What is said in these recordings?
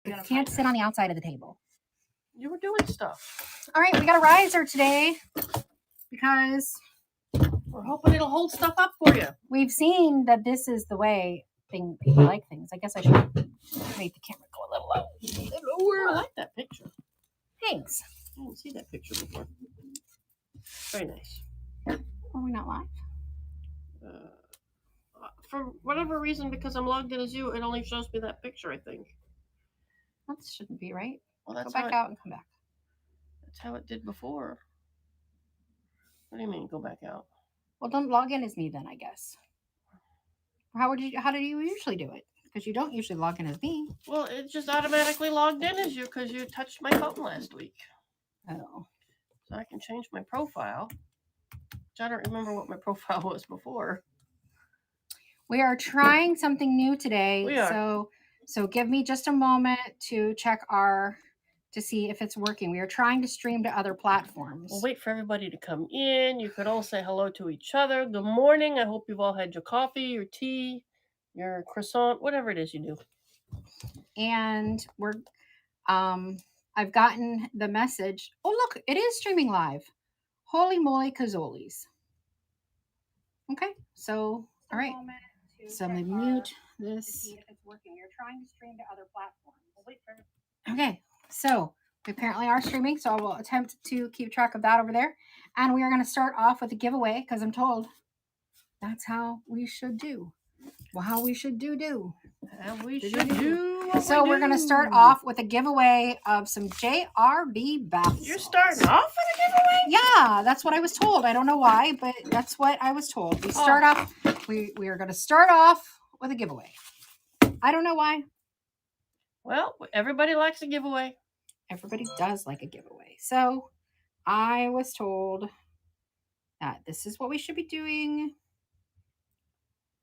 You can't sit on the outside of the table. You were doing stuff. All right, we got a riser today because we're hoping it'll hold stuff up for you. We've seen that this is the way people like things. I guess I should make the camera go a little lower. I like that picture. Thanks. I didn't see that picture before. Very nice. Are we not live? For whatever reason, because I'm logged in as you, it only shows me that picture, I think. That shouldn't be right. Well, that's go back out and come back. That's how it did before. What do you mean, go back out? Well, don't log in as me then, I guess. How do you usually do it? Because you don't usually log in as me. Well, it just automatically logged in as you because you touched my phone last week. Oh. So I can change my profile. Which I don't remember what my profile was before. We are trying something new today. We are. So give me just a moment to check to see if it's working. We are trying to stream to other platforms. We'll wait for everybody to come in. You could all say hello to each other. Good morning. I hope you've all had your coffee, your tea, your croissant, whatever it is you do. And I've gotten the message. Oh, look, it is streaming live. Holy moly cazolis. Okay, so all right. So I'm gonna mute this. See if it's working. You're trying to stream to other platforms. We'll wait for it. Okay, so we apparently are streaming, so I will attempt to keep track of that over there. And we are going to start off with a giveaway because I'm told that's how we should do. Well, how we should do. How we should do. So we're going to start off with a giveaway of some JRB bath salts. You're starting off with a giveaway? Yeah, that's what I was told. I don't know why, but that's what I was told. We are going to start off with a giveaway. I don't know why. Well, everybody likes a giveaway. Everybody does like a giveaway. So I was told that this is what we should be doing.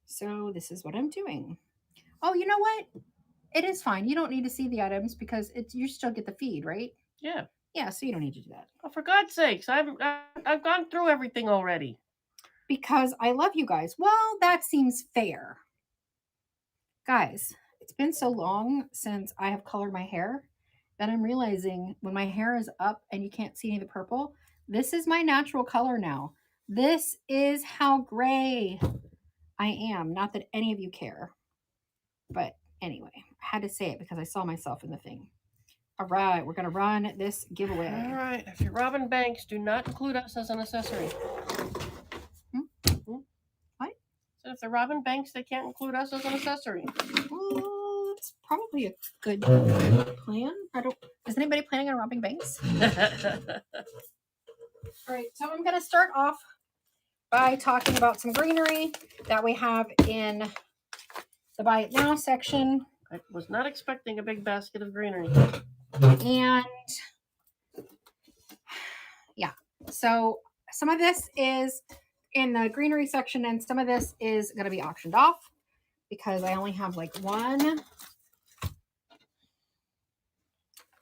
So this is what I'm doing. Oh, you know what? It is fine. You don't need to see the items because you still get the feed, right? Yeah. Yeah, so you don't need to do that. Oh, for God's sakes, I've gone through everything already. Because I love you guys. Well, that seems fair. Guys, it's been so long since I have colored my hair that I'm realizing when my hair is up and you can't see any of the purple, this is my natural color now. This is how gray I am. Not that any of you care. But anyway, I had to say it because I saw myself in the thing. All right, we're going to run this giveaway. All right, if you're robbing banks, do not include us as an accessory. What? So if they're robbing banks, they can't include us as an accessory. Well, it's probably a good plan. Is anybody planning on robbing banks? All right, so I'm going to start off by talking about some greenery that we have in the Buy It Now section. I was not expecting a big basket of greenery. And yeah, so some of this is in the greenery section and some of this is going to be auctioned off because I only have like one.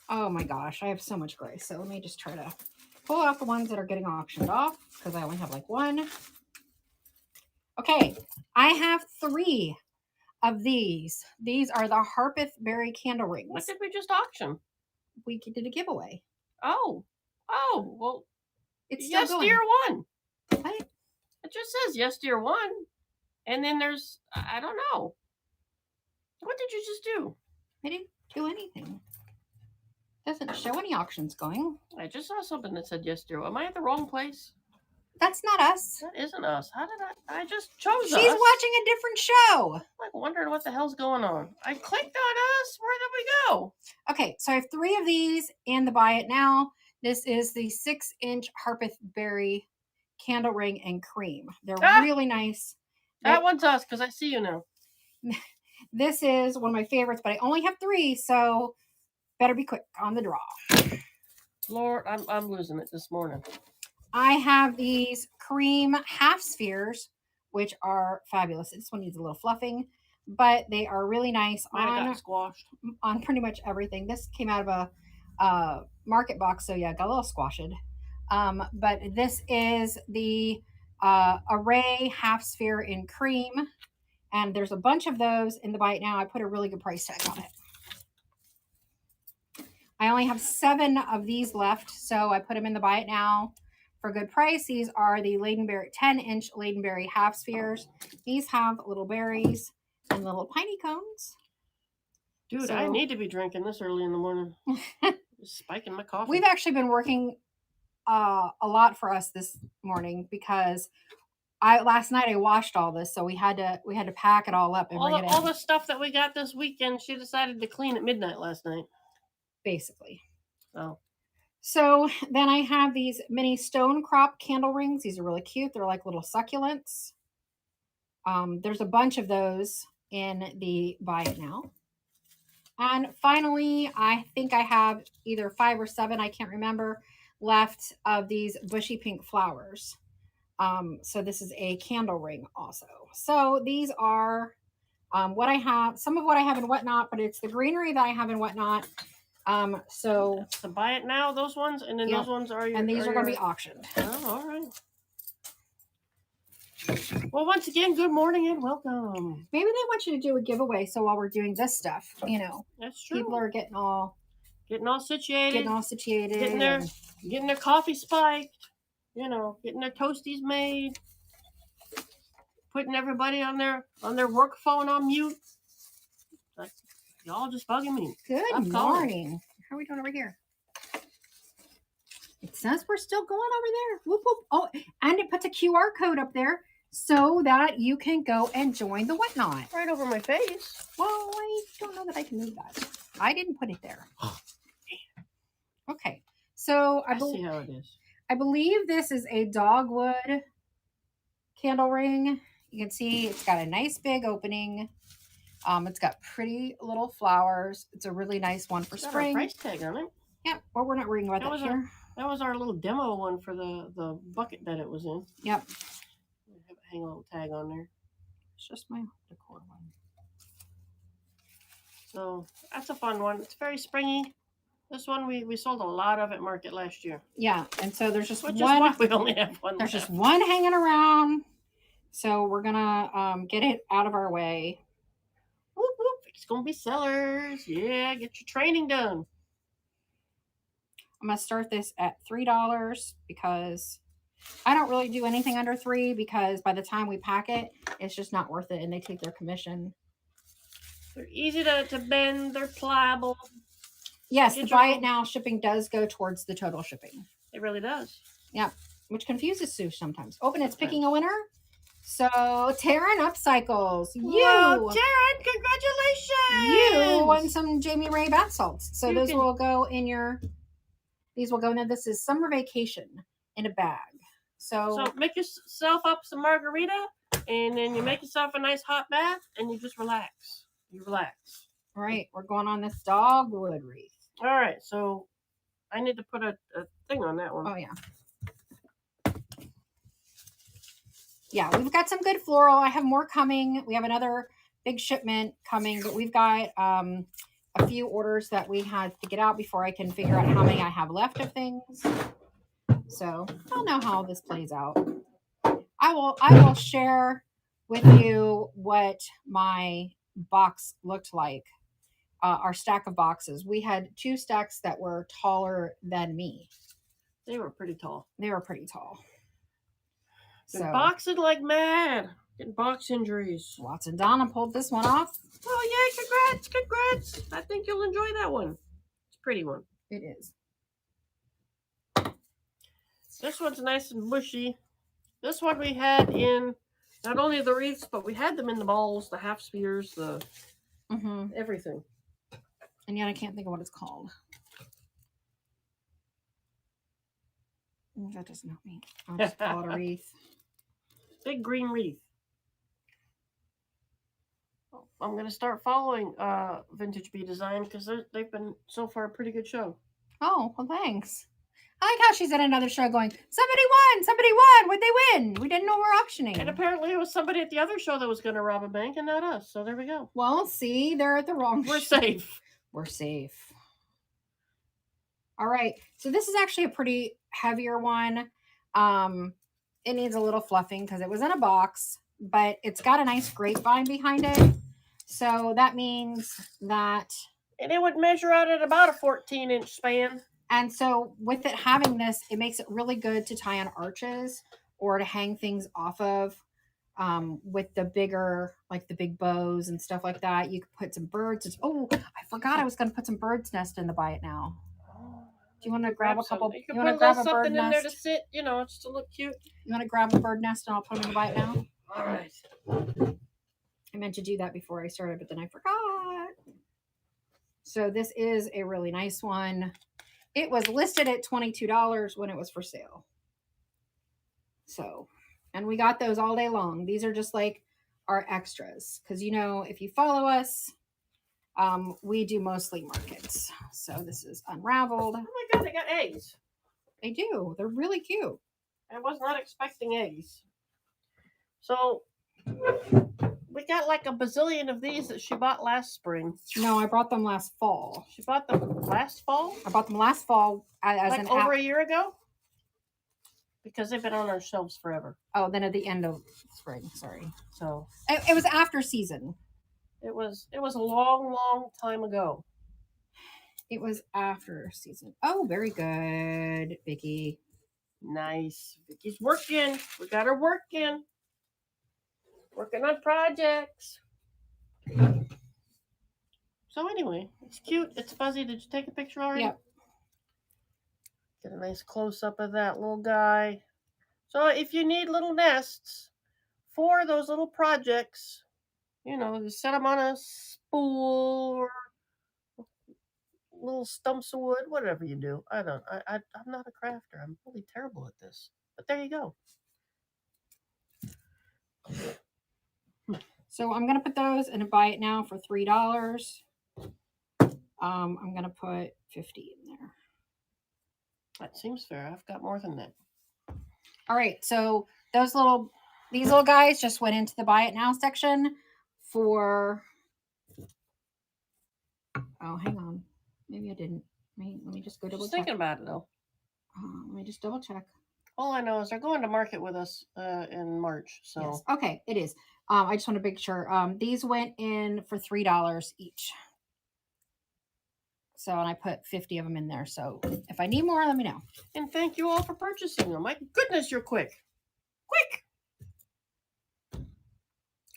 Oh my gosh, I have so much gray. So let me just try to pull out the ones that are getting auctioned off because I only have like one. Okay, I have 3 of these. These are the Harpeth Berry candle rings. What did we just auction? We did a giveaway. Oh, well, it's yes, still dear going. one. What? It just says yes, dear one. And then there's, I don't know. What did you just do? I didn't do anything. Doesn't show any auctions going. I just saw something that said yes, dear one. Am I at the wrong place? That's not us. That isn't us. How did I just chose She's us. watching a different show. I'm like wondering what the hell's going on. I clicked on us. Where did we go? Okay, so I have 3 of these in the Buy It Now. This is the 6-inch Harpeth Berry candle ring and cream. They're really nice. That one's us because I see you now. This is one of my favorites, but I only have 3, so better be quick on the draw. Lord, I'm losing it this morning. I have these cream half spheres, which are fabulous. This one needs a little fluffing, but they are really nice. Mine got squashed on pretty much everything. This came out of a market box, so yeah, got a little squashed. But this is the Array half sphere in cream, and there's a bunch of those in the Buy It Now. I put a really good price tag on it. I only have 7 of these left, so I put them in the buy it now for a good price. These are the Ladenberry 10-inch Ladenberry half spheres. These have little berries and little piney cones. Dude, I need to be drinking this early in the morning. Just spiking my coffee. We've actually been working a lot for us this morning because last night I washed all this, so we had to pack it all up and bring it in. All the stuff that we got this weekend, she decided to clean at midnight last night. Basically. Oh. So then I have these mini stone crop candle rings. These are really cute. They're like little succulents. There's a bunch of those in the buy it now. And finally, I think I have either 5 or 7, I can't remember, left of these bushy pink flowers. So this is a candle ring also. So these are what I have, some of what I have in Whatnot, but it's the greenery that I have in Whatnot. So to buy it now, those ones, and then those ones are your, and these are going to be auctioned. Oh, all right. Well, once again, good morning and welcome. Maybe they want you to do a giveaway, so while we're doing this stuff, that's true. People are getting all situated, getting their coffee spiked, getting their toasties made, putting everybody on their work phone on mute. Like, y'all just bugging me. Good morning. How are we doing over here? It says we're still going over there. Whoop, whoop. Oh, and it puts a QR code up there so that you can go and join the Whatnot. Right over my face. Well, I don't know that I can move that. I didn't put it there. Okay. So I see how it is. I believe this is a dogwood candle ring. You can see it's got a nice big opening. It's got pretty little flowers. It's a really nice one for spring. Got a price tag on it. Yep. Well, we're not worrying about that here. That was our little demo one for the bucket that it was in. Yep. Hang a little tag on there. It's just my Decor one. So that's a fun one. It's very springy. This one we sold a lot of at market last year. Yeah, and so there's just one. We only have one. There's just one hanging around. So we're gonna get it out of our way. Whoop whoop! It's gonna be sellers. Yeah, get your training done. I'm gonna start this at $3 because I don't really do anything under $3 because by the time we pack it, it's just not worth it, and they take their commission. They're easy to bend. They're pliable. Yes, the buy it now shipping does go towards the total shipping. It really does. Yeah, which confuses Sue sometimes. Oh, and it's picking a winner. So Taryn Upcycles, Whoa, Taryn, congratulations! You won some Jamie Ray bath salts. So those will go in your. These will go in there. This is summer vacation in a bag. So make yourself up some margarita, and then you make yourself a nice hot bath, and you just relax. You relax. All right, we're going on this dogwood wreath. All right, so I need to put a thing on that one. Oh, yeah. Yeah, we've got some good floral. I have more coming. We have another big shipment coming, but we've got a few orders that we had to get out before I can figure out how many I have left of things. So I'll know how this plays out. I will share with you what my box looked like. Our stack of boxes. We had 2 stacks that were taller than me. They were pretty tall. So boxing like mad. Getting box injuries. Watson Donna pulled this one off. Oh yay, congrats. I think you'll enjoy that one. It's a pretty one. It is. This one's nice and bushy. This one we had in not only the wreaths, but we had them in the balls, the half spheres, the everything. And yet I can't think of what it's called. That doesn't help me. I'll just call it a wreath. Big green wreath. I'm going to start following Vintage Bee Design because they've been so far a pretty good show. Oh, well, thanks. I like how she's at another show going, somebody won. What'd they win? We didn't know we're auctioning. And apparently it was somebody at the other show that was going to rob a bank and not us. So there we go. Well, see, they're at the wrong We're safe. We're safe. All right. So this is actually a pretty heavier one. It needs a little fluffing because it was in a box, but it's got a nice grapevine behind it. So that means that And it would measure out at about a 14-inch span. And so with it having this, it makes it really good to tie on arches or to hang things off of with the bigger, like the big bows and stuff like that. You could put some birds. Oh, I forgot I was going to put some bird's nest in the buy it now. Do you want to grab a couple? You want to grab a bird nest in there to sit, you know, just to look cute. You want to grab a bird nest and I'll put them in the buy it now? All right. I meant to do that before I started, but then I forgot. So this is a really nice one. It was listed at $22 when it was for sale. So, and we got those all day long. These are just like our extras. Because, you know, if you follow us, we do mostly markets. So this is unraveled. Oh my God, they got eggs. They do. They're really cute. I was not expecting eggs. So we got like a bazillion of these that she bought last spring. No, I brought them last fall. She bought them last fall? I bought them last fall as like over a year ago? Because they've been on our shelves forever. Oh, then at the end of spring, sorry. So it was after season. It was a long, long time ago. It was after season. Oh, very good, Vicky. Nice. Vicky's working. We got her working. Working on projects. So anyway, it's cute. It's fuzzy. Did you take a picture already? Yep. Get a nice close-up of that little guy. So if you need little nests for those little projects, you know, just set them on a spool or little stumps of wood, whatever you do. I'm not a crafter. I'm really terrible at this. But there you go. So I'm gonna put those in a buy it now for $3. I'm gonna put 50 in there. That seems fair. I've got more than that. All right, so these little guys just went into the buy it now section for. Oh, hang on. Maybe I didn't. Let me just go double check. Thinking about it though. Let me just double check. All I know is they're going to market with us in March. So yes. Okay, it is. I just want to make sure. These went in for $3 each. So, and I put 50 of them in there. So if I need more, let me know. And thank you all for purchasing them. My goodness, you're quick. Quick.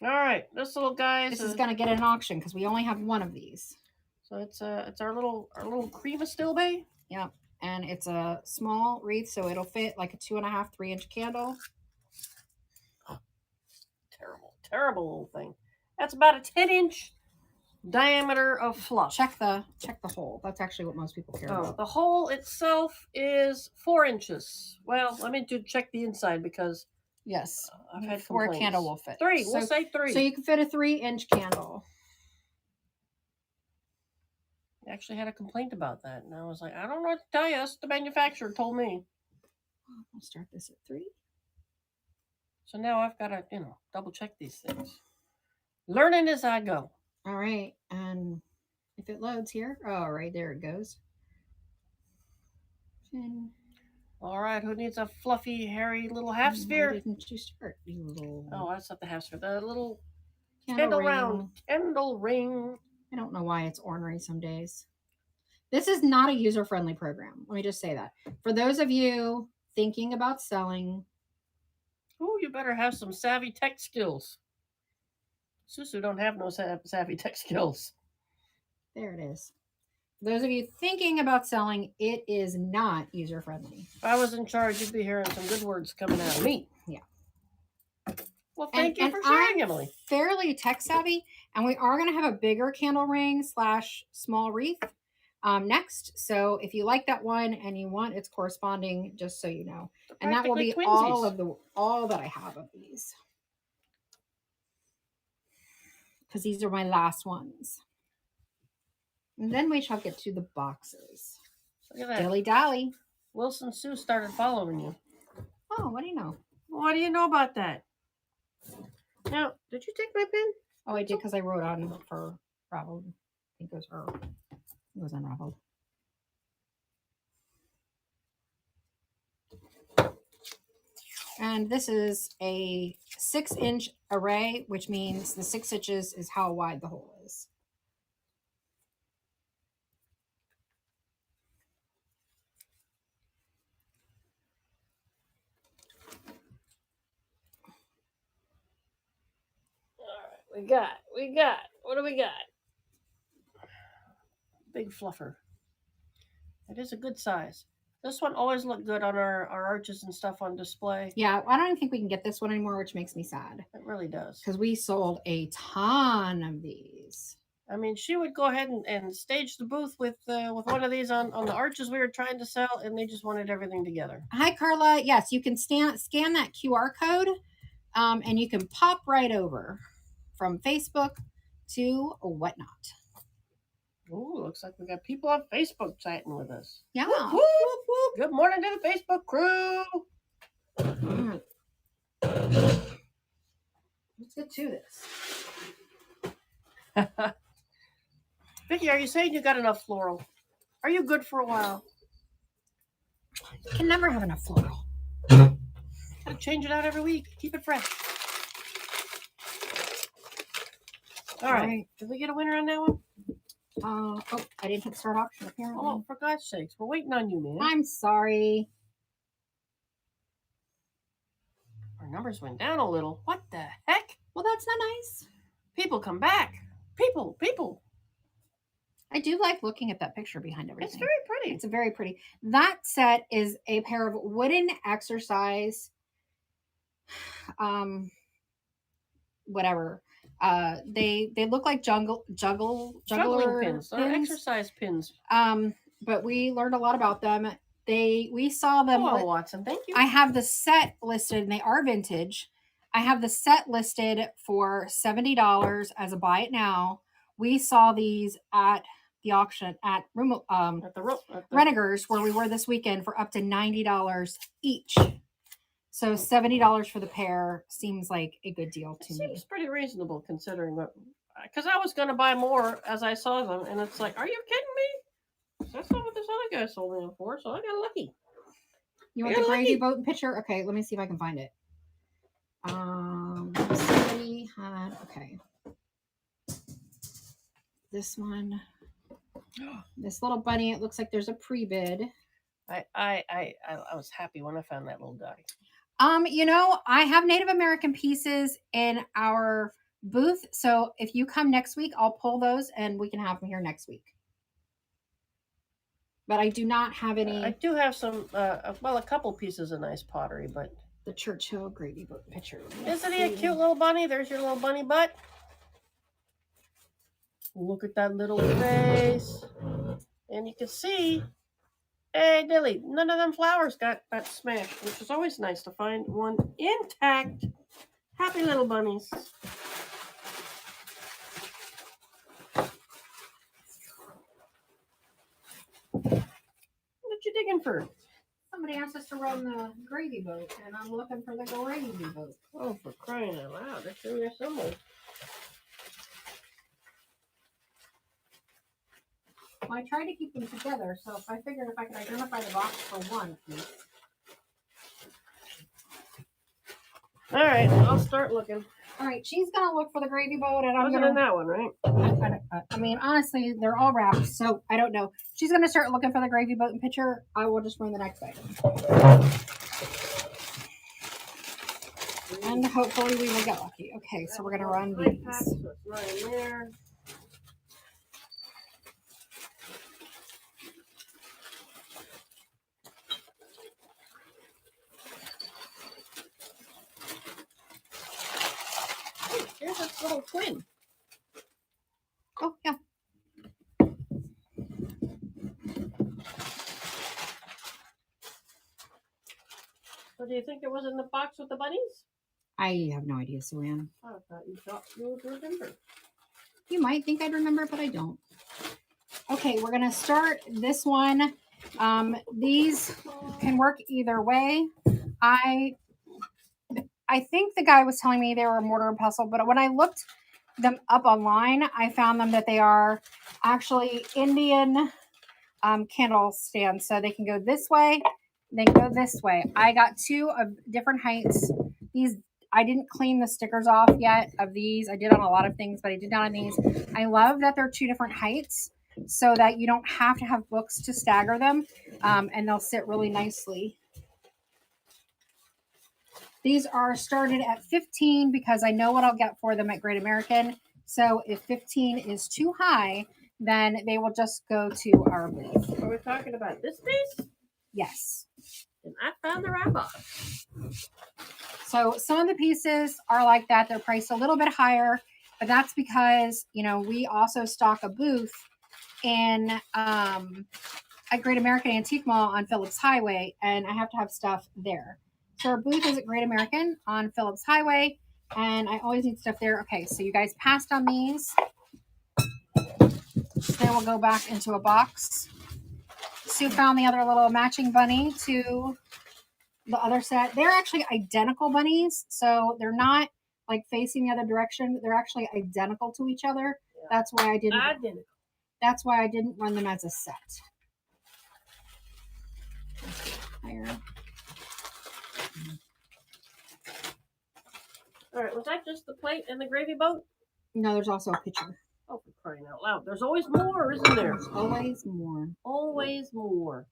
All right, this little guy. This is going to get an auction because we only have one of these. So it's our little Crema Still Bay. Yep. And it's a small wreath, so it'll fit like a 2.5, 3-inch candle. Terrible little thing. That's about a 10-inch diameter of fluff. Check the hole. That's actually what most people care about. The hole itself is 4 inches. Well, let me check the inside because yes, I've had 4 candle will fit. 3. So, we'll say 3. So you can fit a 3-inch candle. I actually had a complaint about that, and I was like, I don't know what to tell you. That's what the manufacturer told me. I'll start this at 3. So now I've got to, double check these things. Learning as I go. All right, and if it loads here, oh, right there it goes. All right, who needs a fluffy, hairy little half sphere? Why didn't you start, you little? Oh, that's not the half sphere. The little candle round candle ring. I don't know why it's ornery some days. This is not a user-friendly program. Let me just say that. For those of you thinking about selling, oh, you better have some savvy tech skills. Susu don't have no savvy tech skills. There it is. For those of you thinking about selling, it is not user-friendly. If I was in charge, you'd be hearing some good words coming out of me. Yeah. Well, thank you for sharing, Emily. Fairly tech savvy, and we are going to have a bigger candle ring / small wreath next. So if you like that one and you want its corresponding, just so you know, and that will be twinsies. all that I have of these, because these are my last ones. And then we shall get to the boxes. Look at that. Dilly dally. Wilson Sue started following you. Oh, what do you know? What do you know about that? Now, did you take my pen? Oh, I did because I wrote on for raveled. I think it was unraveled. And this is a 6-inch array, which means the 6 inches is how wide the hole is. We got. What do we got? Big fluffer. It is a good size. This one always looked good on our arches and stuff on display. Yeah, I don't think we can get this one anymore, which makes me sad. It really does. Because we sold a ton of these. I mean, she would go ahead and stage the booth with one of these on the arches we were trying to sell, and they just wanted everything together. Hi, Carla. Yes, you can scan that QR code, and you can pop right over from Facebook to whatnot. Ooh, looks like we got people on Facebook chatting with us. Yeah. Whoop, whoop, whoop. Good morning to the Facebook crew. Let's get to this. Vicky, are you saying you got enough floral? Are you good for a while? You can never have enough floral. Gotta change it out every week. Keep it fresh. All right. Did we get a winner on that one? Oh, I didn't hit start auction apparently. Oh, for God's sakes. We're waiting on you, man. I'm sorry. Our numbers went down a little. What the heck? Well, that's not nice. People come back. People. I do like looking at that picture behind everything. It's very pretty. It's very pretty. That set is a pair of wooden exercise, whatever. They look like juggling pins. They're exercise pins. But we learned a lot about them. We saw them. Oh, Watson, thank you. I have the set listed, and they are vintage. I have the set listed for $70 as a buy it now. We saw these at the auction at Renegers, where we were this weekend, for up to $90 each. So $70 for the pair seems like a good deal to me. Seems pretty reasonable considering what. Because I was going to buy more as I saw them, and it's like, are you kidding me? That's not what this other guy sold me for, so I got lucky. You want the gravy boat and picture? Okay, let me see if I can find it. Somebody had this one. This little bunny. It looks like there's a pre-bid. I was happy when I found that little guy. I have Native American pieces in our booth, so if you come next week, I'll pull those and we can have them here next week. But I do not have any. I do have some, a couple pieces of nice pottery, but the Churchill gravy boat picture. Isn't he a cute little bunny? There's your little bunny butt. Look at that little face, and you can see. Hey, Dilly, none of them flowers got smashed, which is always nice to find one intact. Happy little bunnies. What you digging for? Somebody asked us to run the gravy boat, and I'm looking for the gravy boat. Oh, for crying out loud. They're sure there somewhere. Well, I tried to keep them together, so I figured if I could identify the box for one piece. All right, I'll start looking. All right, she's gonna look for the gravy boat, and I'm gonna. In that one, right? I mean, honestly, they're all wrapped, so I don't know. She's gonna start looking for the gravy boat and picture. I will just run the next item, and hopefully we will get lucky. Okay, so we're gonna run these. Right in there. Here's a little twin. Oh, yeah. So do you think it was in the box with the bunnies? I have no idea, Suanne. I thought you would remember. You might think I'd remember, but I don't. Okay, we're going to start this one. These can work either way. I think the guy was telling me they were mortar and pestle, but when I looked them up online, I found them that they are actually Indian candle stands. So they can go this way, they can go this way. I got two of different heights. These, I didn't clean the stickers off yet of these. I did on a lot of things, but I did not on these. I love that they're two different heights so that you don't have to have books to stagger them, and they'll sit really nicely. These are started at 15 because I know what I'll get for them at Great American. So if 15 is too high, then they will just go to our booth. Are we talking about this piece? Yes. And I found the right box. So some of the pieces are like that. They're priced a little bit higher, but that's because, you know, we also stock a booth in at Great American Antique Mall on Phillips Highway, and I have to have stuff there. So our booth is at Great American on Phillips Highway, and I always need stuff there. Okay, so you guys passed on these. Then we'll go back into a box. Sue found the other little matching bunny to the other set. They're actually identical bunnies, so they're not like facing the other direction. They're actually identical to each other. Yeah. That's why I didn't. Identical. That's why I didn't run them as a set. Higher. All right, was that just the plate and the gravy boat? No, there's also a picture. Oh, for crying out loud. There's always more, isn't there? There's always more. Always more.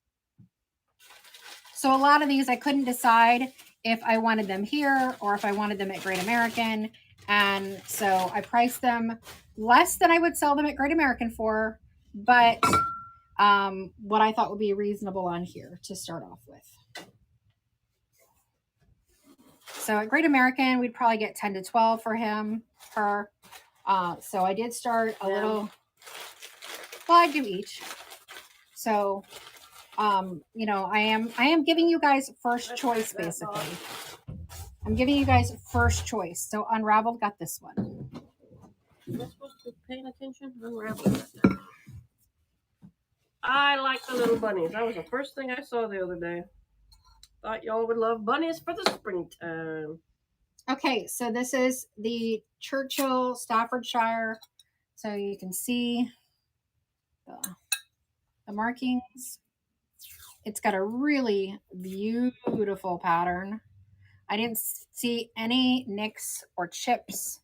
So a lot of these I couldn't decide if I wanted them here or if I wanted them at Great American. And so I priced them less than I would sell them at Great American for, but what I thought would be reasonable on here to start off with. So at Great American, we'd probably get 10 to 12 for him, her. So I did start a little, well, I do each. So, you know, I am giving you guys first choice, basically. I'm giving you guys first choice. So Unraveled got this one. Am I supposed to be paying attention? Unraveled. I like the little bunnies. That was the first thing I saw the other day. Thought y'all would love bunnies for the springtime. Okay, so this is the Churchill Staffordshire. So you can see the markings. It's got a really beautiful pattern. I didn't see any nicks or chips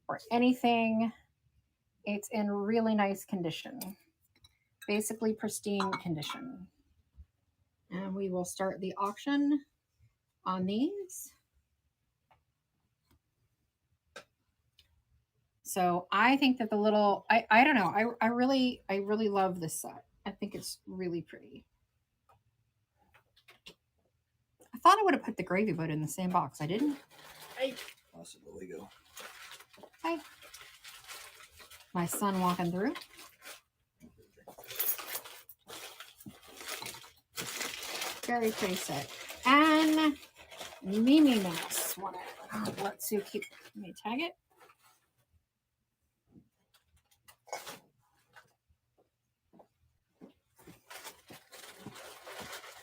or anything. It's in really nice condition. Basically pristine condition. And we will start the auction on these. So I think that the little, I don't know, I really love this set. I think it's really pretty. I thought I would have put the gravy boat in the same box. I didn't. Hey. Possibly go. Hi. My son walking through. Very pretty set. And Mimi Mouse wanted. Let's see. Let me tag it.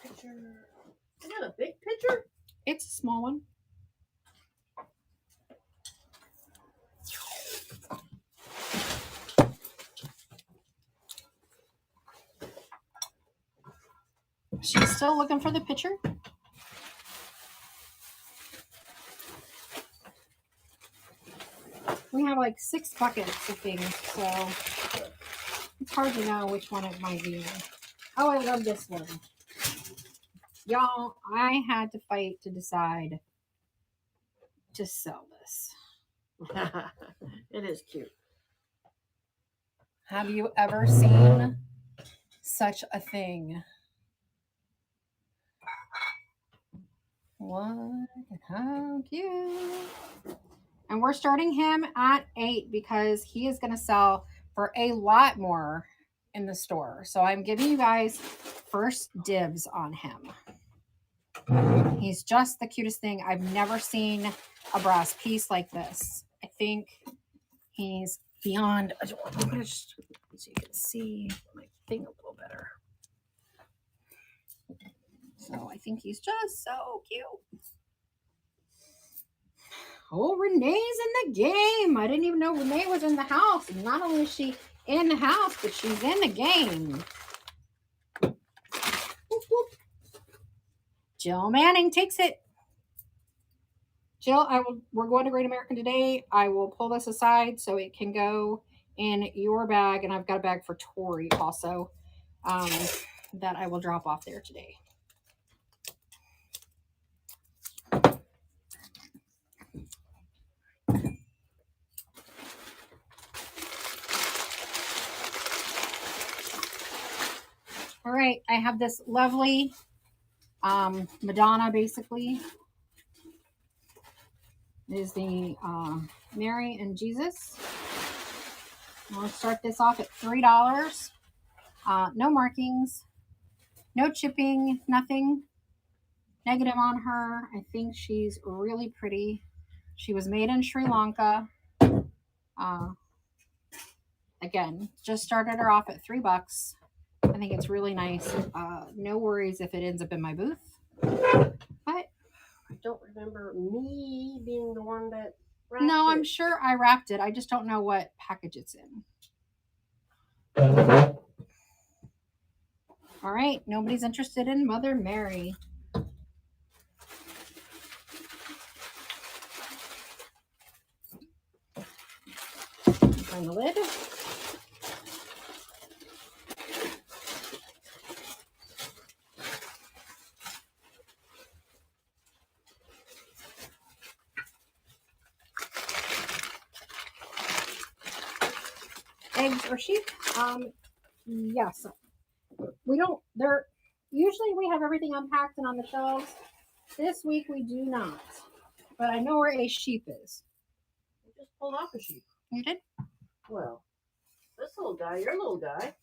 Picture. Is that a big picture? It's a small one. She's still looking for the picture. We have like 6 buckets of things, so it's hard to know which one it might be. Oh, I love this one. Y'all, I had to fight to decide to sell this. It is cute. Have you ever seen such a thing? What? How cute. And we're starting him at 8 because he is going to sell for a lot more in the store. So I'm giving you guys first dibs on him. He's just the cutest thing. I've never seen a brass piece like this. I think he's beyond adorable. I'm going to just, so you can see my thing a little better. So I think he's just so cute. Oh, Renee's in the game. I didn't even know Renee was in the house. And not only is she in the house, but she's in the game. Whoop, whoop. Jill Manning takes it. Jill, we're going to Great American today. I will pull this aside so it can go in your bag. And I've got a bag for Tori also that I will drop off there today. right, I have this lovely Madonna, basically. It is the Mary and Jesus. I'll start this off at $3. No markings, no chipping, nothing negative on her. I think she's really pretty. She was made in Sri Lanka. Again, just started her off at $3. I think it's really nice. No worries if it ends up in my booth. But I don't remember me being the one that wrapped it. I'm sure I wrapped it. I just don't know what package it's in. All right, nobody's interested in Mother Mary. Find the lid. Eggs or sheep? Yes. We don't, usually we have everything unpacked and on the shelves. This week we do not. But I know where a sheep is. You just pulled off a sheep. You did? Well, this little guy, your little guy.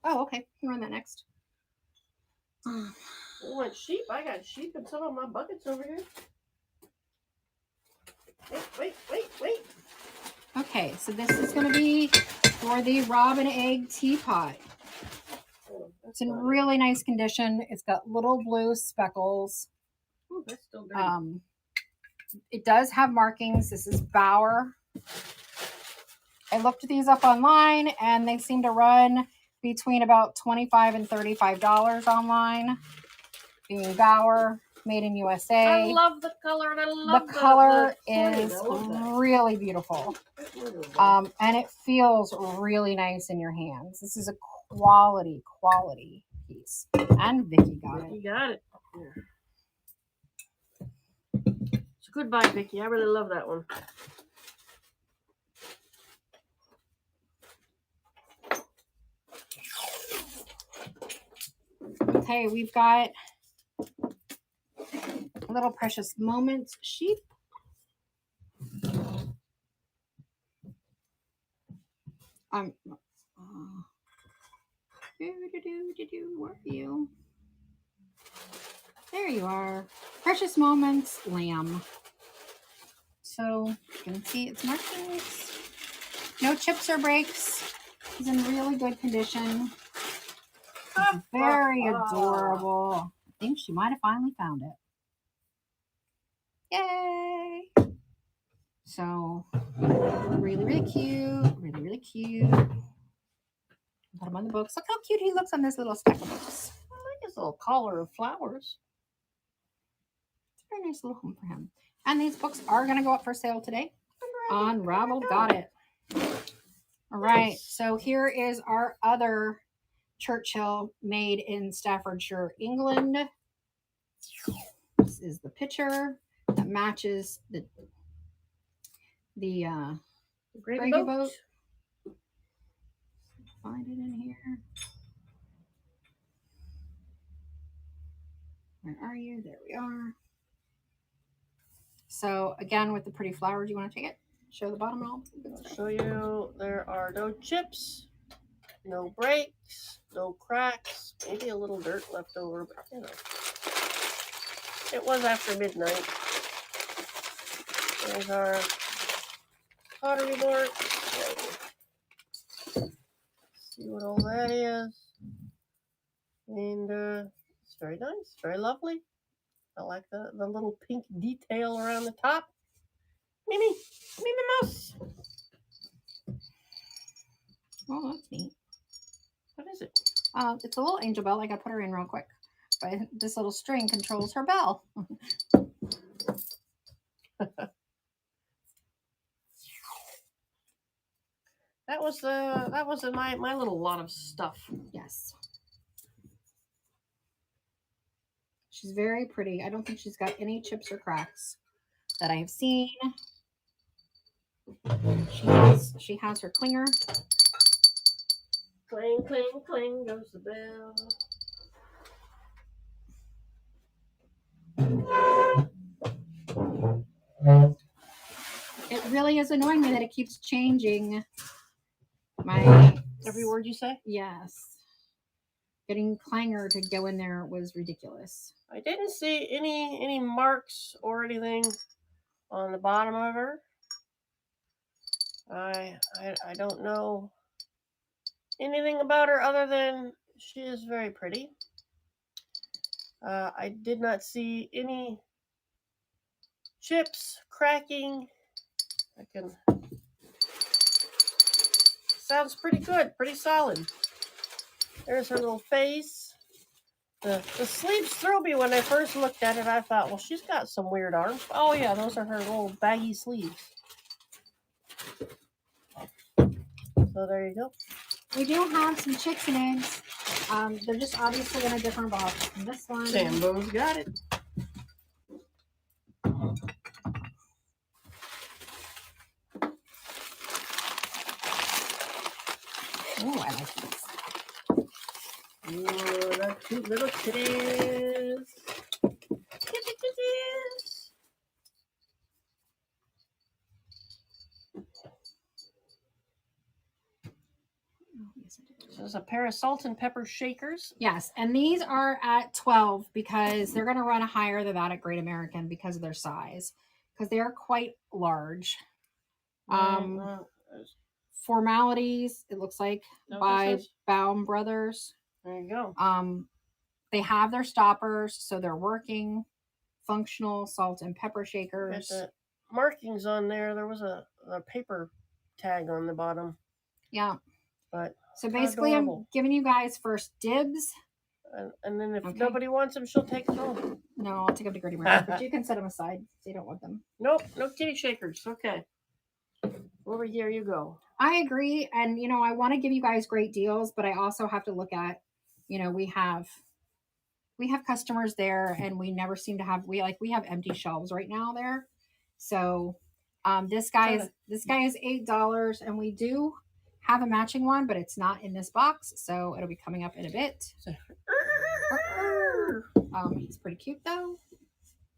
Oh, okay. You run that next. You want sheep? I got sheep in some of my buckets over here. Wait. Okay, so this is going to be for the robin egg teapot. Oh, it's in really nice condition. It's got little blue speckles. Oh, that's still dirty. It does have markings. This is Bauer. I looked these up online, and they seem to run between about $25 and $35 online. Being Bauer, made in USA. I love the color, and I love the color the is really beautiful. And it feels really nice in your hands. This is a quality piece. And Vicky got it. You got it. So goodbye, Vicky. I really love that one. Okay, we've got Little Precious Moments sheep. Where are you? There you are. Precious Moments lamb. So you can see its markings. No chips or breaks. It's in really good condition. It's very adorable. I think she might have finally found it. Yay! So really cute. Really cute. Put him on the books. Look how cute he looks on this little stack of books. I like his little collar of flowers. It's a very nice little home for him. And these books are going to go up for sale today. Unraveled. Got it. All right. So here is our other Churchill made in Staffordshire, England. This is the picture that matches the gravy boat. Find it in here. Where are you? There we are. So again, with the pretty flowers, you want to take it? Show the bottom roll. I'll show you. There are no chips, no breaks, no cracks. Maybe a little dirt left over, but you know, it was after midnight. There's our pottery board. See what all that is. And it's very nice, very lovely. I like the little pink detail around the top. Minnie Mouse. Oh, that's neat. What is it? It's a little angel bell. I got to put her in real quick. But this little string controls her bell. That was in my little lot of stuff. Yes. She's very pretty. I don't think she's got any chips or cracks that I have seen. She has her clinger. Clang, clang, clang goes the bell. It really is annoying me that it keeps changing my... Every word you say? Yes. Getting Clanger to go in there was ridiculous. I didn't see any marks or anything on the bottom of her. I don't know anything about her other than she is very pretty. I did not see any chips cracking. I can... Sounds pretty good, pretty solid. There's her little face. The sleeves threw me when I first looked at it. I thought, well, she's got some weird arms. Oh yeah, those are her little baggy sleeves. So there you go. We do have some chicks and eggs. They're just obviously in a different box than this one. Sambo's got it. Oh, I like these. Oh, the cute little kitties. Kitties. There's a pair of salt and pepper shakers. Yes, and these are at 12 because they're going to run higher than that at Great American because of their size, because they are quite large. Formalities, it looks like, by Baum Brothers. There you go. They have their stoppers, so they're working. Functional salt and pepper shakers. The markings on there. There was a paper tag on the bottom. Yeah. But so basically, I'm giving you guys first dibs. And then if nobody wants them, she'll take them home. No, I'll take them to Grady Market, but you can set them aside if you don't want them. Nope, no kitty shakers. Okay. Over here you go. I agree. And, I want to give you guys great deals, but I also have to look at, we have customers there and we never seem to have, we have empty shelves right now there. So this guy is $8 and we do have a matching one, but it's not in this box. So it'll be coming up in a bit. He's pretty cute though.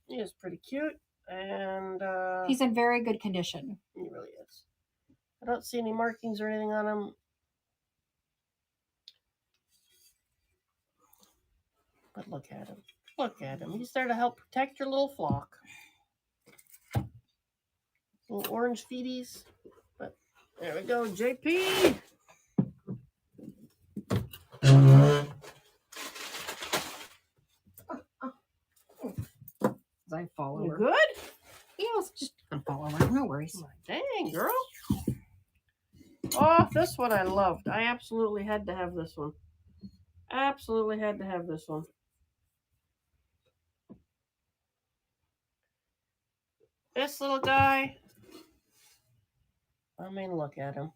He is pretty cute. And he's in very good condition. He really is. I don't see any markings or anything on him. But look at him. Look at him. He's there to help protect your little flock. Little orange feeties. But there we go, JP. I fall over. You good? Yeah, I was just gonna fall over. No worries. Dang, girl. Oh, this one I loved. I absolutely had to have this one. Absolutely had to have this one. This little guy. I mean, look at him.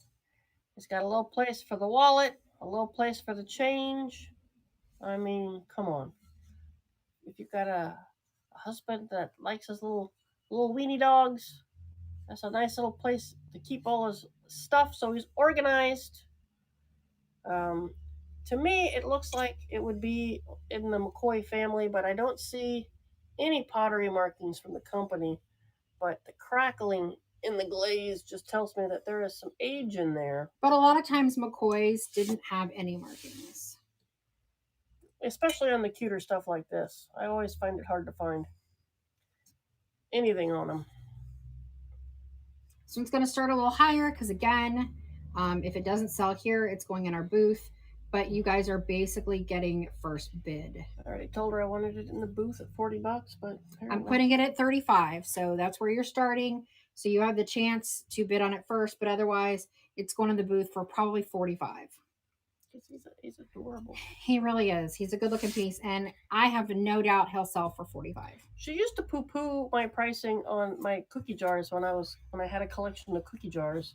He's got a little place for the wallet, a little place for the change. I mean, come on. If you've got a husband that likes his little weenie dogs, that's a nice little place to keep all his stuff so he's organized. To me, it looks like it would be in the McCoy family, but I don't see any pottery markings from the company. But the crackling in the glaze just tells me that there is some age in there. But a lot of times McCoy's didn't have any markings. Especially on the cuter stuff like this. I always find it hard to find anything on them. So it's going to start a little higher because, again, if it doesn't sell here, it's going in our booth. But you guys are basically getting first bid. I already told her I wanted it in the booth at $40, but I'm putting it at $35. So that's where you're starting. So you have the chance to bid on it first, but otherwise it's going in the booth for probably $45. He's adorable. He really is. He's a good looking piece, and I have no doubt he'll sell for $45. She used to poo-poo my pricing on my cookie jars when I had a collection of cookie jars,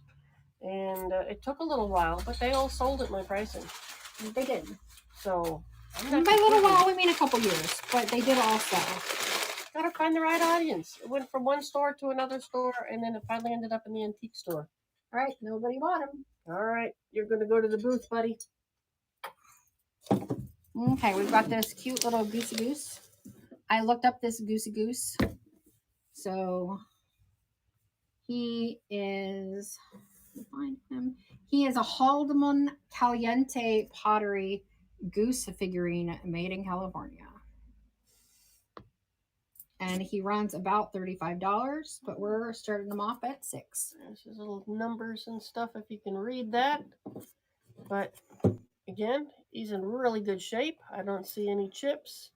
and it took a little while, but they all sold at my pricing. They did. So by a little while, we mean a couple years, but they did all sell. Gotta find the right audience. It went from one store to another store, and then it finally ended up in the antique store. All right, nobody bought them. All right, you're gonna go to the booth, buddy. Okay, we've got this cute little goosey goose. I looked up this goosey goose. So he is, find him. He is a Haldeman Caliente pottery goose figurine made in California. And he runs about $35, but we're starting them off at $6. There's his little numbers and stuff if you can read that. But again, he's in really good shape. I don't see any chips.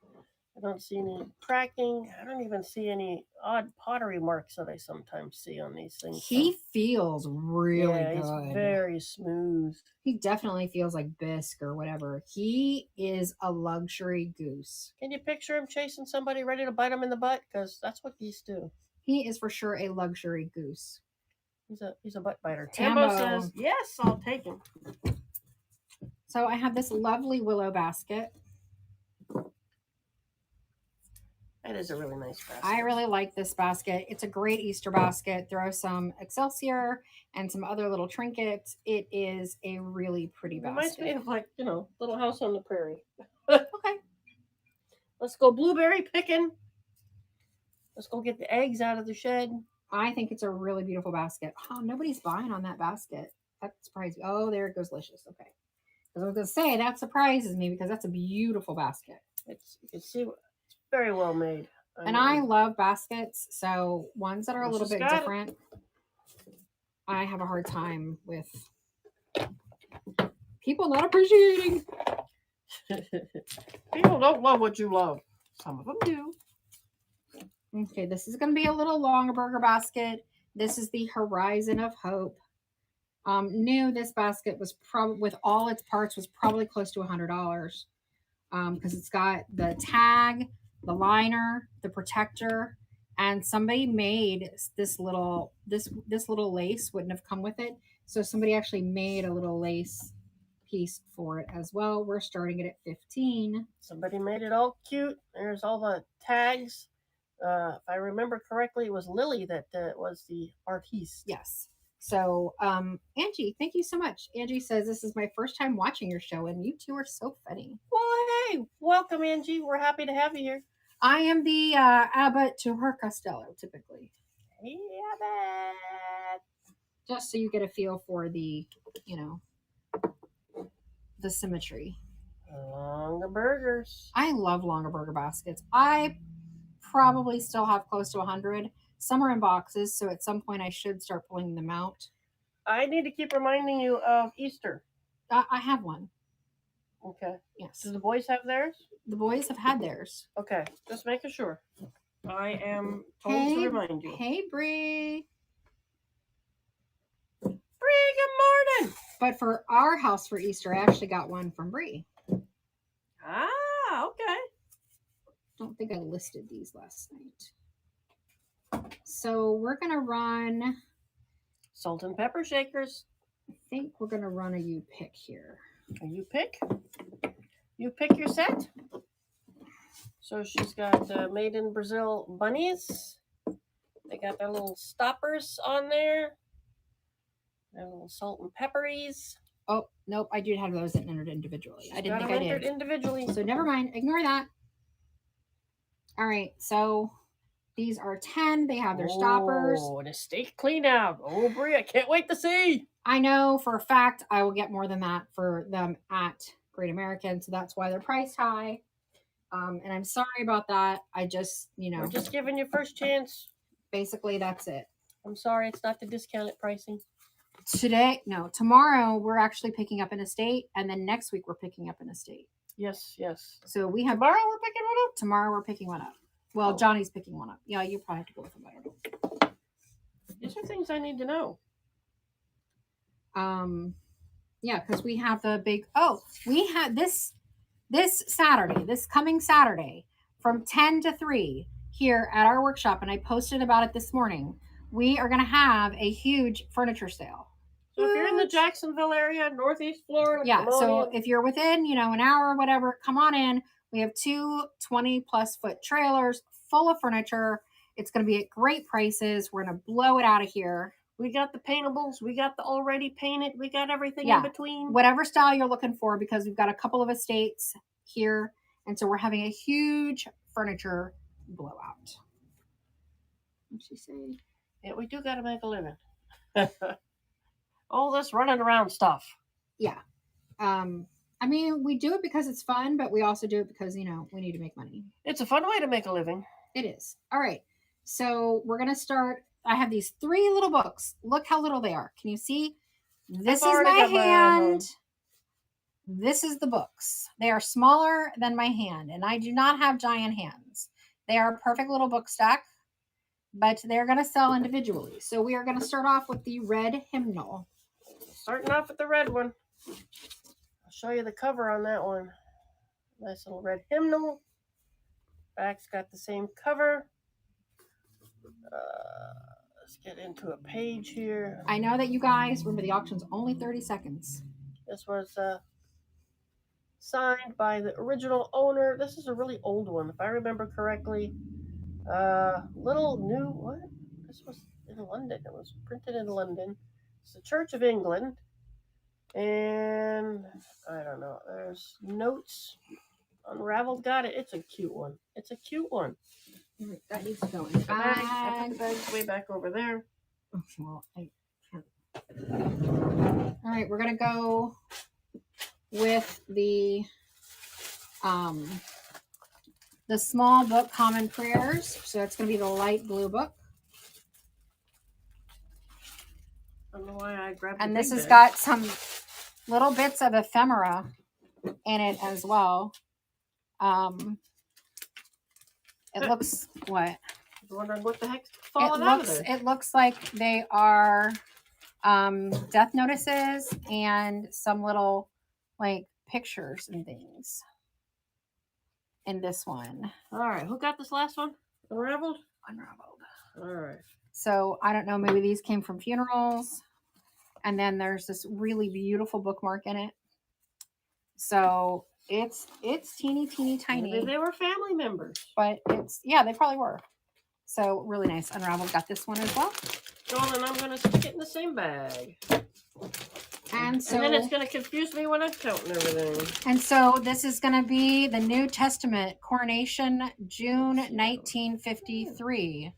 I don't see any cracking. I don't even see any odd pottery marks that I sometimes see on these things. He feels really good. He's very smooth. He definitely feels like bisque or whatever. He is a luxury goose. Can you picture him chasing somebody ready to bite him in the butt? Because that's what geese do. He is for sure a luxury goose. He's a butt biter. Tambo says, yes, I'll take him. So I have this lovely willow basket. That is a really nice basket. I really like this basket. It's a great Easter basket. Throw some Excelsior and some other little trinkets. It is a really pretty basket. Reminds me of Little House on the Prairie. Okay. Let's go blueberry picking. Let's go get the eggs out of the shed. I think it's a really beautiful basket. Oh, nobody's buying on that basket. That surprised me. Oh, there it goes, Licious. Okay. Because I was going to say, that surprises me because that's a beautiful basket. You can see it's very well made. I love baskets, so ones that are a little bit different, I have a hard time with people not appreciating. People don't love what you love. Some of them do. Okay, this is going to be a little longer burger basket. This is the Horizon of Hope. New, this basket was probably, with all its parts, was probably close to $100. Because it's got the tag, the liner, the protector, and somebody made this little lace wouldn't have come with it. So somebody actually made a little lace piece for it as well. We're starting it at $15. Somebody made it all cute. There's all the tags. If I remember correctly, it was Lily that was the artiste. Yes. So, Angie, thank you so much. Angie says, this is my first time watching your show, and you two are so funny. Well, hey, welcome, Angie. We're happy to have you here. I am the Abbott to her Costello, typically. Hey, Abbott. Just so you get a feel for the, the symmetry. Longer burgers. I love longer burger baskets. I probably still have close to 100. Some are in boxes, so at some point I should start pulling them out. I need to keep reminding you of Easter. I have one. Okay. Yes. Do the boys have theirs? The boys have had theirs. Okay. Just making sure. I am told to remind you. Hey, Bree. Bree, good morning. But for our house for Easter, I actually got one from Bree. Ah, okay. Don't think I listed these last night. So we're going to run salt and pepper shakers. I think we're going to run a you pick here. A you pick? You pick your set. So she's got made in Brazil bunnies. They got their little stoppers on there. Their little salt and pepperies. Oh, nope. I did have those entered individually. I didn't think I did. Individually. So never mind. Ignore that. All right. So these are 10. They have their stoppers. Oh, and a steak clean out. Oh, Brie, I can't wait to see. I know for a fact I will get more than that for them at Great American. So that's why they're priced high. And I'm sorry about that. I just, We're just giving you first chance. Basically, that's it. I'm sorry. It's not the discounted pricing. Tomorrow we're actually picking up an estate. And then next week we're picking up an estate. Yes. So we have... Tomorrow we're picking one up? Tomorrow we're picking one up. Well, Johnny's picking one up. Yeah, you probably have to go with him. I don't know. These are things I need to know. Yeah, because we have the big. Oh, we had this Saturday, this coming Saturday, from 10 to 3 here at our workshop, and I posted about it this morning. We are going to have a huge furniture sale. So if you're in the Jacksonville area, Northeast Florida, yeah. So if you're within, an hour or whatever, come on in. We have 2 20+ foot trailers full of furniture. It's going to be at great prices. We're going to blow it out of here. We got the paintables. We got the already painted. We got everything Yeah. in between. Whatever style you're looking for, because we've got a couple of estates here. And so we're having a huge furniture blowout. What'd she say? Yeah, we do got to make a living. All this running around stuff. Yeah. I mean, we do it because it's fun, but we also do it because, we need to make money. It's a fun way to make a living. It is. All right. So we're going to start. I have these 3 little books. Look how little they are. Can you see? This is my hand. This is the books. They are smaller than my hand, and I do not have giant hands. They are a perfect little book stack, but they're going to sell individually. So we are going to start off with the red hymnal. Starting off with the red one. I'll show you the cover on that one. Nice little red hymnal. Back's got the same cover. Let's get into a page here. I know that you guys remember the auction's only 30 seconds. This was signed by the original owner. This is a really old one, if I remember correctly. Little new, what? This was in London. It was printed in London. It's the Church of England. And I don't know. There's notes. Unraveled. Got it. It's a cute one. It's a cute one. That needs to go in the bag. I put the bag way back over there. Oh, well, I can't. All right, we're gonna go with the small book, Common Prayers. So it's gonna be the light blue book. I don't know why I grabbed. And this has got some little bits of ephemera in it as well. It looks what? I was wondering what the heck's falling out of there. It looks like they are death notices and some little like pictures and things in this one. All right, who got this last one? Unraveled? Unraveled. All right. So I don't know, maybe these came from funerals. And then there's this really beautiful bookmark in it. So it's teeny tiny. Maybe they were family members. But they probably were. So really nice. Unraveled got this one as well. Oh, and I'm going to stick it in the same bag. And then it's going to confuse me when I'm counting everything. And so this is going to be the New Testament, Coronation, June 1953.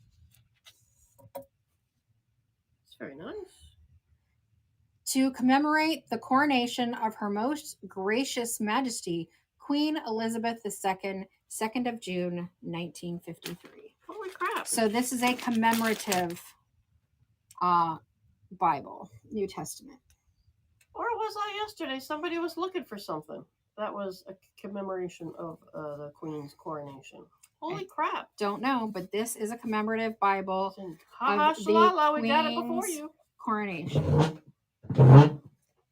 It's very nice. To commemorate the coronation of Her Most Gracious Majesty, Queen Elizabeth II, 2nd of June, 1953. Holy crap. So this is a commemorative Bible, New Testament. Or was I yesterday? Somebody was looking for something. That was a commemoration of the Queen's coronation. Holy crap. Don't know, but this is a commemorative Bible. Ha shalala, we got it before you. Coronation.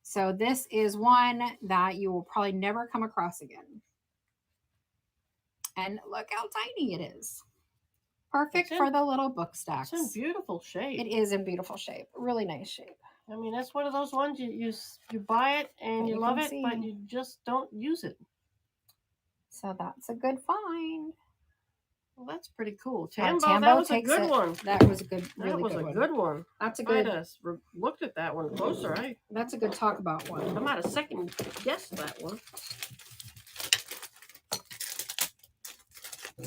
So this is one that you will probably never come across again. And look how tiny it is. Perfect for the little book stacks. It's in beautiful shape. It is in beautiful shape. Really nice shape. I mean, that's one of those ones you buy it and you love it, but you just don't use it. So that's a good find. Well, that's pretty cool. Tambo, that was a good one. That was a good, really good one. That was a good one. That's a good. I just looked at that one closer. That's a good talk about one. I might have second guessed that one.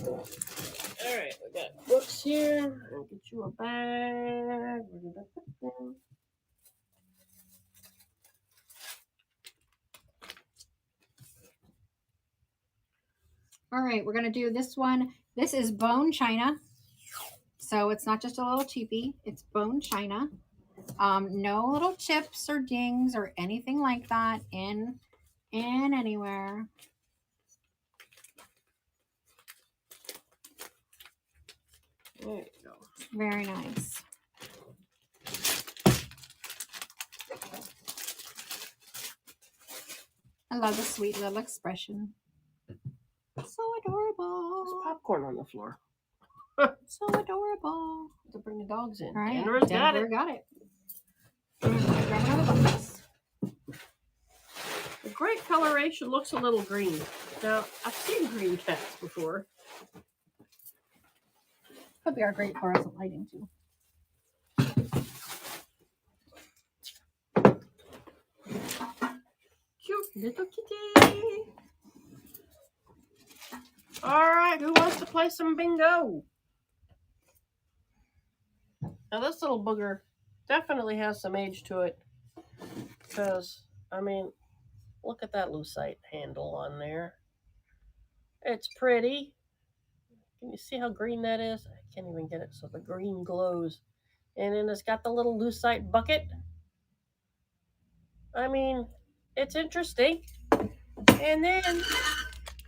All right, we got books here. I'll get you a bag. Where did I put them? All right, we're going to do this one. This is bone china. So it's not just a little cheapie. It's bone china. No little chips or dings or anything like that in anywhere. There you go. Very nice. I love the sweet little expression. So adorable. There's popcorn on the floor. So adorable. To bring the dogs in. All right. Denver's got it. Got it. Grab another box. The great coloration looks a little green. Now, I've seen green cats before. Could be our great fluorescent lighting too. Cute little kitty. All right, who wants to play some bingo? Now this little booger definitely has some age to it. Because, I mean, look at that lucite handle on there. It's pretty. Can you see how green that is? I can't even get it so the green glows. And then it's got the little lucite bucket. I mean, it's interesting. And then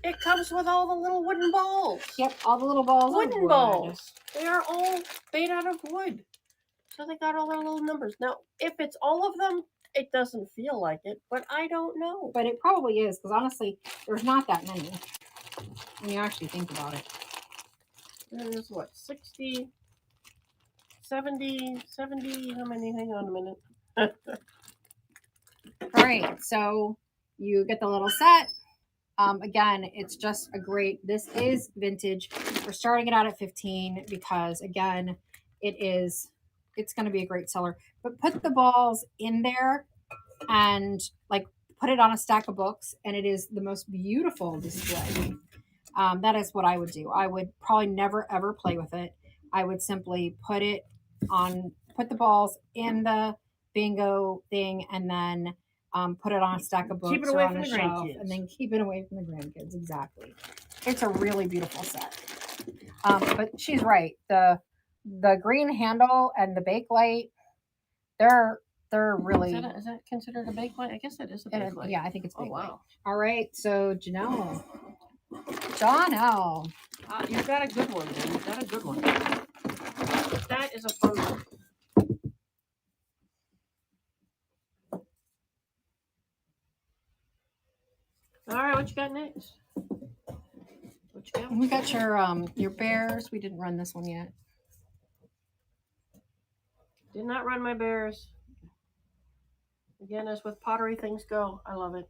it comes with all the little wooden balls. Yep, all the little balls. Wooden balls. They are all made out of wood. So they got all their little numbers. Now, if it's all of them, it doesn't feel like it, but I don't know. But it probably is, because honestly, there's not that many when you actually think about it. There's what, 60, 70, how many? Hang on a minute. All right, so you get the little set. Again, it's just a great, this is vintage. We're starting it out at 15 because again, it's going to be a great seller. But put the balls in there and like put it on a stack of books, and it is the most beautiful display. That is what I would do. I would probably never ever play with it. I would simply put the balls in the bingo thing, and then put it on a stack of books or on a shelf, and then keep it away from the grandkids. Exactly. It's a really beautiful set. But she's right. The green handle and the Bakelite, they're really. Is that considered a Bakelite? I guess that is a Bakelite. Yeah, I think it's Bakelite. Oh, wow. All right, so Janelle. Johnelle. You've got a good one, man. You've got a good one. That is a fun one. All right, what you got next? What you got? We got your bears. We didn't run this one yet. Did not run my bears. Again, as with pottery, things go. I love it.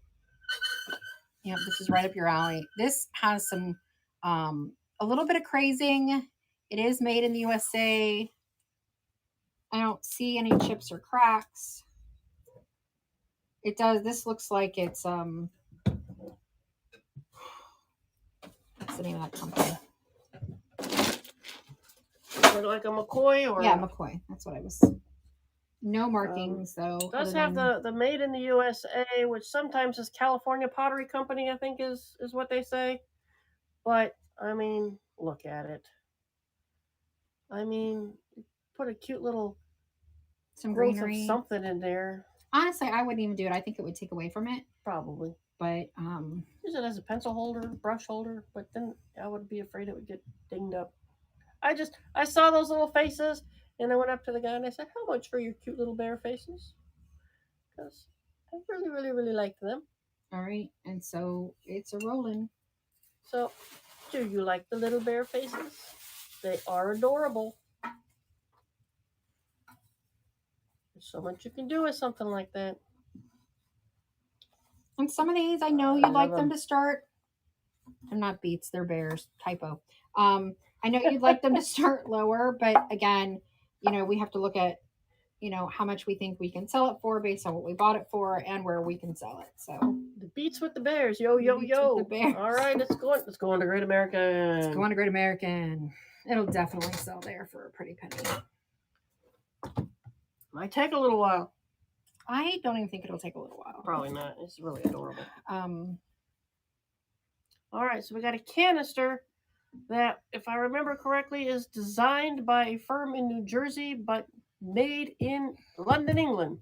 Yep, this is right up your alley. This has some a little bit of crazing. It is made in the USA. I don't see any chips or cracks. It does. This looks like it's what's the name of that company? Is it like a McCoy or? Yeah, McCoy. That's what I was. No markings though. It does have the made in the USA, which sometimes is California Pottery Company, I think is what they say. But I mean, look at it. I mean, put a cute little some greenery, something in there. Honestly, I wouldn't even do it. I think it would take away from it. Probably. But use it as a pencil holder, brush holder, but then I would be afraid it would get dinged up. I saw those little faces, and I went up to the guy and I said, "How much for your cute little bear faces?" Because I really, really, really liked them. All right, and so it's a rolling. So, do you like the little bear faces? They are adorable. There's so much you can do with something like that. And some of these, I know you'd like them to start. They're not beets, they're bears. Typo. I know you'd like them to start lower, but again, we have to look at, how much we think we can sell it for based on what we bought it for and where we can sell it. So the beets with the bears, yo, yo, yo. All right, it's going to Great American. It's going to Great American. It'll definitely sell there for a pretty penny. Might take a little while. I don't even think it'll take a little while. Probably not. It's really adorable. All right, so we got a canister that, if I remember correctly, is designed by a firm in New Jersey, but made in London, England.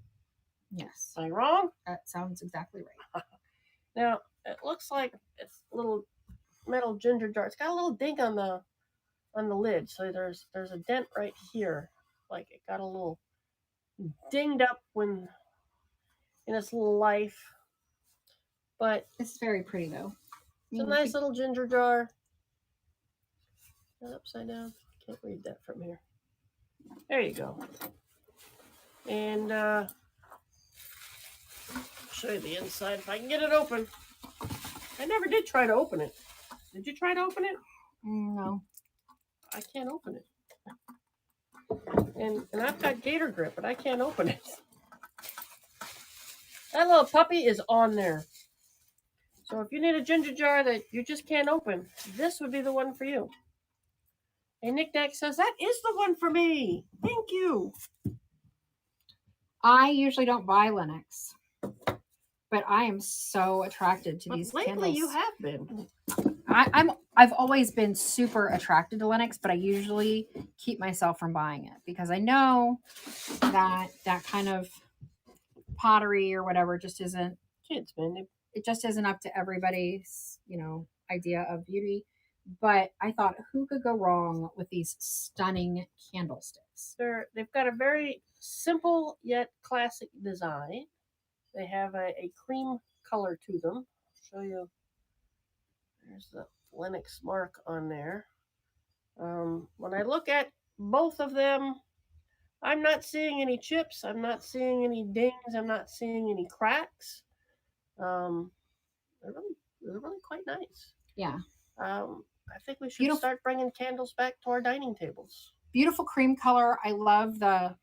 Yes. Am I wrong? That sounds exactly right. Now, it looks like it's a little metal ginger jar. It's got a little ding on the lid, so there's a dent right here. Like it got a little dinged up when in its little life. But it's very pretty though. It's a nice little ginger jar. Is that upside down? Can't read that from here. There you go. And show you the inside if I can get it open. I never did try to open it. Did you try to open it? No. I can't open it. And I've got gator grip, but I can't open it. That little puppy is on there. So if you need a ginger jar that you just can't open, this would be the one for you. And Nick Nack says, that is the one for me. Thank you. I usually don't buy Linux, but I am so attracted to these lately candles. You have been. I've always been super attracted to Linux, but I usually keep myself from buying it because I know that kind of pottery or whatever just isn't kids, man. It just isn't up to everybody's, idea of beauty. But I thought, who could go wrong with these stunning candlesticks? They've got a very simple yet classic design. They have a cream color to them. I'll show you. There's the Linux mark on there. When I look at both of them, I'm not seeing any chips. I'm not seeing any dings. I'm not seeing any cracks. They're really quite nice. Yeah. I think we should start bringing candles back to our dining tables. Beautiful cream color. I love the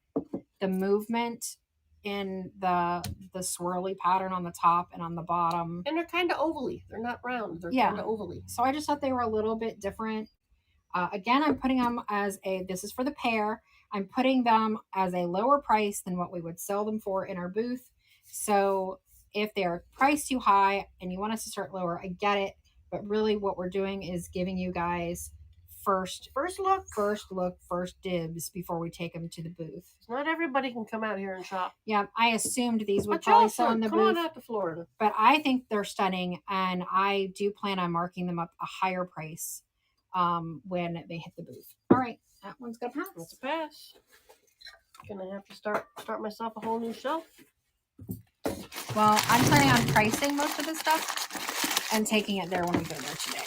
movement in the swirly pattern on the top and on the bottom. And they're kind of ovally. They're not round. They're kind of ovally. So I just thought they were a little bit different. Again, I'm putting them as this is for the pair. I'm putting them as a lower price than what we would sell them for in our booth. So if they're priced too high and you want us to start lower, I get it. But really what we're doing is giving you guys first look, first dibs before we take them to the booth. Not everybody can come out here and shop. Yeah, I assumed these would probably sell in the booth. Come on out to Florida. But I think they're stunning, and I do plan on marking them up a higher price when they hit the booth. All right, that one's gonna pass. That's a pass. Gonna have to start myself a whole new shelf. Well, I'm planning on pricing most of this stuff and taking it there when we go there today.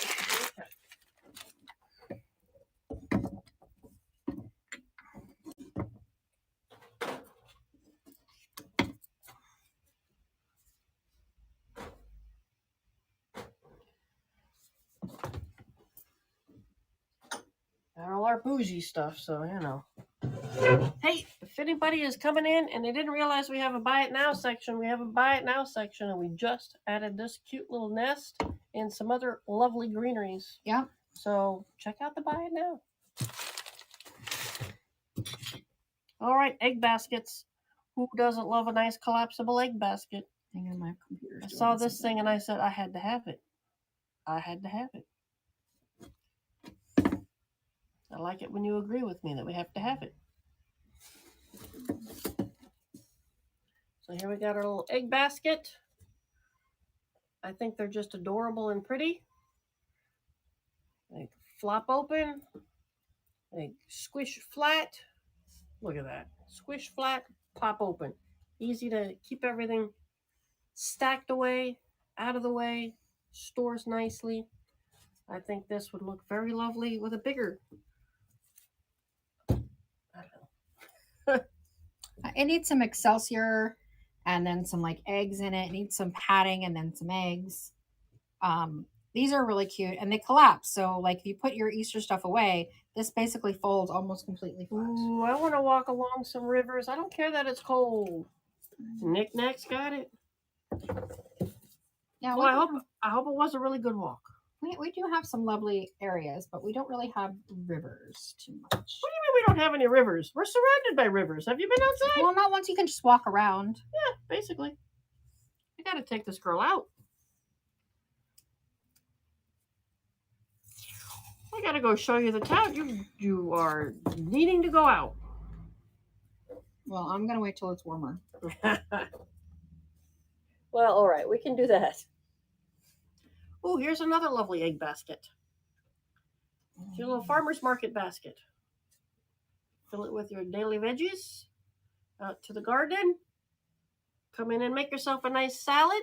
All our bougie stuff, so Hey, if anybody is coming in and they didn't realize we have a buy it now section, we have a buy it now section, and we just added this cute little nest and some other lovely greeneries. Yeah. So check out the buy it now. All right, egg baskets. Who doesn't love a nice collapsible egg basket? Hang on, my computer's I saw this thing and I said I had to have it. I had to have it. I like it when you agree with me that we have to have it. So here we got our little egg basket. I think they're just adorable and pretty. They flop open. They squish flat. Look at that. Squish flat, pop open. Easy to keep everything stacked away, out of the way, stores nicely. I think this would look very lovely with a bigger. It needs some Excelsior and then some like eggs in it. It needs some padding and then some eggs. These are really cute and they collapse. So like if you put your Easter stuff away, this basically folds almost completely flat. Ooh, I want to walk along some rivers. I don't care that it's cold. Nick Nack's got it. Yeah, well, I hope it was a really good walk. We do have some lovely areas, but we don't really have rivers too much. What do you mean we don't have any rivers? We're surrounded by rivers. Have you been outside? Well, not once you can just walk around. Yeah, basically. I got to take this girl out. I got to go show you the town. You are needing to go out. Well, I'm going to wait till it's warmer. Well, all right. We can do that. Oh, here's another lovely egg basket. It's your little farmer's market basket. Fill it with your daily veggies. Out to the garden. Come in and make yourself a nice salad.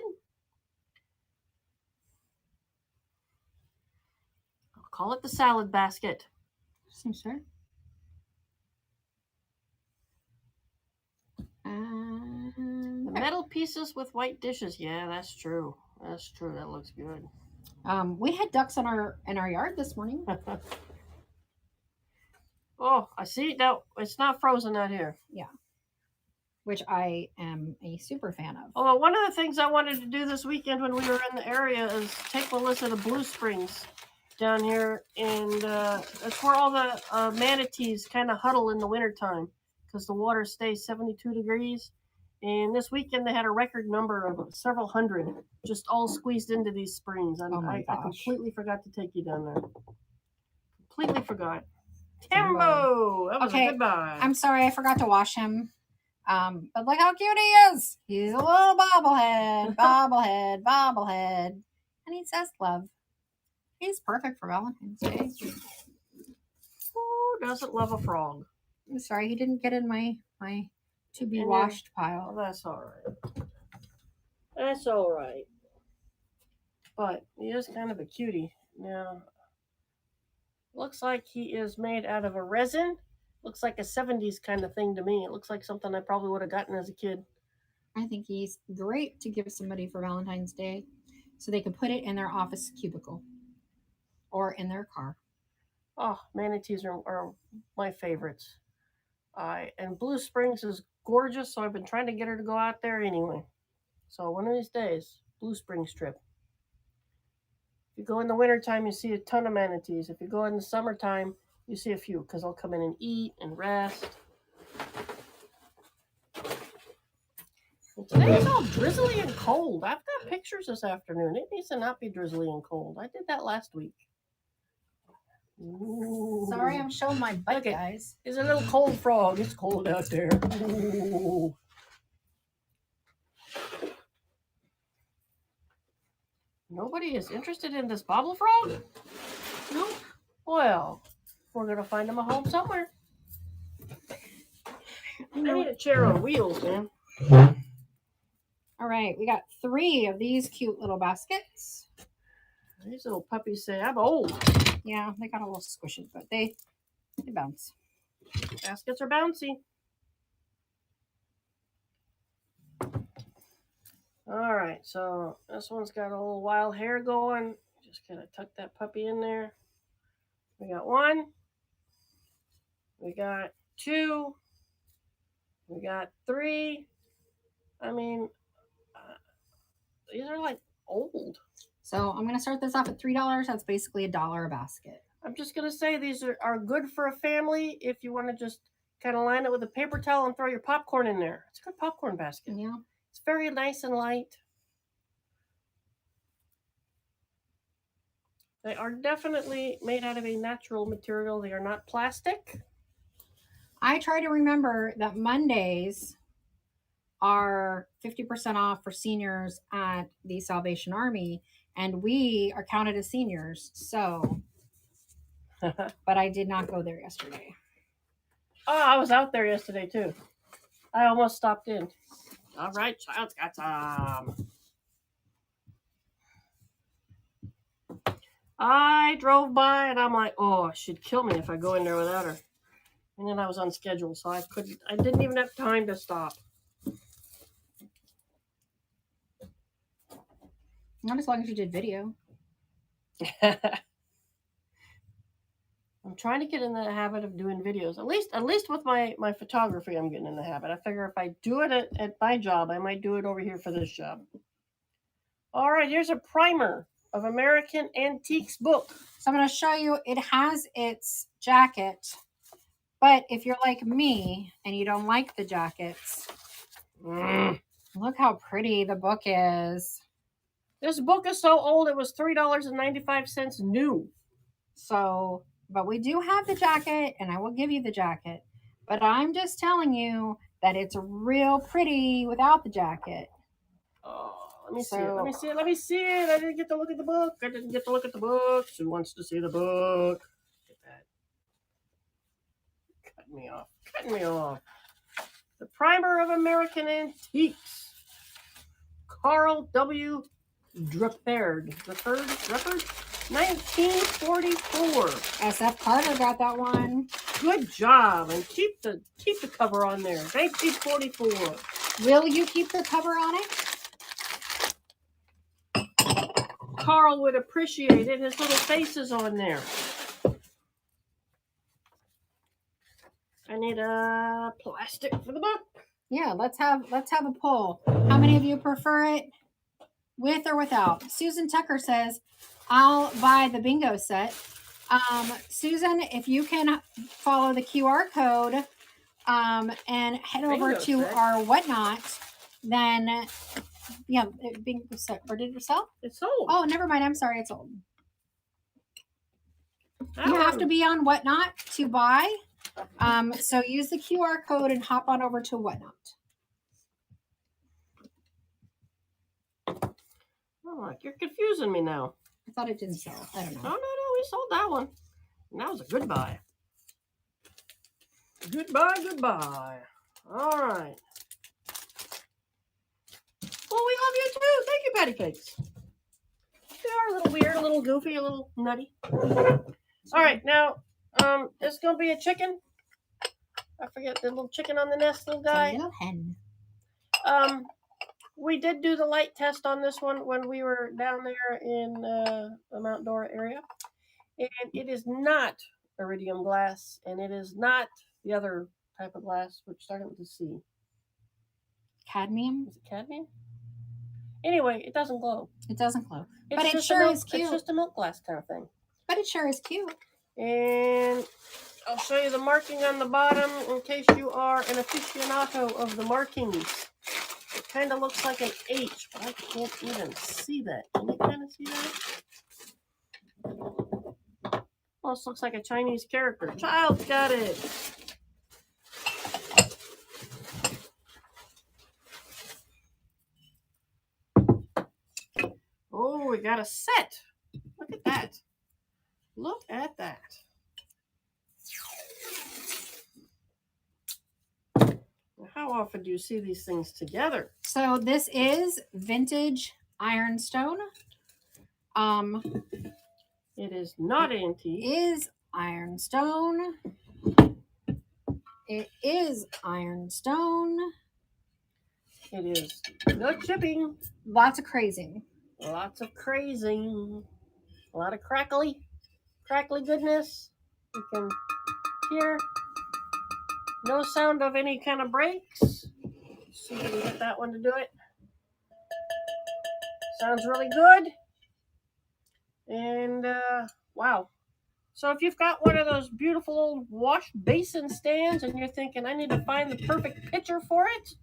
I'll call it the salad basket. Seems fair. The metal pieces with white dishes. Yeah, that's true. That's true. That looks good. We had ducks in our yard this morning. Oh, I see. Now it's not frozen out here. Yeah. which I am a super fan of. Oh, one of the things I wanted to do this weekend when we were in the area is take Melissa to Blue Springs down here, and that's where all the manatees kind of huddle in the wintertime because the water stays 72 degrees. And this weekend they had a record number of several hundred just all squeezed into these springs. I completely forgot to take you down there. Completely forgot. Timbo! That was a goodbye. I'm sorry, I forgot to wash him. But look how cute he is. He's a little bobblehead, bobblehead. And he says love. He's perfect for Valentine's Day. Who doesn't love a frog? I'm sorry, he didn't get in my to be washed pile. Oh, that's all right. That's all right. But he is kind of a cutie. Now, looks like he is made out of a resin. Looks like a 70s kind of thing to me. It looks like something I probably would have gotten as a kid. I think he's great to give somebody for Valentine's Day so they can put it in their office cubicle or in their car. Oh, manatees are my favorites. And Blue Springs is gorgeous, so I've been trying to get her to go out there anyway. So one of these days, Blue Springs trip. If you go in the wintertime, you see a ton of manatees. If you go in the summertime, you see a few because they'll come in and eat and rest. And today it's all drizzly and cold. I've got pictures this afternoon. It needs to not be drizzly and cold. I did that last week. Ooh. Sorry, I'm showing my butt, guys. It's a little cold frog. It's cold out there. Ooh. Nobody is interested in this bobble frog? Nope. Well, we're going to find him a home somewhere. I need a chair on wheels, man. All right, we got 3 of these cute little baskets. These little puppies say, I'm old. Yeah, they got a little squishy, but they bounce. Baskets are bouncy. All right, so this one's got a little wild hair going. Just kind of tuck that puppy in there. We got 1. We got 2. We got 3. I mean, these are like old. So I'm going to start this off at $3. That's basically $1 a basket. I'm just going to say these are good for a family if you want to just kind of line it with a paper towel and throw your popcorn in there. It's a good popcorn basket. Yeah. It's very nice and light. They are definitely made out of a natural material. They are not plastic. I try to remember that Mondays are 50% off for seniors at the Salvation Army, and we are counted as seniors. So, but I did not go there yesterday. Oh, I was out there yesterday too. I almost stopped in. All right, child's got some. I drove by and I'm like, oh, she'd kill me if I go in there without her. And then I was on schedule, so I didn't even have time to stop. Not as long as you did video. I'm trying to get in the habit of doing videos. At least with my photography, I'm getting in the habit. I figure if I do it at my job, I might do it over here for this job. All right, here's a primer of American Antiques book. So I'm going to show you. It has its jacket, but if you're like me and you don't like the jackets, look how pretty the book is. This book is so old, it was $3.95 new. So, but we do have the jacket, and I will give you the jacket. But I'm just telling you that it's real pretty without the jacket. Oh, let me see it. I didn't get to look at the book. Who wants to see the book? Look at that. Cutting me off. The Primer of American Antiques. Carl W. Druppard, 1944. SF Carter got that one. Good job, and keep the cover on there. 1944. Will you keep the cover on it? Carl would appreciate it. His little face is on there. I need a plastic for the book. Yeah, let's have a poll. How many of you prefer it with or without? Susan Tucker says, I'll buy the bingo set. Susan, if you can follow the QR code and head over Bingo to set? our whatnot, then yeah, bingo set. Or did it sell? It's sold. Oh, never mind. I'm sorry, it's sold. That You have one. to be on whatnot to buy. So use the QR code and hop on over to whatnot. Oh, you're confusing me now. I thought it didn't sell. I don't know. No, we sold that one. And that was a goodbye. Goodbye. All right. Well, we love you too. Thank you, Patty Cakes. They are a little weird, a little goofy, a little nutty. All right, now, there's going to be a chicken. I forget the little chicken on the nest, little guy. A little hen. We did do the light test on this one when we were down there in the Mount Dora area. And it is not iridium glass, and it is not the other type of glass, which started with a C. Cadmium? Is it cadmium? Anyway, it doesn't glow. It doesn't glow. It's But it sure is cute. It's just a milk glass kind of thing. But it sure is cute. And I'll show you the marking on the bottom in case you are an aficionado of the markings. It kind of looks like an H, but I can't even see that. Can you kind of see that? Almost looks like a Chinese character. Child's got it. Oh, we got a set. Look at that. Look at that. How often do you see these things together? So this is vintage ironstone. It is not antique. Is ironstone. It is ironstone. It is no chipping. Lots of crazing. Lots of crazing. A lot of crackly goodness. You can hear no sound of any kind of brakes. Let's see if we can get that one to do it. Sounds really good. And wow. So if you've got one of those beautiful old wash basin stands and you're thinking, I need to find the perfect picture for it,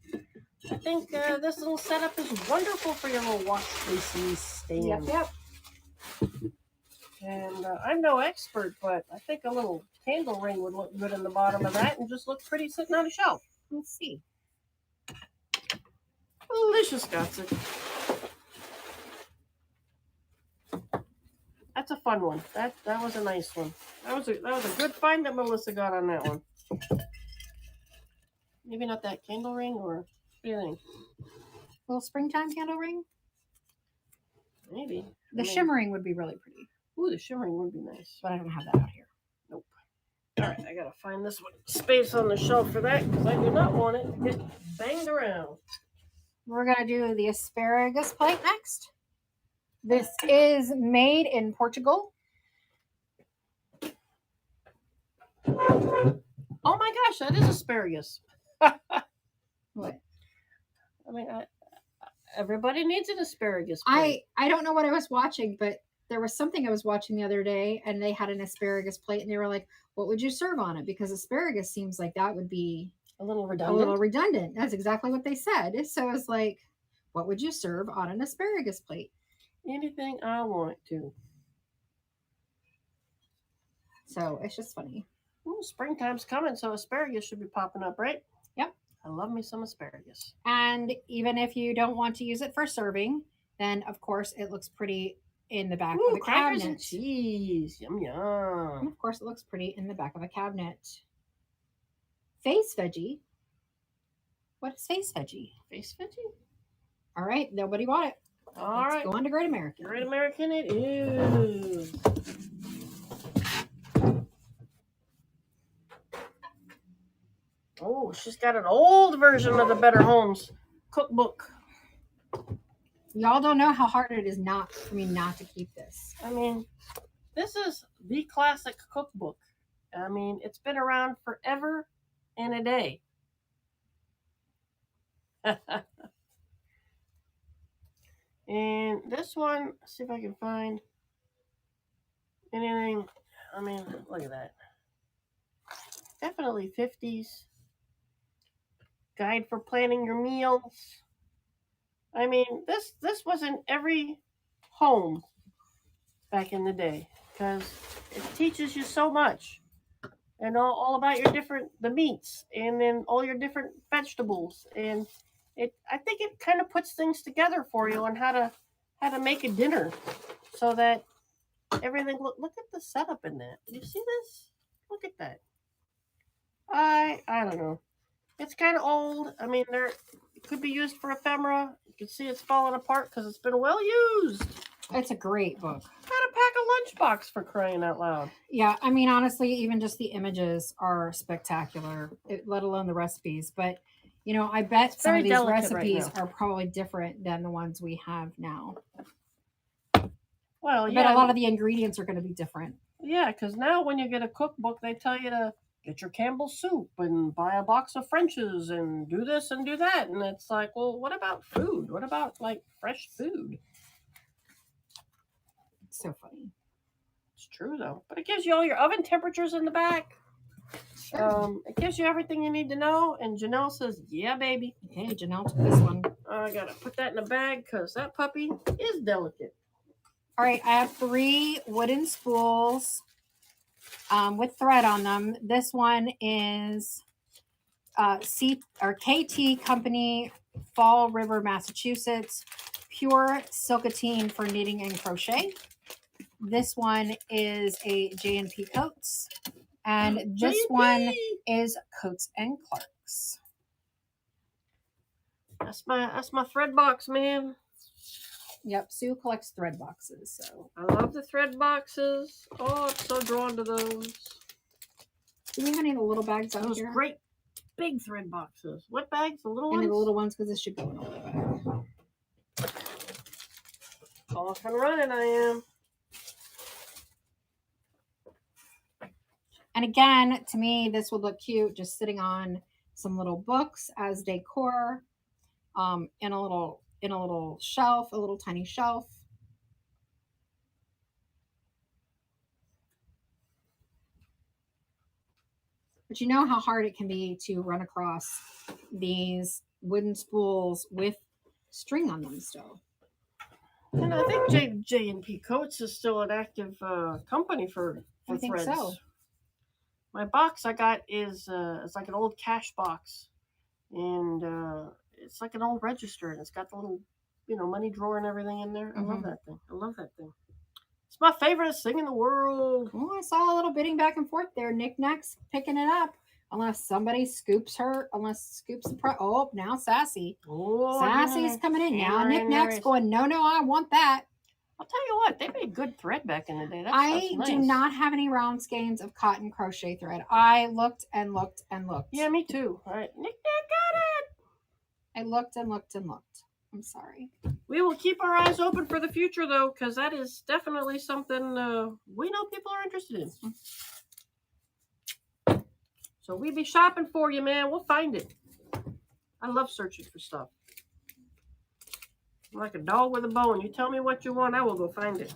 I think this little setup is wonderful for your little wash basin stand. Yep. And I'm no expert, but I think a little candle ring would look good in the bottom of that and just look pretty sitting on a shelf. Let's see. Delicious, Gotsy. That's a fun one. That was a nice one. That was a good find that Melissa got on that one. Maybe not that candle ring, or what do you think? Little springtime candle ring. Maybe. The shimmering would be really pretty. Ooh, the shimmering would be nice. But I don't have that out here. Nope. All right, I gotta find this one space on the shelf for that because I do not want it to get banged around. We're gonna do the asparagus plate next. This is made in Portugal. Oh my gosh, that is asparagus. What? I mean, everybody needs an asparagus plate. I don't know what I was watching, but there was something I was watching the other day, and they had an asparagus plate, and they were like, what would you serve on it? Because asparagus seems like that would be a little redundant. That's exactly what they said. So I was like, what would you serve on an asparagus plate? Anything I want it to. So it's just funny. Ooh, springtime's coming, so asparagus should be popping up, right? Yep. I love me some asparagus. And even if you don't want to use it for serving, then of course it looks pretty in the back of a crackers cabinet. And cheese. Yum, yum. And of course it looks pretty in the back of a cabinet. Face veggie. What is face veggie? Face veggie? All right, nobody bought it. All Let's right. go on to Great American. Great American it is. Oh, she's got an old version of the Better Homes cookbook. Y'all don't know how hard it is for me not to keep this. I mean, this is the classic cookbook. I mean, it's been around forever and a day. And this one, see if I can find anything. I mean, look at that. Definitely 50s. Guide for planning your meals. I mean, this was in every home back in the day because it teaches you so much and all about your the meats and then all your different vegetables, and I think it kind of puts things together for you on how to make a dinner so that everything look at the setup in that. You see this? Look at that. I don't know. It's kind of old. I mean, it could be used for ephemera. You can see it's falling apart because it's been well used. It's a great book. How to pack a lunchbox, for crying out loud. Yeah, I mean, honestly, even just the images are spectacular, let alone the recipes. But, you know, I bet some of these recipes are probably different than the ones we have now. Well, yeah. But a lot of the ingredients are going to be different. Yeah, because now when you get a cookbook, they tell you to get your Campbell's soup and buy a box of French's and do this and do that. And it's like, well, what about food? What about, like, fresh food? It's so funny. It's true, though. But it gives you all your oven temperatures in the back. Sure. It gives you everything you need to know. And Janelle says, yeah, baby. Okay, Janelle took this one. I got to put that in a bag because that puppy is delicate. All right, I have 3 wooden spools with thread on them. This one is KT Company, Fall River, Massachusetts, pure silkatine for knitting and crochet. This one is a J&P Coats, and this J&P one is Coats and Clarks. That's my thread box, man. Yep, Sue collects thread boxes. So I love the thread boxes. Oh, I'm so drawn to those. Do we have any of the little bags out those here? Great big thread boxes. What bags? The little ones? Any of the little ones, because this should go in a little bag. Off and running I am. And again, to me, this would look cute just sitting on some little books as decor, in a little shelf, a little tiny shelf. But you know how hard it can be to run across these wooden spools with string on them still. And I think J&P Coats is still an active company for I think threads. So. My box I got is it's like an old cash box, and it's like an old register, and it's got the little, money drawer and everything in there. I love that thing. I love that thing. It's my favorite thing in the world. Oh, I saw a little bidding back and forth there. Knickknack's picking it up. Unless somebody scoops the oh, now Sassy. Oh, Sassy's coming in. Now Knickknack's going, no, I want that. I'll tell you what, they made good thread back in the day. I nice. do not have any round skeins of cotton crochet thread. I looked and looked and looked. Yeah, me too. All right, Knickknack got it. I looked and looked and looked. I'm sorry. We will keep our eyes open for the future, though, because that is definitely something we know people are interested in. So we be shopping for you, man. We'll find it. I love searching for stuff. I'm like a dog with a bone. You tell me what you want, I will go find it.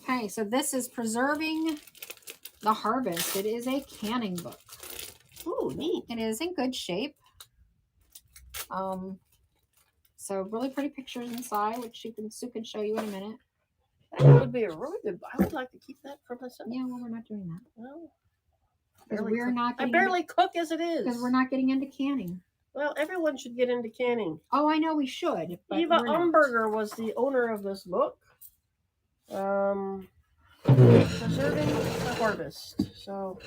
Okay, so this is Preserving the Harvest. It is a canning book. Ooh, neat. It is in good shape. So really pretty pictures inside, which Sue can show you in a minute. That would be a really good. I would like to keep that for myself. Yeah, well, we're not doing that. Well, I barely cook as it is. Because we're not getting into canning. Well, everyone should get into canning. Oh, I know we should. But Eva Umberger was the owner of this book. Preserving the Harvest. So,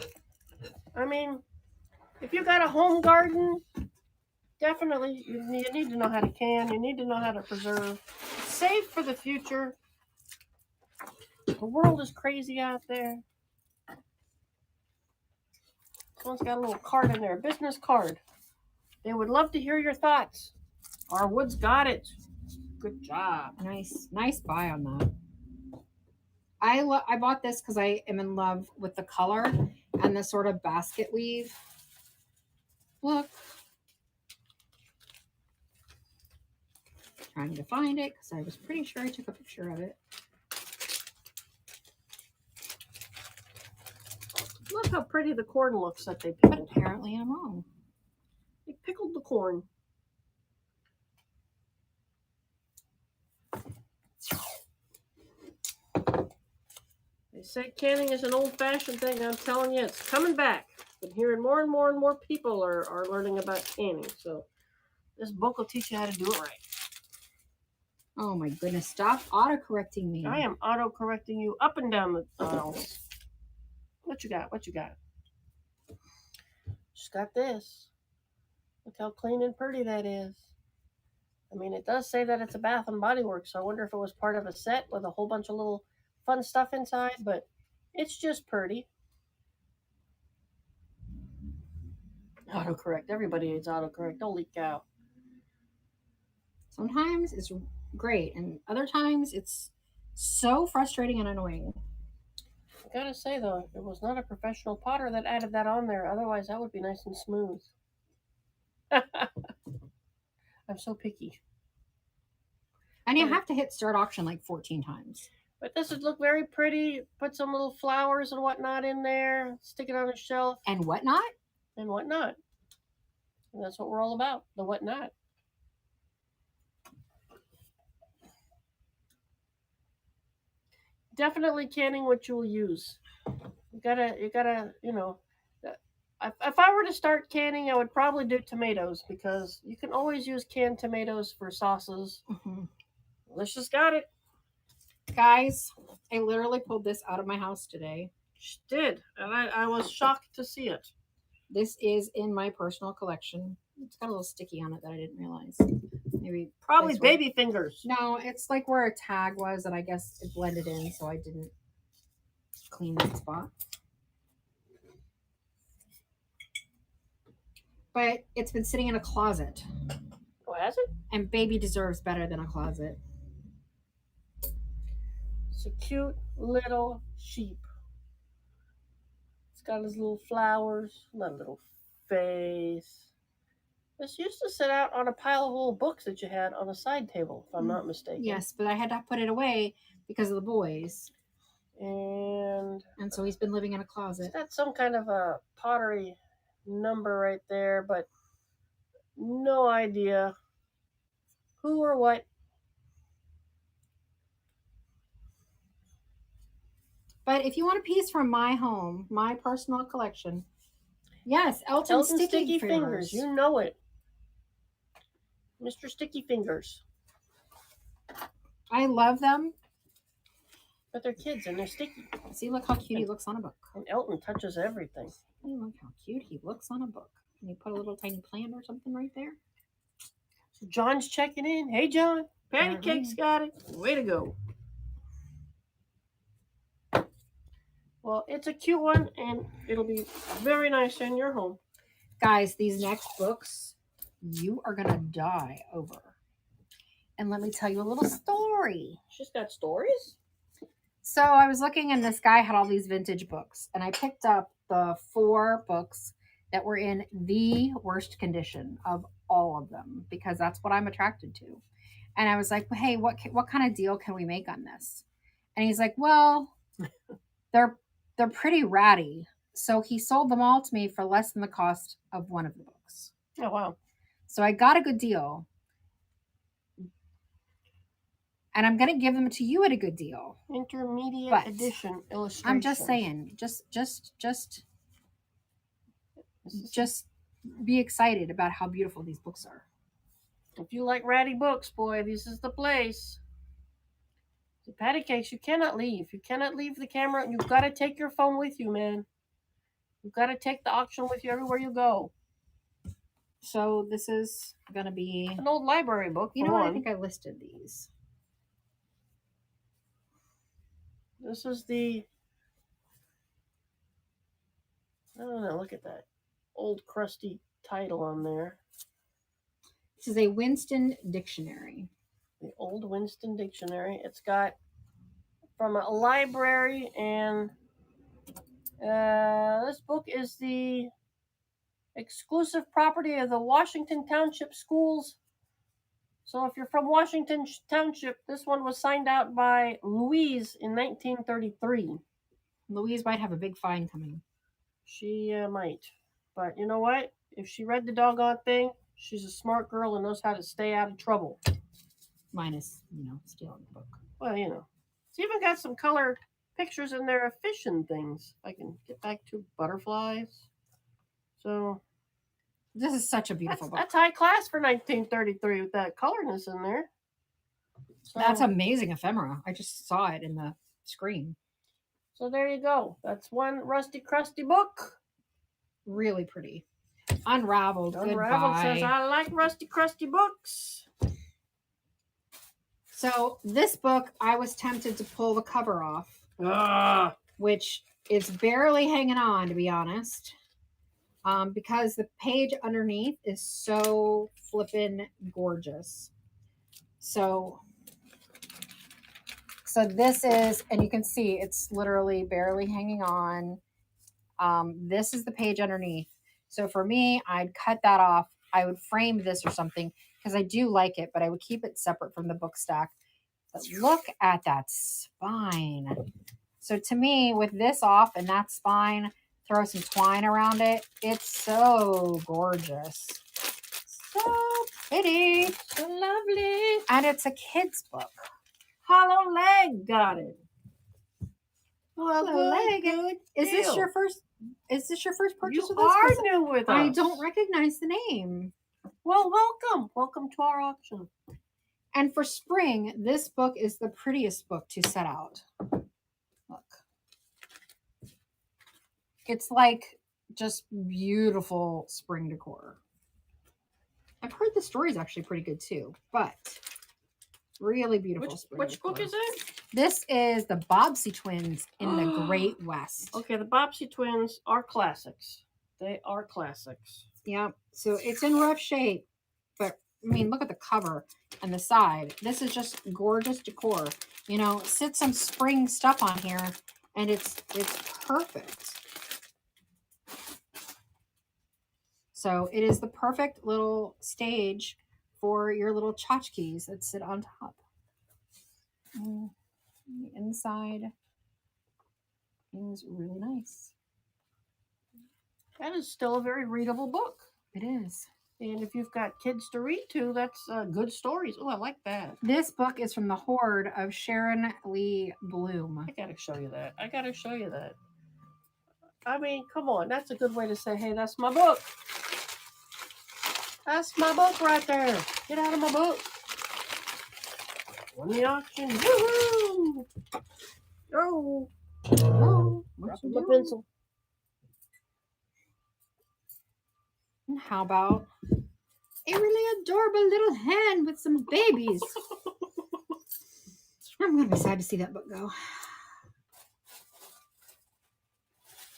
I mean, if you got a home garden, definitely you need to know how to can. You need to know how to preserve. Save for the future. The world is crazy out there. Someone's got a little card in there, a business card. They would love to hear your thoughts. Our Woods got it. Good job. Nice buy on that. I bought this because I am in love with the color. and the sort of basket weave look. Trying to find it because I was pretty sure I took a picture of it. Look how pretty the corn looks that they pickled. But apparently I'm wrong. They pickled the corn. They say canning is an old-fashioned thing. I'm telling you, it's coming back. I'm hearing more and more and more people are learning about canning. So this book will teach you how to do it right. Oh my goodness, stop auto-correcting me. I am auto-correcting you up and down the aisles. What you got? What you got? Just got this. Look how clean and pretty that is. I mean, it does say that it's a Bath and Body Works, so I wonder if it was part of a set with a whole bunch of little fun stuff inside, but it's just pretty. Autocorrect. Everybody hates autocorrect. Holy cow. Sometimes it's great, and other times it's so frustrating and annoying. I gotta say, though, it was not a professional potter that added that on there. Otherwise, that would be nice and smooth. I'm so picky. And you have to hit start auction like 14 times. But this would look very pretty. Put some little flowers and whatnot in there. Stick it on a shelf. And whatnot? And whatnot. And that's what we're all about. The whatnot. Definitely canning what you'll use. You gotta, you know. If I were to start canning, I would probably do tomatoes because you can always use canned tomatoes for sauces. Mm-hmm. Alicia's got it. Guys, I literally pulled this out of my house today. She did, and I was shocked to see it. This is in my personal collection. It's got a little sticky on it that I didn't realize. Maybe probably baby fingers. No, it's like where a tag was, and I guess it blended in, so I didn't clean that spot. But it's been sitting in a closet. Oh, has it? And baby deserves better than a closet. It's a cute little sheep. It's got his little flowers, that little face. This used to sit out on a pile of little books that you had on a side table, if I'm not mistaken. Yes, but I had to put it away because of the boys. And so he's been living in a closet. That's some kind of a pottery number right there, but no idea who or what. But if you want a piece from my home, my personal collection, yes, Elton Sticky Fingers. You know it. Mr. Sticky Fingers. I love them. But they're kids and they're sticky. See, look how cute he looks on a book. And Elton touches everything. See, look how cute he looks on a book. Can you put a little tiny plant or something right there? So John's checking in. Hey, John. Patty Cake's got it. Way to go. Well, it's a cute one, and it'll be very nice in your home. Guys, these next books, you are going to die over. And let me tell you a little story. She's got stories? So I was looking, and this guy had all these vintage books, and I picked up the 4 books that were in the worst condition of all of them, because that's what I'm attracted to. And I was like, well, hey, what kind of deal can we make on this? And he's like, well, they're pretty ratty. So he sold them all to me for less than the cost of one of the books. Oh, wow. So I got a good deal. And I'm going to give them to you at a good deal. Intermediate edition illustration. I'm just saying, just be excited about how beautiful these books are. If you like ratty books, boy, this is the place. The Patty Cakes, you cannot leave. You cannot leave the camera. You've got to take your phone with you, man. You've got to take the auction with you everywhere you go. So this is going to be an old library book. You know what? I think I listed these. This is the... I don't know. Look at that old crusty title on there. This is a Winston Dictionary. The old Winston Dictionary. It's got from a library and This book is the exclusive property of the Washington Township Schools. So if you're from Washington Township, this one was signed out by Louise in 1933. Louise might have a big fine coming. She might. But you know what? If she read the doggone thing, she's a smart girl and knows how to stay out of trouble. Minus, stealing the book. Well, it's even got some color pictures in there of fish and things. I can get back to butterflies. So this is such a beautiful book. That's high class for 1933 with that colorness in there. So, that's amazing ephemera. I just saw it in the screen. So there you go. That's one rusty, crusty book. Really pretty. Unraveled. Unraveled says, I like rusty, crusty books. So this book, I was tempted to pull the cover off, which is barely hanging on, to be honest, because the page underneath is so flippin' gorgeous. So this is, and you can see it's literally barely hanging on. This is the page underneath. So for me, I'd cut that off. I would frame this or something because I do like it, but I would keep it separate from the book stack. But look at that spine. So to me, with this off and that spine, throw some twine around it. It's so gorgeous. So pretty. So lovely. And it's a kid's book. Hollow Leg got it. Hollow Leg. Good Is deal. this your first purchase You of this? are new with us. I don't recognize the name. Well, welcome. Welcome to our auction. And for spring, this book is the prettiest book to set out. Look. It's like just beautiful spring decor. I've heard the story is actually pretty good too, but really beautiful spring Which decor. book is it? This is the Bobbsey Twins in the Great West. Okay, the Bobbsey Twins are classics. They are classics. Yeah, so it's in rough shape, but I mean, look at the cover and the side. This is just gorgeous decor. Sit some spring stuff on here, and it's perfect. So it is the perfect little stage for your little tchotchkes that sit on top. And the inside is really nice. That is still a very readable book. It is. And if you've got kids to read to, that's good stories. Oh, I like that. This book is from the Horde of Sharon Lee Bloom. I gotta show you that. I mean, come on. That's a good way to say, hey, that's my book. That's my book right there. Get out of my book. Won the auction. Woohoo! Oh. Dropping my pencil. And how about a really adorable little hand with some babies? I'm going to be sad to see that book go.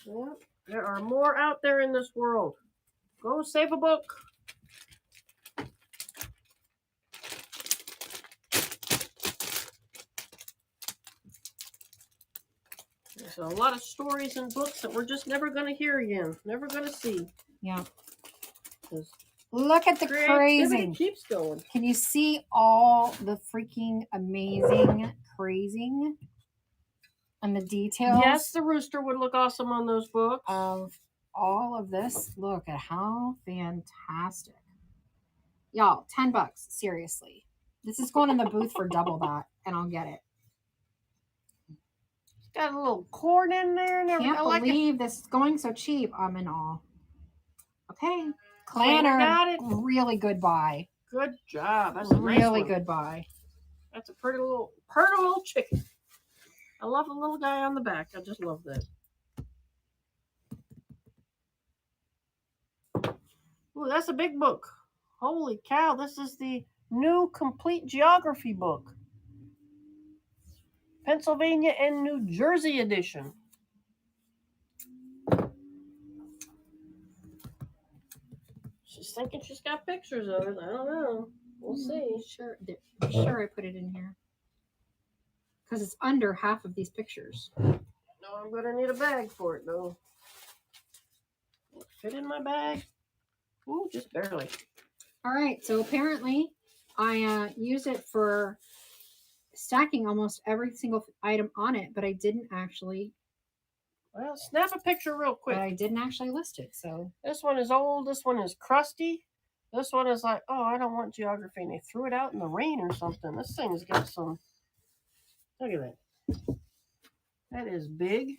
Well, there are more out there in this world. Go save a book. There's a lot of stories and books that we're just never going to hear again. Never going to see. Yeah. Look at the crazing. Keeps going. Can you see all the freaking amazing crazing and the details? Yes, the rooster would look awesome on those books. Of all of this. Look at how fantastic. Y'all, $10. Seriously. This is going in the booth for double that, and I'll get it. It's got a little corn in there and everything. Can't believe this is going so cheap. I'm in awe. Okay. Clanner, got it. Really good buy. Good job. That's a nice really one. good buy. That's a pretty little chicken. I love the little guy on the back. I just love that. Ooh, that's a big book. Holy cow, this is the new complete geography book. Pennsylvania and New Jersey edition. She's thinking she's got pictures of it. I don't know. We'll see. Sure I put it in here. Because it's under half of these pictures. No, I'm going to need a bag for it, though. Will it fit in my bag? Ooh, just barely. All right, so apparently I used it for stacking almost every single item on it, but I didn't actually. Well, snap a picture real quick. But I didn't actually list it, so. This one is old. This one is crusty. This one is like, oh, I don't want geography. And they threw it out in the rain or something. This thing's got some. Look at that. That is big.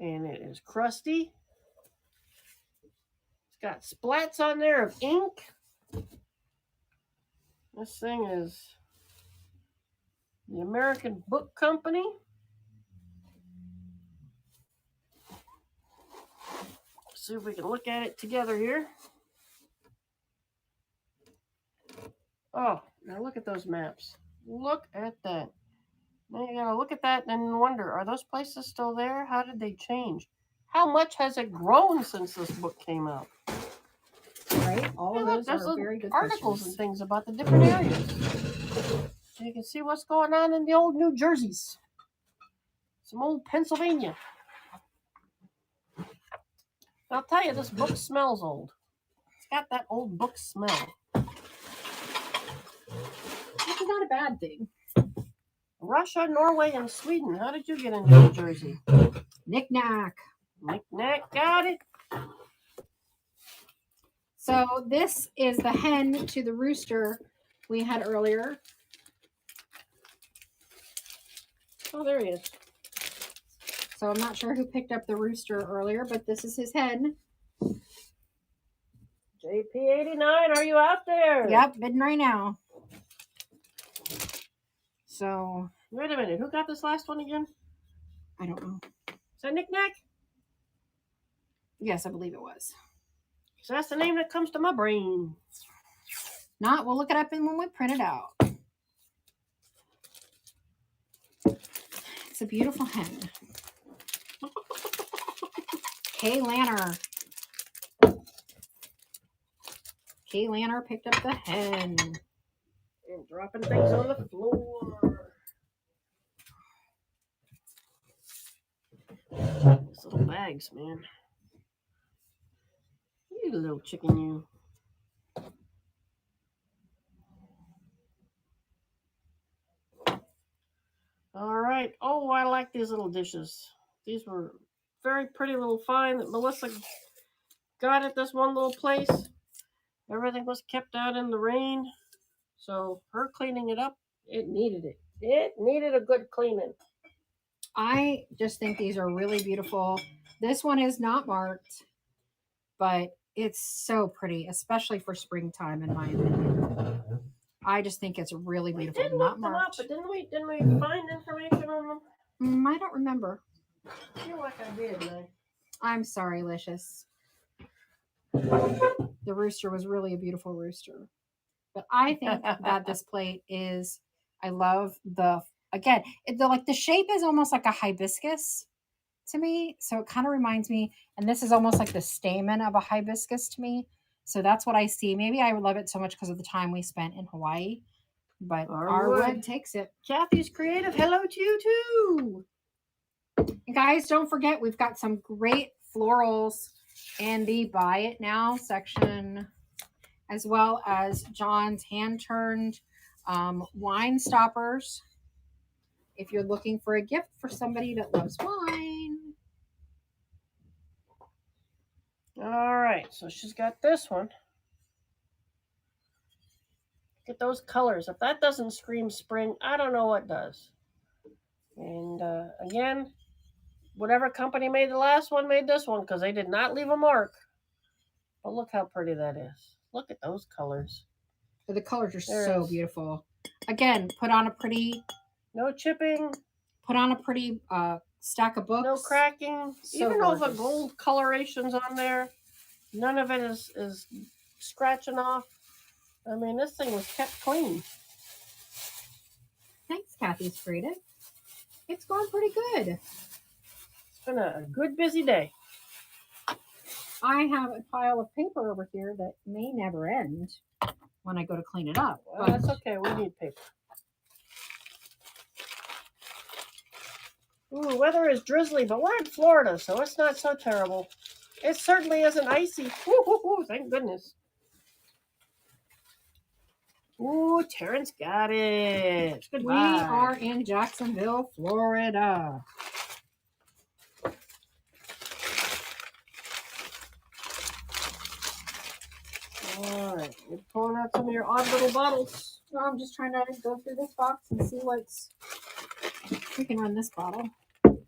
And it is crusty. It's got splats on there of ink. This thing is the American Book Company. See if we can look at it together here. Oh, now look at those maps. Look at that. Now you gotta look at that and wonder, are those places still there? How did they change? How much has it grown since this book came out? Right? All of those are very good articles questions. And things about the different areas. So you can see what's going on in the old New Jerseys. Some old Pennsylvania. I'll tell you, this book smells old. It's got that old book smell. Which is not a bad thing. Russia, Norway, and Sweden. How did you get into New Jersey? Knick-knack. Knick-knack, got it. So this is the hen to the rooster we had earlier. Oh, there he is. So I'm not sure who picked up the rooster earlier, but this is his hen. JP89, are you out there? Yep, bidding right now. So. Wait a minute, who got this last one again? I don't know. Is that Knick-knack? Yes, I believe it was. So that's the name that comes to my brain. Not, we'll look it up when we print it out. It's a beautiful hen. Kay Lanner. Kay Lanner picked up the hen. And dropping things on the floor. These little bags, man. You little chicken, you. All right. Oh, I like these little dishes. These were very pretty little find that Melissa got at this one little place. Everything was kept out in the rain. So her cleaning it up, it needed it. It needed a good cleaning. I just think these are really beautiful. This one is not marked, but it's so pretty, especially for springtime, in my opinion. I just think it's really beautiful. Didn't not look them marked. up, but didn't we find information on them? I don't remember. I feel like I did, man. I'm sorry, Licious. The rooster was really a beautiful rooster. But I think that this plate is, I love again, the shape is almost like a hibiscus to me. So it kind of reminds me, and this is almost like the stamen of a hibiscus to me. So that's what I see. Maybe I would love it so much because of the time we spent in Hawaii. But our wood takes it. Kathy's Creative, hello to you too. And guys, don't forget, we've got some great florals in the Buy It Now section, as well as John's hand-turned wine stoppers. If you're looking for a gift for somebody that loves wine. All right, so she's got this one. Look at those colors. If that doesn't scream spring, I don't know what does. And again, whatever company made the last one made this one because they did not leave a mark. But look how pretty that is. Look at those colors. The colors are so beautiful. Again, put on a pretty... No chipping. Put on a pretty stack of books. No cracking. So even all the gold colorations on there, none of it is scratching off. I mean, this thing was kept clean. Thanks, Kathy's Creative. It's going pretty good. It's been a good, busy day. I have a pile of paper over here that may never end when I go to clean it up. Well, that's okay. We need paper. Ooh, weather is drizzly, but we're in Florida, so it's not so terrible. It certainly isn't icy. Ooh, thank goodness. Ooh, Terrence got it. Goodbye. We are in Jacksonville, Florida. All right, you're pulling out some of your odd little bottles. Well, I'm just trying to go through this box and see what's. We can run this bottle. Let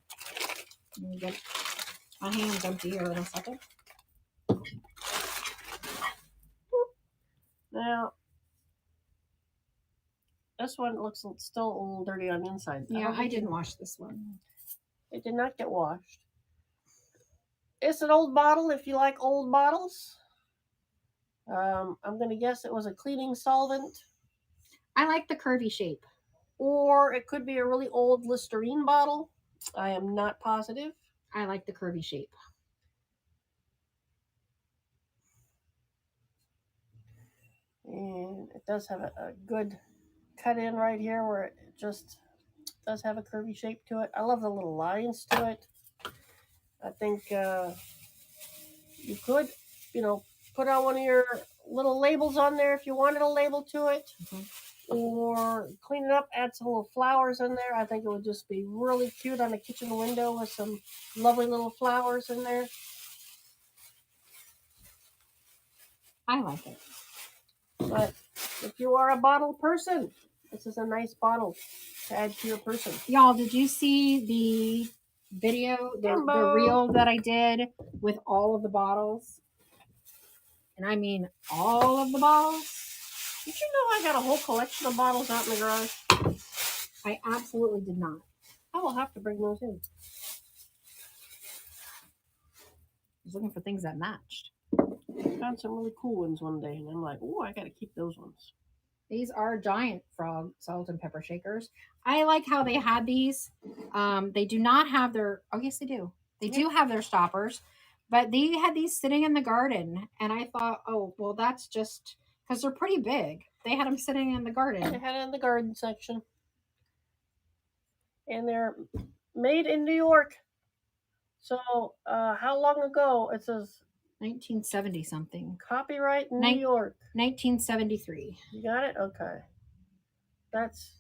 me get my hands empty here in a second. Now, this one looks still a little dirty on the inside. Yeah, I didn't wash this one. It did not get washed. It's an old bottle if you like old bottles. I'm going to guess it was a cleaning solvent. I like the curvy shape. Or it could be a really old Listerine bottle. I am not positive. I like the curvy shape. And it does have a good cut in right here where it just does have a curvy shape to it. I love the little lines to it. I think you could, put on one of your little labels on there if you wanted a label to it. Or clean it up, add some little flowers in there. I think it would just be really cute on a kitchen window with some lovely little flowers in there. I like it. But if you are a bottle person, this is a nice bottle to add to your person. Y'all, did you see the video, the reel that I did with all of the bottles? And I mean all of the bottles. Did you know I got a whole collection of bottles out in the garage? I absolutely did not. I will have to bring those in. I was looking for things that matched. I found some really cool ones one day, and I'm like, oh, I got to keep those ones. These are Giant Frog salt and pepper shakers. I like how they had these. They do not have their, oh, yes, they do. They do have their stoppers, but they had these sitting in the garden, and I thought, oh, well, that's just because they're pretty big. They had them sitting in the garden. They had it in the garden section. And they're made in New York. So, how long ago? It says 1970 something. Copyright New York. 1973. You got it? Okay. That's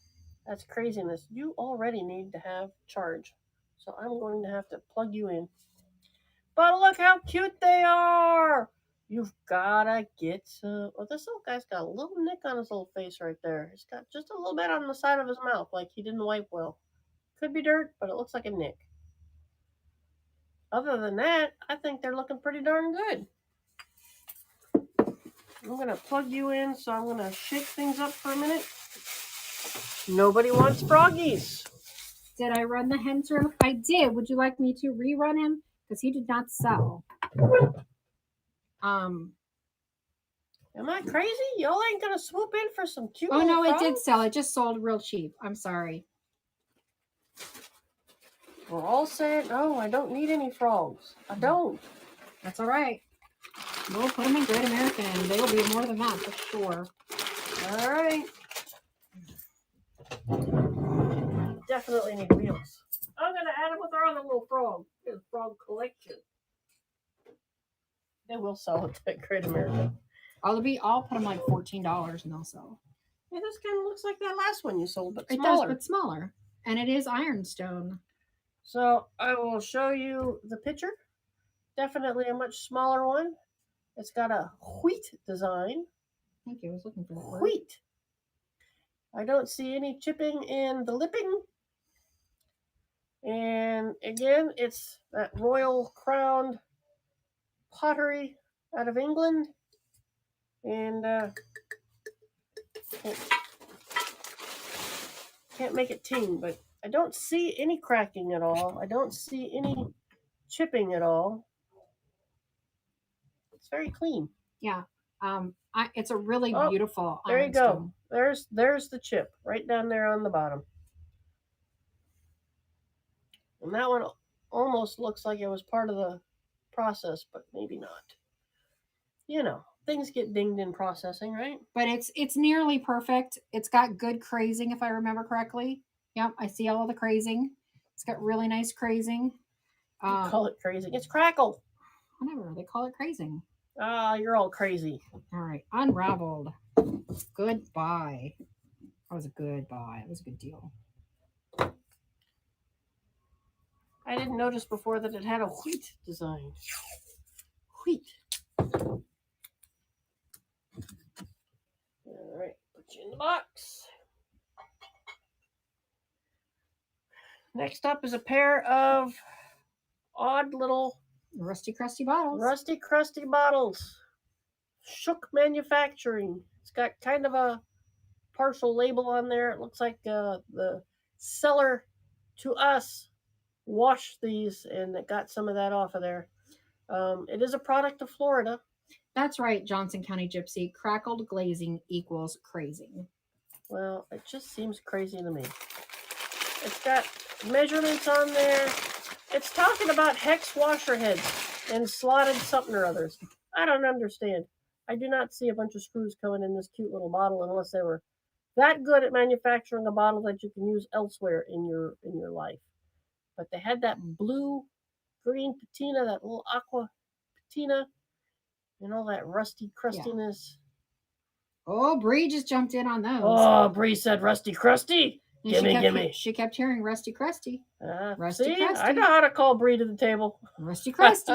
craziness. You already need to have charge. So I'm going to have to plug you in. But look how cute they are! You've gotta get some. Oh, this little guy's got a little nick on his little face right there. He's got just a little bit on the side of his mouth, like he didn't wipe well. Could be dirt, but it looks like a nick. Other than that, I think they're looking pretty darn good. I'm gonna plug you in, so I'm gonna shake things up for a minute. Nobody wants froggies. Did I run the hen through? I did. Would you like me to rerun him? Because he did not sell. Am I crazy? Y'all ain't gonna swoop in for some cute? Oh no, frogs? it did sell. It just sold real cheap. I'm sorry. We're all saying, "Oh, I don't need any frogs. I don't." That's all right. We'll put them in Great American, and they'll be more than that for sure. All right. Definitely need wheels. I'm gonna add them with our other little frog. His frog collection. They will sell it at Great American. I'll put them like $14 and they'll sell. Yeah, this kind of looks like that last one you sold, but smaller. It does, but smaller. And it is ironstone. So I will show you the picture. Definitely a much smaller one. It's got a wheat design. Thank you. I was looking for that word. Wheat. I don't see any chipping in the lipping. And again, it's that royal crowned pottery out of England. And can't make it ting, but I don't see any cracking at all. I don't see any chipping at all. It's very clean. Yeah. It's a really beautiful there you go. There's the chip right down there on the bottom. And that one almost looks like it was part of the process, but maybe not. Things get dinged in processing, right? But it's nearly perfect. It's got good crazing, if I remember correctly. Yep, I see all of the crazing. It's got really nice crazing. You call it crazing. It's crackle. Whatever, they call it crazing. Ah, you're all crazy. All right, unraveled. Goodbye. That was a good buy. It was a good deal. I didn't notice before that it had a wheat design. Wheat. All right, put you in the box. Next up is a pair of odd little rusty crusty bottles. Rusty crusty bottles. Shook Manufacturing. It's got kind of a partial label on there. It looks like the seller to us washed these and it got some of that off of there. It is a product of Florida. That's right, Johnson County Gypsy. Crackled glazing equals crazing. Well, it just seems crazy to me. It's got measurements on there. It's talking about hex washer heads and slotted something or others. I don't understand. I do not see a bunch of screws coming in this cute little bottle unless they were that good at manufacturing a bottle that you can use elsewhere in your life. But they had that blue, green patina, that little aqua patina, and all that rusty crustiness. Yeah. Oh, Bree just jumped in on those. Oh, Bree said rusty crusty. Gimme. She kept hearing rusty crusty. Rusty see, crusty. I know how to call Bree to the table. Rusty crusty.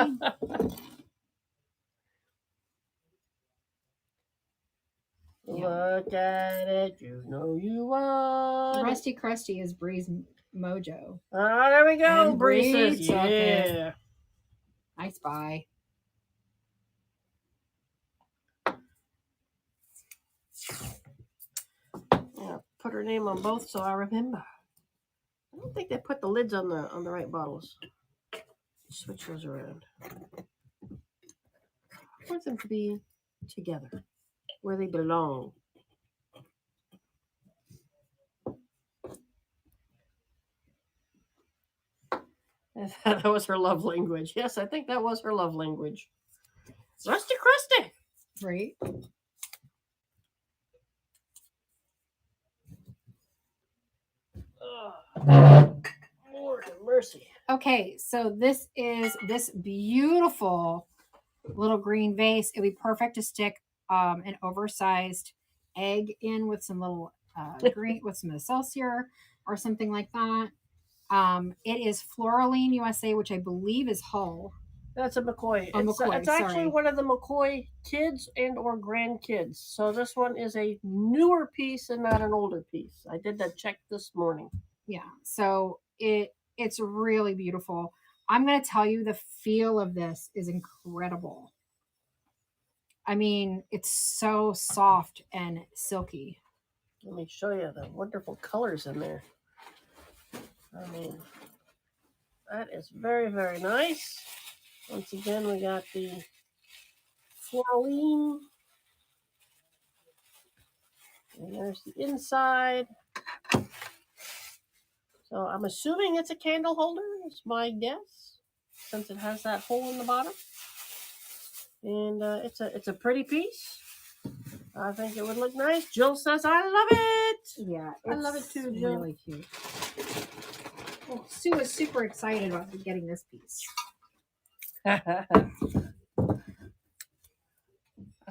Look at it, you know you want. Rusty crusty is Bree's mojo. Ah, there we go. And Bree says, yeah. Nice buy. Yeah, put her name on both so I remember. I don't think they put the lids on the right bottles. Switch those around. I want them to be together where they belong. That was her love language. Yes, I think that was her love language. Rusty crusty. Right. Lord have mercy. Okay, so this is this beautiful little green vase. It'd be perfect to stick an oversized egg in with some little green with some Excelsior or something like that. It is Floraline USA, which I believe is Hull. That's a McCoy. It's actually one of the McCoy kids and or grandkids. So this one is a newer piece and not an older piece. I did that check this morning. Yeah, so it's really beautiful. I'm going to tell you the feel of this is incredible. I mean, it's so soft and silky. Let me show you the wonderful colors in there. I mean, that is very, very nice. Once again, we got the Floraline. And there's the inside. So I'm assuming it's a candle holder, is my guess, since it has that hole in the bottom. And it's a pretty piece. I think it would look nice. Jill says, I love it. Yeah, I love it too, Jill. Really cute. Well, Sue is super excited about getting this piece. I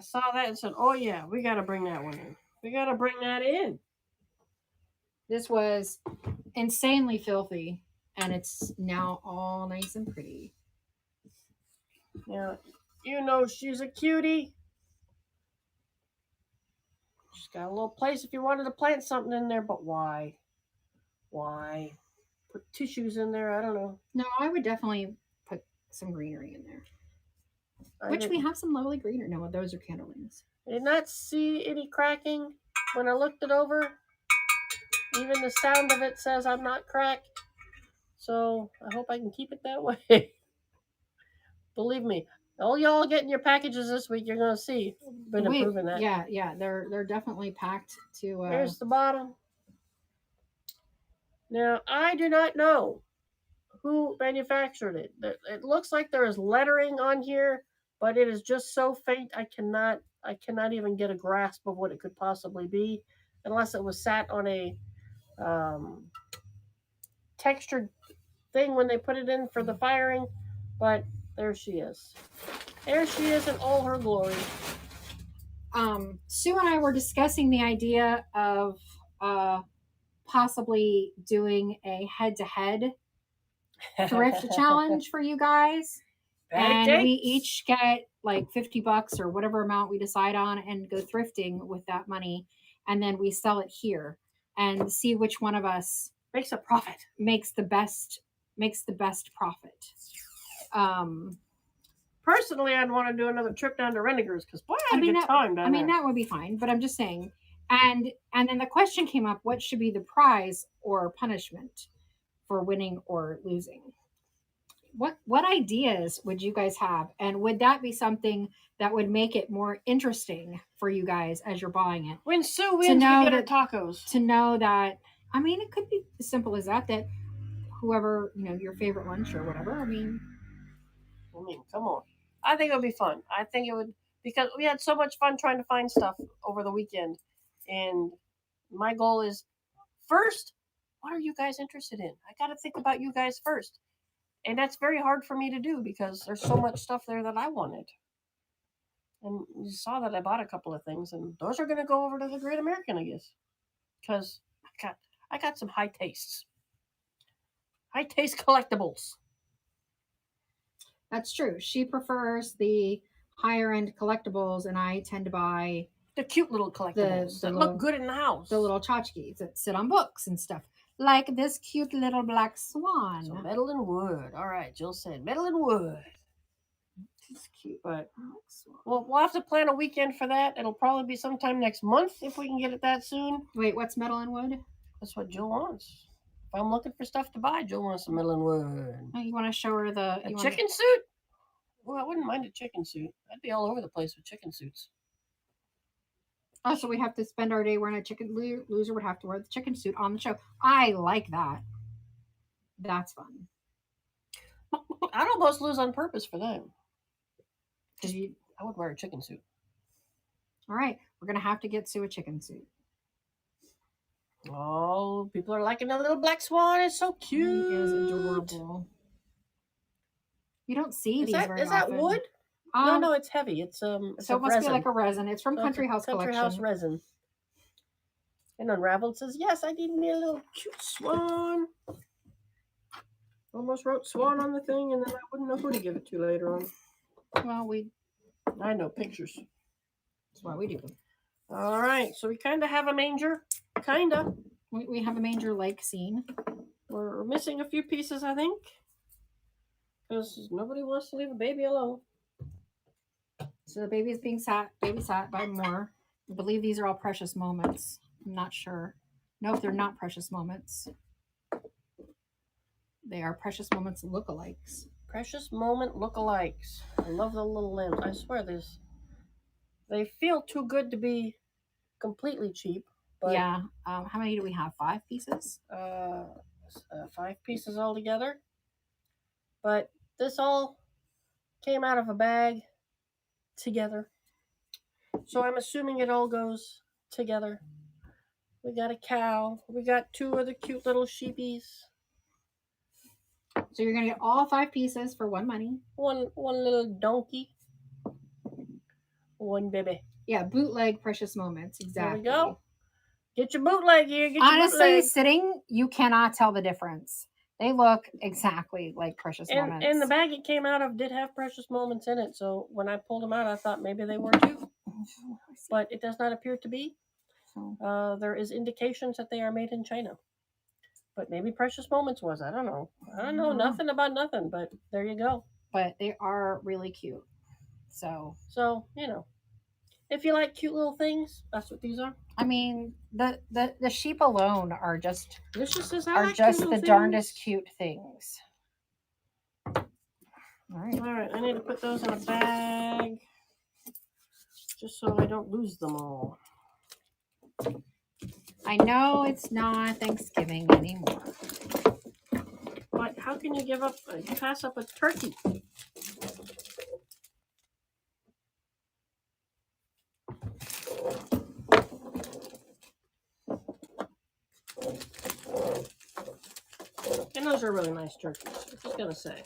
saw that and said, oh yeah, we got to bring that one in. We got to bring that in. This was insanely filthy, and it's now all nice and pretty. Yeah, you know she's a cutie. She's got a little place if you wanted to plant something in there, but why? Why? Put tissues in there, I don't know. No, I would definitely put some greenery in there. We have some lovely greenery. No, those are candlelings. I did not see any cracking when I looked it over. Even the sound of it says I'm not cracked. So I hope I can keep it that way. Believe me, all y'all getting your packages this week, you're going to see. Been improving that. Yeah, they're definitely packed to... There's the bottom. Now, I do not know who manufactured it. It looks like there is lettering on here, but it is just so faint I cannot even get a grasp of what it could possibly be, unless it was sat on a textured thing when they put it in for the firing, but there she is. There she is in all her glory. Sue and I were discussing the idea of possibly doing a head-to-head thrift challenge for you guys. And we each get like $50 or whatever amount we decide on and go thrifting with that money. And then we sell it here and see which one of us makes a profit, makes the best profit. Personally, I'd want to do another trip down to Renegers because boy, I had a good time down there. That would be fine, but I'm just saying. And then the question came up: what should be the prize or punishment for winning or losing? What ideas would you guys have, and would that be something that would make it more interesting for you guys as you're buying it? When Sue wins, we get her tacos. To know that, I mean, it could be as simple as that. That whoever, your favorite lunch or whatever. I mean, come on. I think it would be fun. I think it would, because we had so much fun trying to find stuff over the weekend, and my goal is first, what are you guys interested in? I got to think about you guys first. And that's very hard for me to do because there's so much stuff there that I wanted. And you saw that I bought a couple of things, and those are going to go over to the Great American, I guess. Because I got some high tastes. High taste collectibles. That's true. She prefers the higher end collectibles, and I tend to buy the cute little collectibles that look good in the house. The little tchotchkes that sit on books and stuff. Like this cute little black swan. So metal and wood. All right, Jill said metal and wood. It's cute. But we'll have to plan a weekend for that. It'll probably be sometime next month if we can get it that soon. Wait, what's metal and wood? That's what Jill wants. If I'm looking for stuff to buy, Jill wants some metal and wood. Oh, you want to show her a chicken suit? Well, I wouldn't mind a chicken suit. I'd be all over the place with chicken suits. Oh, so we have to spend our day wearing a chicken. Loser would have to wear the chicken suit on the show. I like that. That's fun. I'd almost lose on purpose for them. I would wear a chicken suit. All right, we're gonna have to get Sue a chicken suit. Oh, people are liking the little black swan. It's so cute. He is adorable. You don't see these very often. Is that wood? No, it's heavy. It's so it must be like a resin. It's from Country House Collection. Country House resin. And Unraveled says, yes, I need me a little cute swan. Almost wrote swan on the thing, and then I wouldn't know who to give it to later on. Well, I know pictures. That's why we do them. All right, so we kind of have a manger. Kind of. We have a manger-like scene. We're missing a few pieces, I think. Because nobody wants to leave a baby alone. So the baby is being babysat by Moore. I believe these are all precious moments. I'm not sure. No, if they're not precious moments. They are precious moments lookalikes. Precious moment lookalikes. I love the little limbs. I swear they feel too good to be completely cheap. But yeah. How many do we have? 5 pieces? 5 pieces altogether. But this all came out of a bag together. So I'm assuming it all goes together. We got a cow. We got 2 of the cute little sheepies. So you're going to get all 5 pieces for one money. One little donkey. One baby. Yeah, bootleg precious moments. Exactly. There we go. Get your bootleg here. Honestly, sitting, you cannot tell the difference. They look exactly like precious moments. And the bag it came out of did have precious moments in it. So when I pulled them out, I thought maybe they were too. But it does not appear to be. There is indications that they are made in China. But maybe Precious Moments was. I don't know. Nothing about nothing. But there you go. But they are really cute. So if you like cute little things, that's what these are. I mean, the sheep alone are just the darndest cute things. All right. I need to put those in a bag just so I don't lose them all. I know it's not Thanksgiving anymore. But how can you pass up a turkey? And those are really nice turkeys. I'm just gonna say.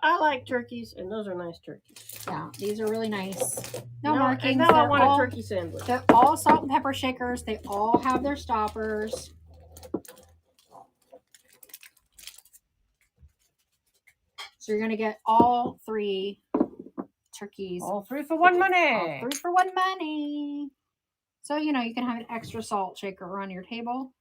I like turkeys, and those are nice turkeys. Yeah, these are really nice. No markings. And now I want a turkey sandwich. They're all salt and pepper shakers. They all have their stoppers. So you're going to get all 3 turkeys. All 3 for one money. All 3 for one money. So, you know, you can have an extra salt shaker on your table.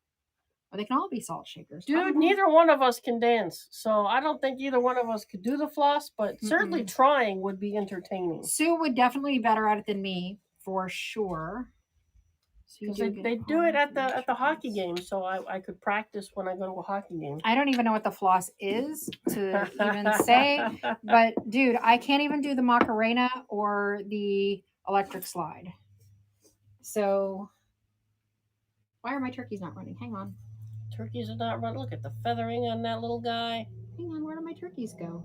Or they can all be salt shakers. Dude, neither one of us can dance. So I don't think either one of us could do the floss, but certainly trying would be entertaining. Sue would definitely be better at it than me, for sure. Because they do it at the hockey game, so I could practice when I go to a hockey game. I don't even know what the floss is to even say, but dude, I can't even do the Macarena or the electric slide. So why are my turkeys not running? Hang on. Turkeys are not running. Look at the feathering on that little guy. Hang on, where do my turkeys go?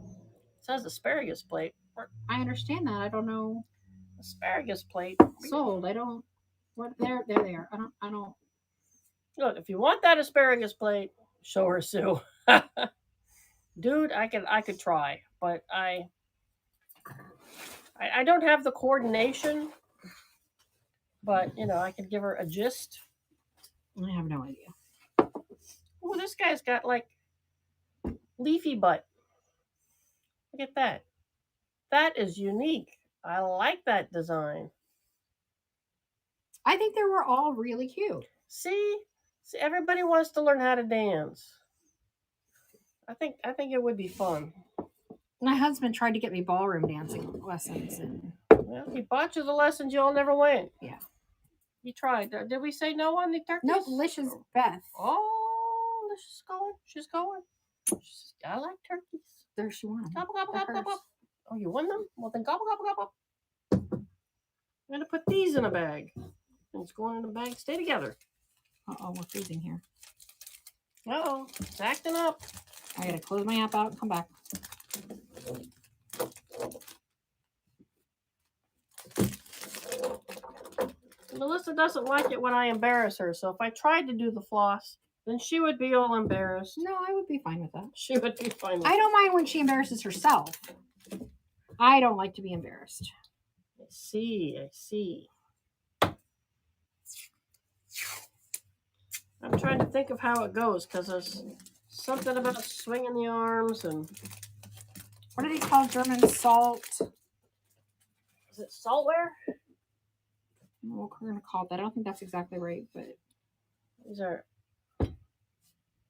It says asparagus plate. I understand that. I don't know. Asparagus plate. Sold. I don't. What? There they are. I don't. Look, if you want that asparagus plate, show her, Sue. Dude, I could try, but I don't have the coordination. But you know, I could give her a gist. I have no idea. Oh, this guy's got like leafy butt. Look at that. That is unique. I like that design. I think they were all really cute. See, everybody wants to learn how to dance. I think it would be fun. My husband tried to get me ballroom dancing lessons, and well, he bought you the lessons. You all never went. Yeah, he tried. Did we say no on the turkeys? No, Licious Beth. Oh, Licious going. She's going. I like turkeys. There she won. Gobble gobble gobble gobble. Oh, you won them? Well, then gobble gobble gobble. I'm gonna put these in a bag. And it's going in a bag. Stay together. Uh-oh, we're freezing here. Uh-oh, it's acting up. I gotta close my app out and come back. Melissa doesn't like it when I embarrass her, so if I tried to do the floss, then she would be all embarrassed. No, I would be fine with that. She would be fine with I don't mind when she embarrasses herself. I don't like to be embarrassed. I see. I'm trying to think of how it goes, because there's something about swinging the arms and... What do they call German salt? Is it saltware? We're going to call it that. I don't think that's exactly right, but...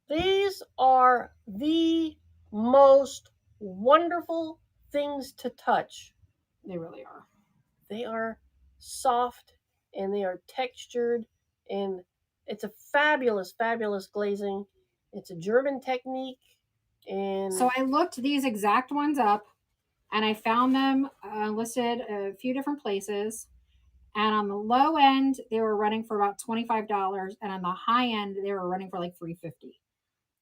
These are the most wonderful things to touch. They really are. They are soft, and they are textured, and it's a fabulous, fabulous glazing. It's a German technique. And so I looked these exact ones up, and I found them listed a few different places. And on the low end, they were running for about $25, and on the high end, they were running for like $3.50.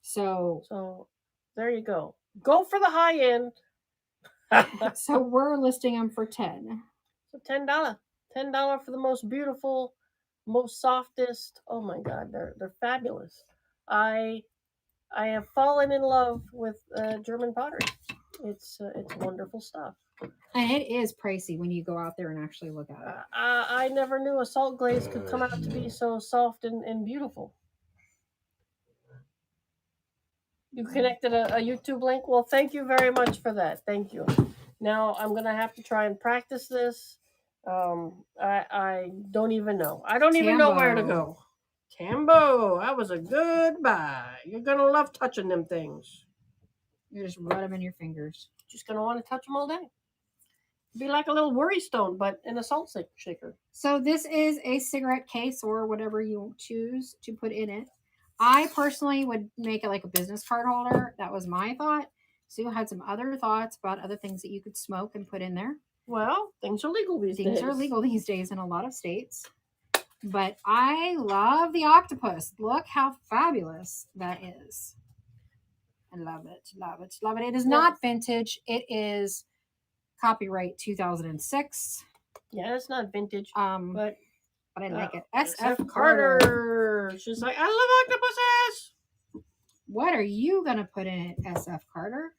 So there you go. Go for the high end. So we're listing them for $10. So $10 for the most beautiful, most softest. Oh my God, they're fabulous. I have fallen in love with German pottery. It's wonderful stuff. And it is pricey when you go out there and actually look at it. I never knew a salt glaze could come out to be so soft and beautiful. You connected a YouTube link? Well, thank you very much for that. Thank you. Now I'm going to have to try and practice this. I don't even know. I don't even know where to go. Tambo, that was a good buy. You're going to love touching them things. You just rub them in your fingers. Just going to want to touch them all day. It'd be like a little worry stone, but in a salt shaker. So this is a cigarette case or whatever you choose to put in it. I personally would make it like a business card holder. That was my thought. Sue had some other thoughts about other things that you could smoke and put in there. Well, things are legal these days. Things are legal these days in a lot of states. But I love the octopus. Look how fabulous that is. I love it, love it, love it. It is not vintage. It is copyright 2006. Yeah, it's not vintage. But I like it. SF Carter. She's like, I love octopuses. What are you going to put in it, SF Carter?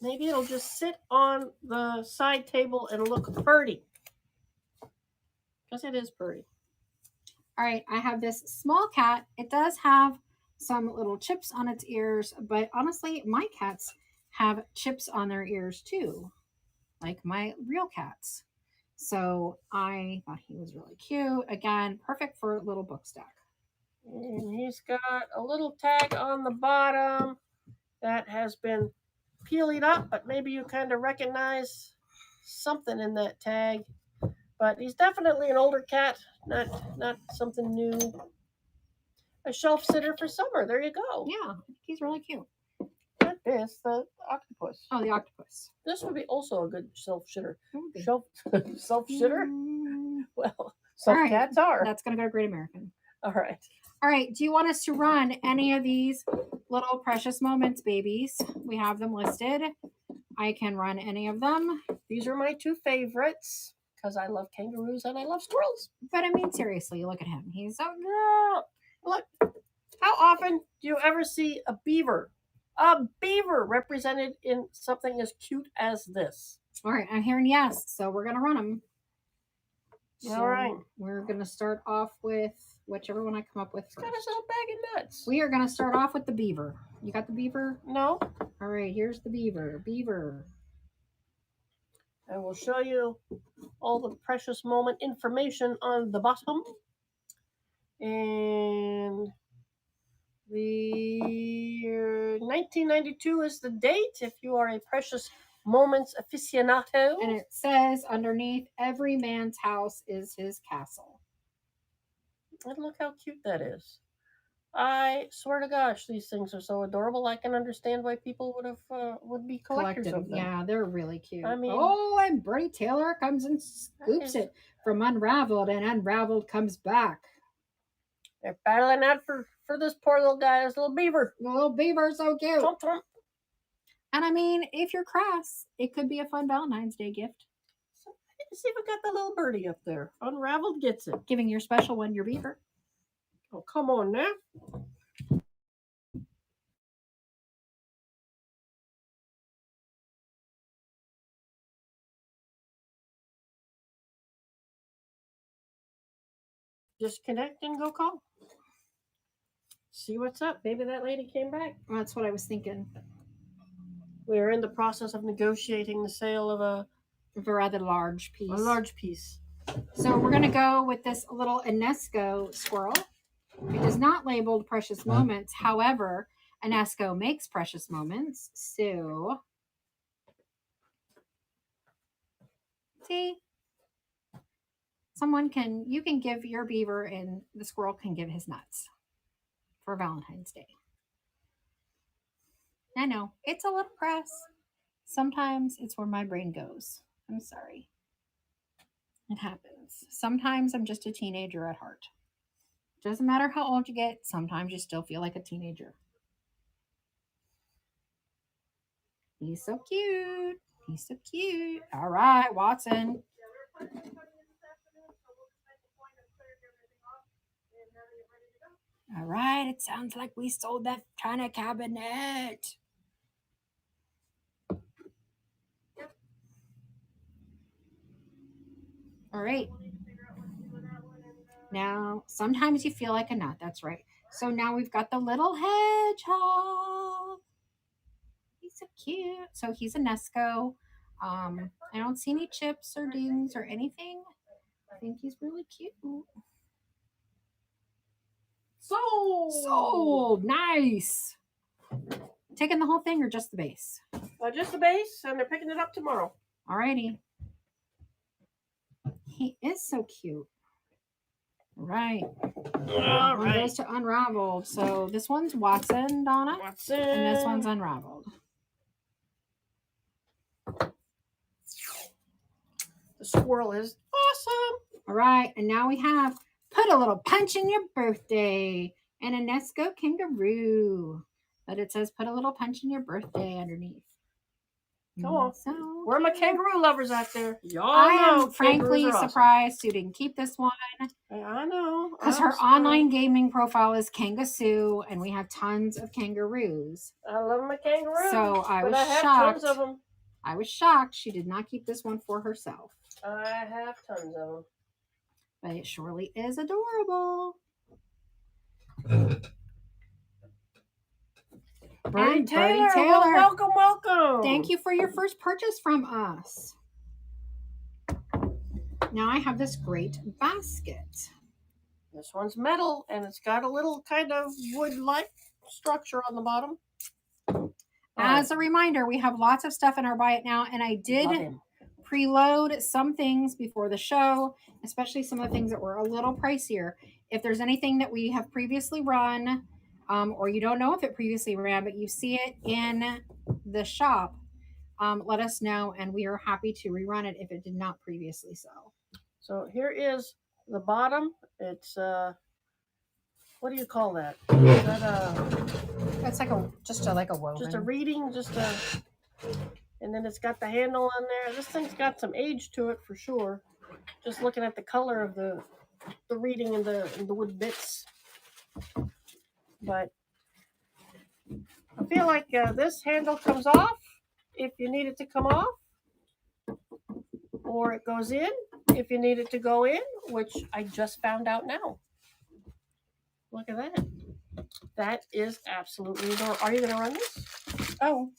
Maybe it'll just sit on the side table and look pretty. Because it is pretty. All right, I have this small cat. It does have some little chips on its ears, but honestly, my cats have chips on their ears too, like my real cats. So I thought he was really cute. Again, perfect for a little book stack. And he's got a little tag on the bottom that has been peeling up, but maybe you kind of recognize something in that tag. But he's definitely an older cat, not something new. A shelf sitter for summer. There you go. Yeah, he's really cute. Not this, the octopus. Oh, the octopus. This would be also a good shelf shitter. Shelf shitter? Well, some right. cats are. That's going to go to Great American. All right. All right. Do you want us to run any of these little precious moments babies? We have them listed. I can run any of them. These are my two favorites because I love kangaroos and I love squirrels. But I mean, seriously, look at him. He's so Look, how often do you ever see a beaver? A beaver represented in something as cute as this. All right, I'm hearing yes, so we're going to run them. So all right. We're going to start off with whichever one I come up with first. He's got his little bag of nuts. We are going to start off with the beaver. You got the beaver? No. All right, here's the beaver. Beaver. I will show you all the precious moment information on the bottom. And the 1992 is the date if you are a precious moments aficionado. And it says underneath, every man's house is his castle. And look how cute that is. I swear to gosh, these things are so adorable. I can understand why people would be collectors of them. Yeah, they're really cute. I mean, and Bertie Taylor comes and scoops it from Unraveled, and Unraveled comes back. They're battling out for this poor little guy, this little beaver. The little beaver, so cute. Chomp, chomp. And I mean, if you're crass, it could be a fun Valentine's Day gift. So, see if we got the little birdie up there. Unraveled gets it. Giving your special one your beaver. Oh, come on now. Disconnect and go call. See what's up. Maybe that lady came back. Well, that's what I was thinking. We are in the process of negotiating the sale of a rather large piece. A large piece. So we're going to go with this little Enesco squirrel. It is not labeled Precious Moments. However, Enesco makes Precious Moments. So, see? You can give your beaver and the squirrel can give his nuts for Valentine's Day. I know, it's a little crass. Sometimes it's where my brain goes. I'm sorry. It happens. Sometimes I'm just a teenager at heart. Doesn't matter how old you get, sometimes you still feel like a teenager. He's so cute. He's so cute. All right, Watson. All right, it sounds like we sold that china cabinet. All right. Now, sometimes you feel like a nut. That's right. So now we've got the little hedgehog. He's so cute. So he's a Nesco. I don't see any chips or dings or anything. I think he's really cute. Sold. Nice. Taking the whole thing or just the base? Just the base, and they're picking it up tomorrow. Alrighty. He is so cute. Right. All right. One goes to Unraveled. So this one's Watson, Donna. Watson. And this one's Unraveled. The squirrel is awesome. All right. And now we have Put a Little Punch in Your Birthday and a Nesco kangaroo. But it says Put a Little Punch in Your Birthday underneath. Come on. So where are my kangaroo lovers out there? Y'all I know am frankly awesome. surprised Sue didn't keep this one. I know. Because her online gaming profile is Kangasoo, and we have tons of kangaroos. I love my kangaroos. So I was shocked. Tons of them. I was shocked she did not keep this one for herself. I have tons of them. But it surely is adorable. Birdie Taylor, welcome, welcome. Thank you for your first purchase from us. Now I have this great basket. This one's metal, and it's got a little kind of wood-like structure on the bottom. As a reminder, we have lots of stuff in our Buy It Now, and I did preload some things before the show, especially some of the things that were a little pricier. If there's anything that we have previously run, or you don't know if it previously ran, but you see it in the shop, let us know, and we are happy to rerun it if it did not previously sell. So here is the bottom. It's what do you call that? It's like like a woven. Just a reading, and then it's got the handle on there. This thing's got some age to it for sure. Just looking at the color of the reading and the wood bits. But I feel like this handle comes off if you need it to come off, or it goes in if you need it to go in, which I just found out now. Look at that. That is absolutely adorable. Are you going to run this? Oh.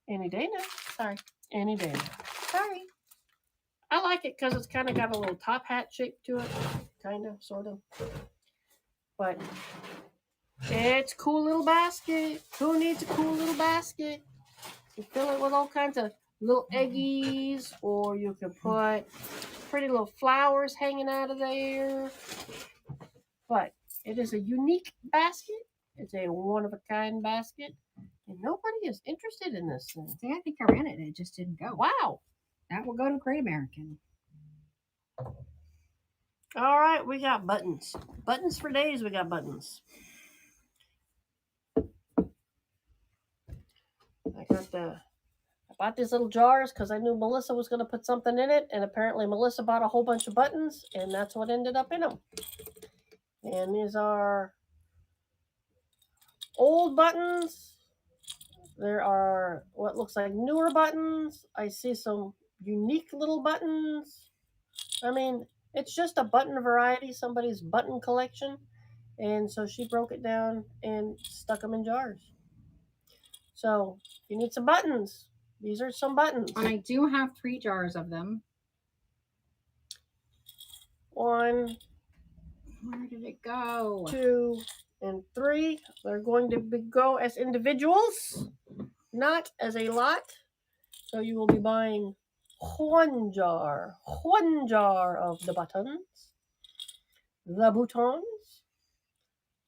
Any day now. Sorry. Any day now. Sorry. I like it because it's kind of got a little top hat shape to it. Kind of, sort of. But it's a cool little basket. Who needs a cool little basket? You fill it with all kinds of little eggies, or you can put pretty little flowers hanging out of there. But it is a unique basket. It's a one-of-a-kind basket. And nobody is interested in this thing. See, I think I ran it and it just didn't go. Wow. That will go to Great American. All right, we got buttons. Buttons for days, we got buttons. I bought these little jars because I knew Melissa was going to put something in it, and apparently Melissa bought a whole bunch of buttons, and that's what ended up in them. And these are old buttons. There are what looks like newer buttons. I see some unique little buttons. I mean, it's just a button variety, somebody's button collection. And so she broke it down and stuck them in jars. So you need some buttons. These are some buttons. And I do have 3 jars of them. 1. Where did it go? 2 and 3. They're going to go as individuals, not as a lot. So you will be buying one jar of the buttons, the boutons,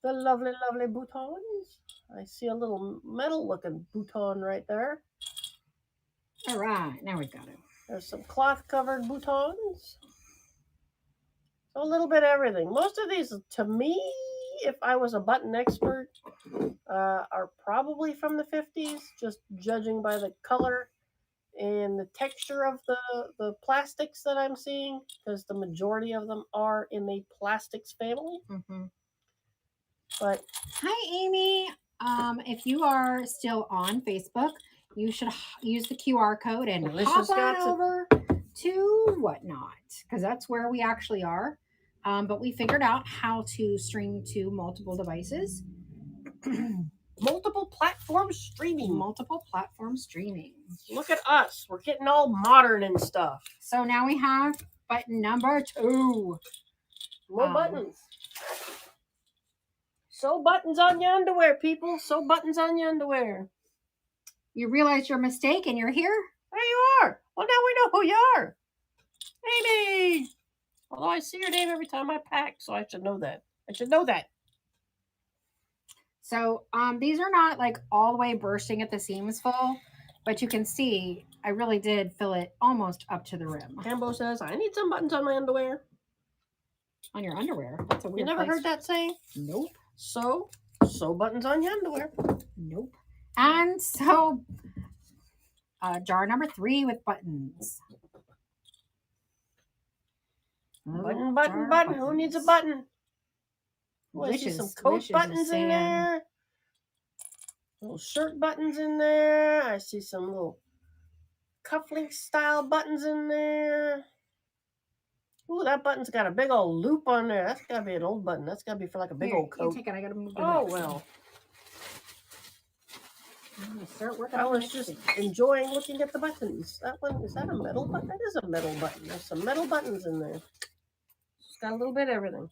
the lovely, lovely boutons. I see a little metal-looking bouton right there. All right, now we've got it. There's some cloth-covered boutons. So a little bit of everything. Most of these, to me, if I was a button expert, are probably from the 50s, just judging by the color and the texture of the plastics that I'm seeing, because the majority of them are in the plastics family. Mm-hmm. But hi, Amy. If you are still on Facebook, you should use the QR code and hop on over to Whatnot, because that's where we actually are. But we figured out how to stream to multiple devices. Multiple platform streaming. Multiple platform streaming. Look at us. We're getting all modern and stuff. So now we have button number 2. More buttons. Sew buttons on your underwear, people. Sew buttons on your underwear. You realize your mistake and you're here? There you are. Well, now we know who you are. Amy. Although I see your name every time I pack, so I should know that. So these are not like all the way bursting at the seams full, but you can see I really did fill it almost up to the rim. Cambo says, I need some buttons on my underwear. On your underwear? That's a weird You never place. heard that saying? Nope. Sew buttons on your underwear. Nope. And so jar number 3 with buttons. Button, button, button. Who needs a button? Oh, I see some coat buttons in there. Little shirt buttons in there. I see some little cufflink style buttons in there. Ooh, that button's got a big old loop on there. That's gotta be an old button. That's gotta be for like a big old coat. Take it. I gotta move the Oh well. I'm gonna start working. I was just enjoying looking at the buttons. That one, is that a metal button? That is a metal button. There's some metal buttons in there. It's got a little bit of everything.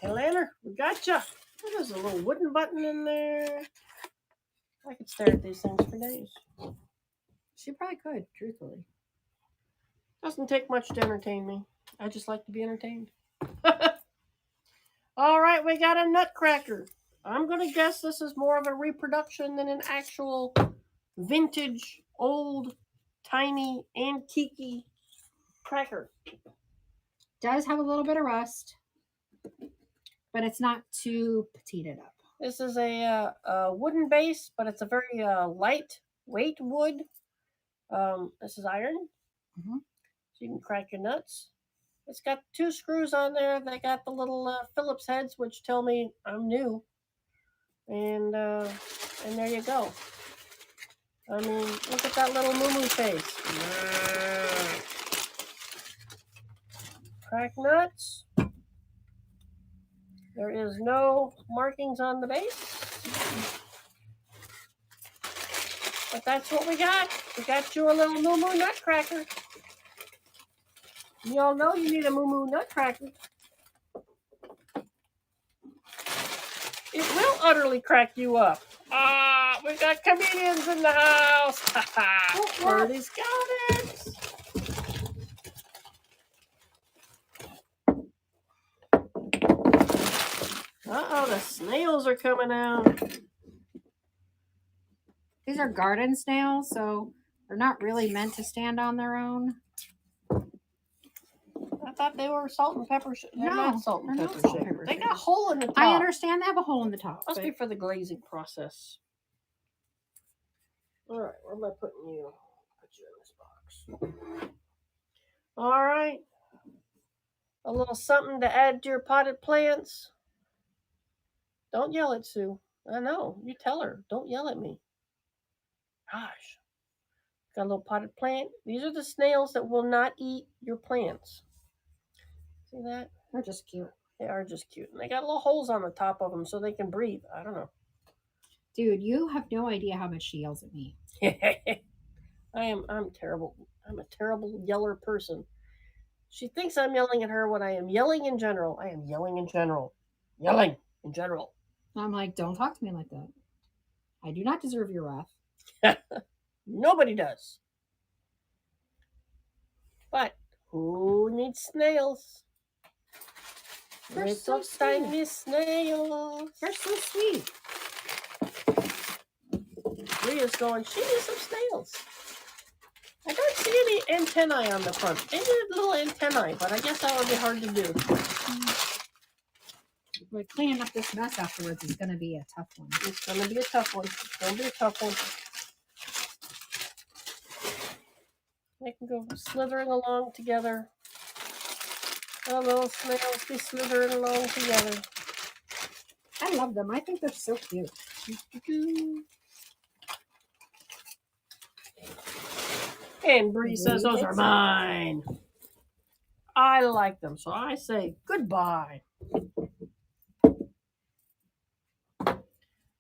Hey, Lanner, we gotcha. There's a little wooden button in there. I could stare at these things for days. She probably could, truthfully. Doesn't take much to entertain me. I just like to be entertained. All right, we got a nutcracker. I'm going to guess this is more of a reproduction than an actual vintage, old, tiny, antique cracker. Does have a little bit of rust, but it's not too petite up. This is a wooden base, but it's a very lightweight wood. This is iron. Mm-hmm. So you can crack your nuts. It's got 2 screws on there. They got the little Phillips heads, which tell me I'm new. And there you go. I mean, look at that little moo-moo face. Crack nuts. There is no markings on the base. But that's what we got. We got you a little moo-moo nutcracker. You all know you need a moo-moo nutcracker. It will utterly crack you up. We got comedians in the house. Birdie's got it. Uh-oh, the snails are coming out. These are garden snails, so they're not really meant to stand on their own. I thought they were salt and pepper. They're not salt and pepper shaped. They got a shaped. hole in the top. I understand they have a hole in the top. Must be for the glazing process. All right, where am I putting you? Put you in this box. All right. A little something to add to your potted plants. Don't yell at Sue. I know. You tell her. Don't yell at me. Gosh. Got a little potted plant. These are the snails that will not eat your plants. See that? They're just cute. They are just cute. And they got little holes on the top of them so they can breathe. I don't know. Dude, you have no idea how much she yells at me. I'm terrible. I'm a terrible yeller person. She thinks I'm yelling at her when I am yelling in general. I am yelling in general. Yelling in general. I'm like, don't talk to me like that. I do not deserve your wrath. Nobody does. But who needs snails? They're so tiny snails. They're so sweet. Ria's going, she needs some snails. I don't see any antennae on the front. Maybe little antennae, but I guess that would be hard to do. But cleaning up this mess afterwards is going to be a tough one. It's going to be a tough one. It's going to be a tough one. They can go slithering along together. All little snails be slithering along together. I love them. I think they're so cute. And Bree says those are mine. I like them, so I say goodbye.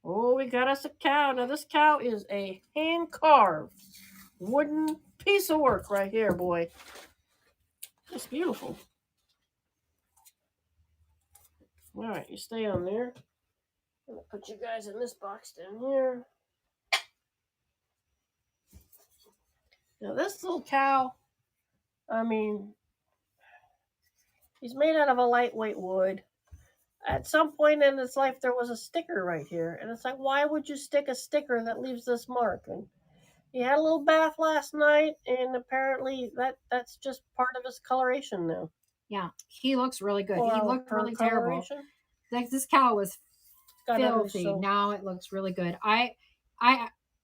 Oh, we got us a cow. Now this cow is a hand-carved wooden piece of work right here, boy. It's beautiful. All right, you stay on there. I'm going to put you guys in this box down here. Now this little cow, I mean, he's made out of a lightweight wood. At some point in its life, there was a sticker right here. And it's like, why would you stick a sticker that leaves this mark? And he had a little bath last night, and apparently that's just part of his coloration now. Yeah, he looks really good. Well, he looked really terrible. Like this cow was filthy. Now it looks really good. I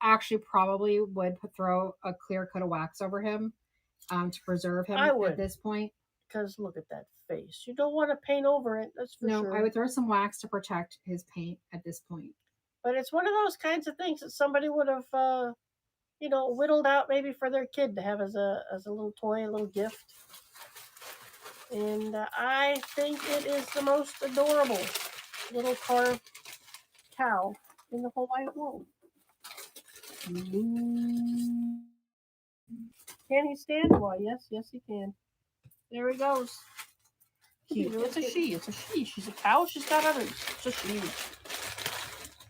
actually probably would throw a clear coat of wax over him to preserve him I would. at this point. Because look at that face. You don't want to paint over it, that's for sure. No, I would throw some wax to protect his paint at this point. But it's one of those kinds of things that somebody would have, whittled out maybe for their kid to have as a little toy, a little gift. And I think it is the most adorable little carved cow in the whole wide world. Can he stand? Why, yes, he can. There he goes. It's a she. She's a cow. She's got others. It's a she.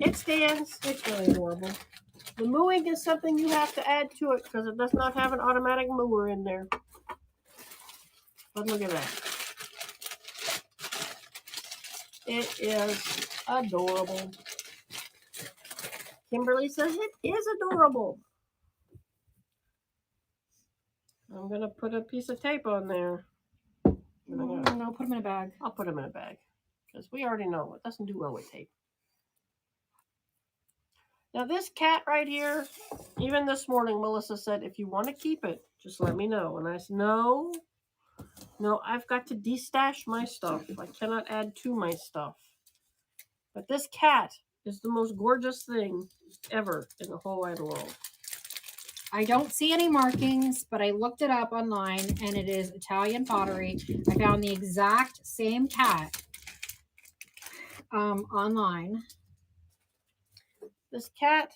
It stands. It's really adorable. The mooing is something you have to add to it because it does not have an automatic mower in there. But look at that. It is adorable. Kimberly says it is adorable. I'm going to put a piece of tape on there. No, put them in a bag. I'll put them in a bag because we already know it doesn't do well with tape. Now this cat right here, even this morning, Melissa said, if you want to keep it, just let me know. And I said, no, I've got to destash my stuff. I cannot add to my stuff. But this cat is the most gorgeous thing ever in the whole wide world. I don't see any markings, but I looked it up online, and it is Italian pottery. I found the exact same cat online. This cat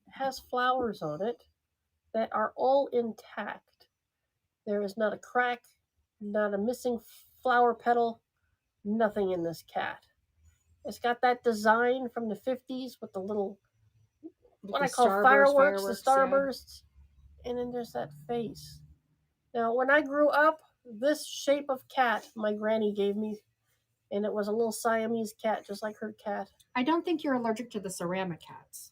has flowers on it that are all intact. There is not a crack, not a missing flower petal, nothing in this cat. It's got that design from the 50s with the little, what I call fireworks, the starbursts. Yeah. And then there's that face. Now, when I grew up, this shape of cat my granny gave me, and it was a little Siamese cat, just like her cat. I don't think you're allergic to the ceramic cats,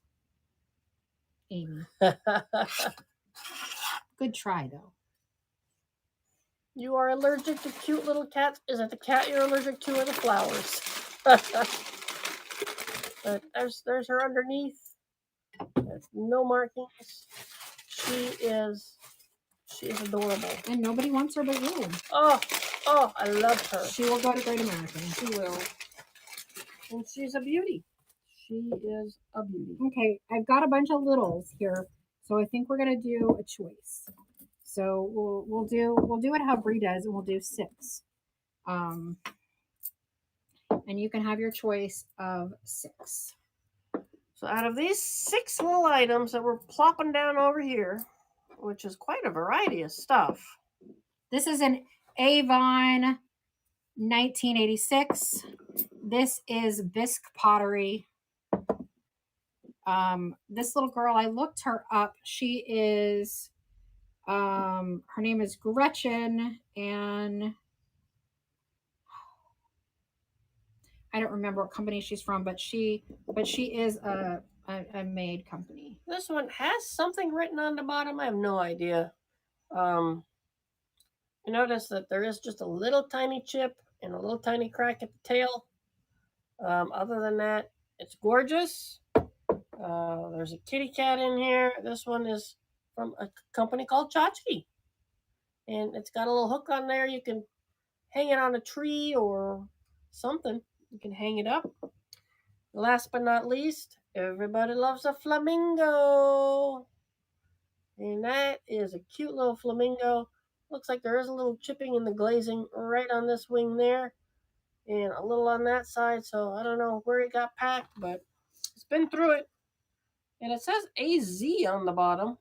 Amy. Good try, though. You are allergic to cute little cats? Is it the cat you're allergic to or the flowers? But there's her underneath. There's no markings. She is adorable. And nobody wants her but you. Oh, I love her. She will go to Great American. She will. And she's a beauty. She is a beauty. Okay, I've got a bunch of littles here, so I think we're gonna do a choice. So we'll do it how Bree does, and we'll do 6. And you can have your choice of 6. So out of these 6 little items that we're plopping down over here, which is quite a variety of stuff. This is an Avon 1986. This is bisque pottery. This little girl, I looked her up. She is, her name is Gretchen, and I don't remember what company she's from, but she is a made company. This one has something written on the bottom. I have no idea. You notice that there is just a little tiny chip and a little tiny crack at the tail. Other than that, it's gorgeous. There's a kitty cat in here. This one is from a company called Tchotchke. And it's got a little hook on there. You can hang it on a tree or something. You can hang it up. Last but not least, everybody loves a flamingo. And that is a cute little flamingo. Looks like there is a little chipping in the glazing right on this wing there. And a little on that side. So I don't know where it got packed, but it's been through it. And it says AZ on the bottom.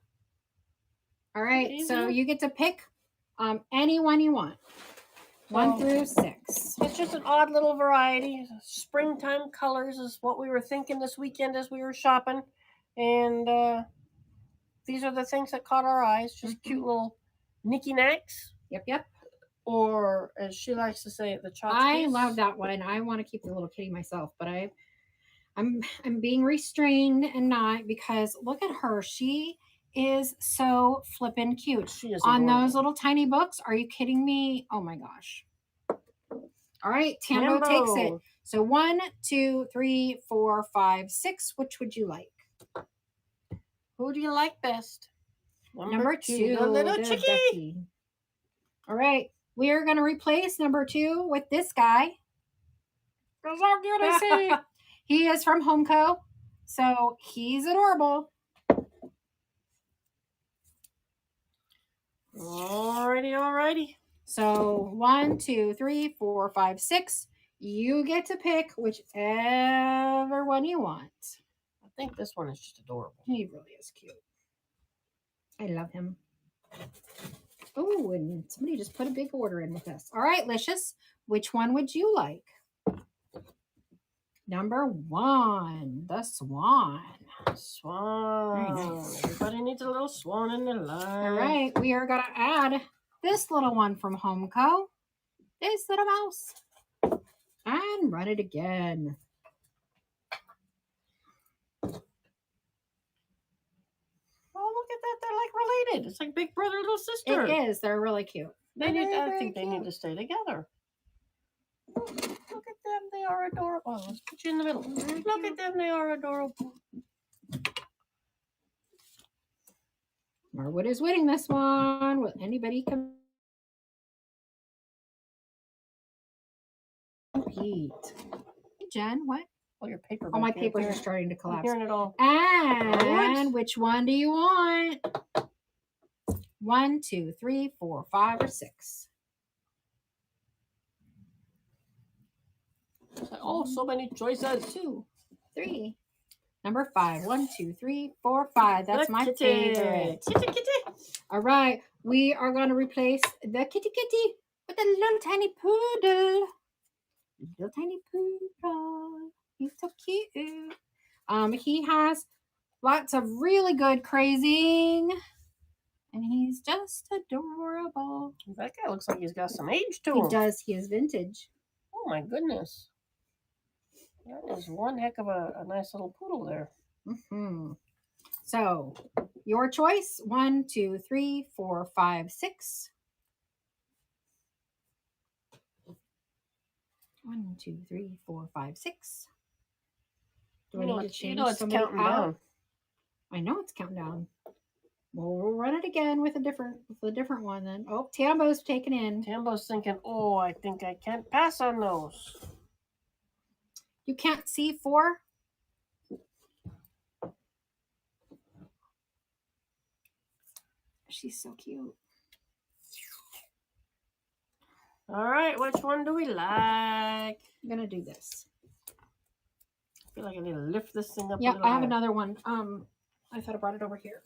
All right, so you get to pick any one you want. 1 through 6. It's just an odd little variety. Springtime colors is what we were thinking this weekend as we were shopping. And these are the things that caught our eyes. Just cute little knicky-knacks. Yep. Or, as she likes to say, the tchotchkes. I love that one. I want to keep the little kitty myself, but I'm being restrained and not, because look at her. She is so flippin' cute. She is on adorable. Those little tiny books. Are you kidding me? Oh my gosh. All right, Tambo takes it. So 1, 2, 3, 4, 5, 6. Which would you like? Who do you like best? Number 2, the little the chickie. ducky. All right, we are going to replace number 2 with this guy. Because how cute is he? He is from Homeco, so he's adorable. Alrighty. So 1, 2, 3, 4, 5, 6. You get to pick whichever one you want. I think this one is just adorable. He really is cute. I love him. Oh, and somebody just put a big order in with us. All right, Licious, which one would you like? Number 1, the swan. Swan. Nice. Everybody needs a little swan in their life. All right, we are going to add this little one from Homeco. This little mouse. And run it again. Oh, look at that. They're like related. It's like big brother, little sister. It is. They're really cute. I think they need to stay together. Look at them. They are adorable. Let's put you in the middle. Look at them. They are adorable. Marwood is winning this one. Will anybody compete? Hey, Jen, what? Oh, your paper. Oh, my papers are starting to collapse. I'm hearing it all. And which one do you want? 1, 2, 3, 4, 5, or 6? Oh, so many choices. 2, 3. Number 5. 1, 2, 3, 4, 5. That's my favorite. Kitty. All right. We are going to replace the kitty with a little tiny poodle. Little tiny poodle. He's so cute. He has lots of really good crazing. And he's just adorable. That guy looks like he's got some age to him. He does. He is vintage. Oh, my goodness. That is one heck of a nice little poodle there. Mm-hmm. So, your choice. 1, 2, 3, 4, 5, 6. 1, 2, 3, 4, 5, 6. Do I need to change somebody counting out? down. I know it's counting down. Well, we'll run it again with a different one then. Oh, Tambo's taken in. Tambo's thinking, oh, I think I can't pass on those. You can't see 4? She's so cute. All right, which one do we like? I'm going to do this. I feel like I need to lift this thing up a Yeah, little I have higher. another one. I thought I brought it over here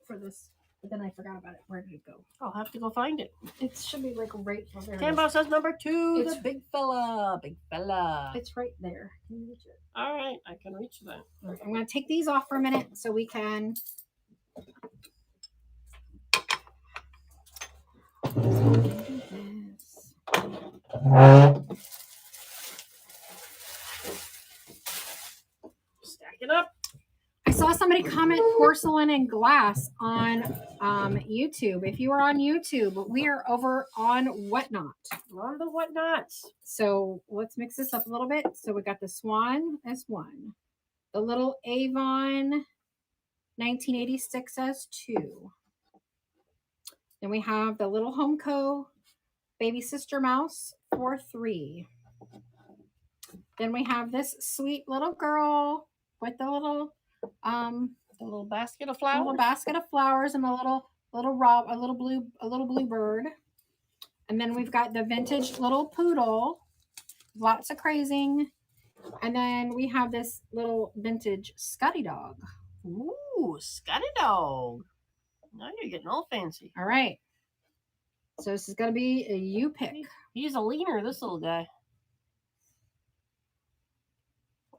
for this, but then I forgot about it. Where did it go? I'll have to go find it. It should be like right over there. Tambo says number 2, It's the big fella. It's right there. Can you reach it? All right, I can reach that. Okay, I'm going to take these off for a minute so we can. Stack it up. I saw somebody comment porcelain and glass on YouTube. If you are on YouTube, we are over on Whatnot. On the Whatnots. So let's mix this up a little bit. So we got the Swan as 1. The little Avon 1986 as 2. Then we have the little Homeco baby sister mouse for 3. Then we have this sweet little girl with the little basket of flowers. Little basket of flowers and a little blue bird. And then we've got the vintage little poodle, lots of crazing. And then we have this little vintage Scotty dog. Ooh, Scotty dog. Now you're getting all fancy. All right. So this is going to be a you pick. He's a leaner, this little guy.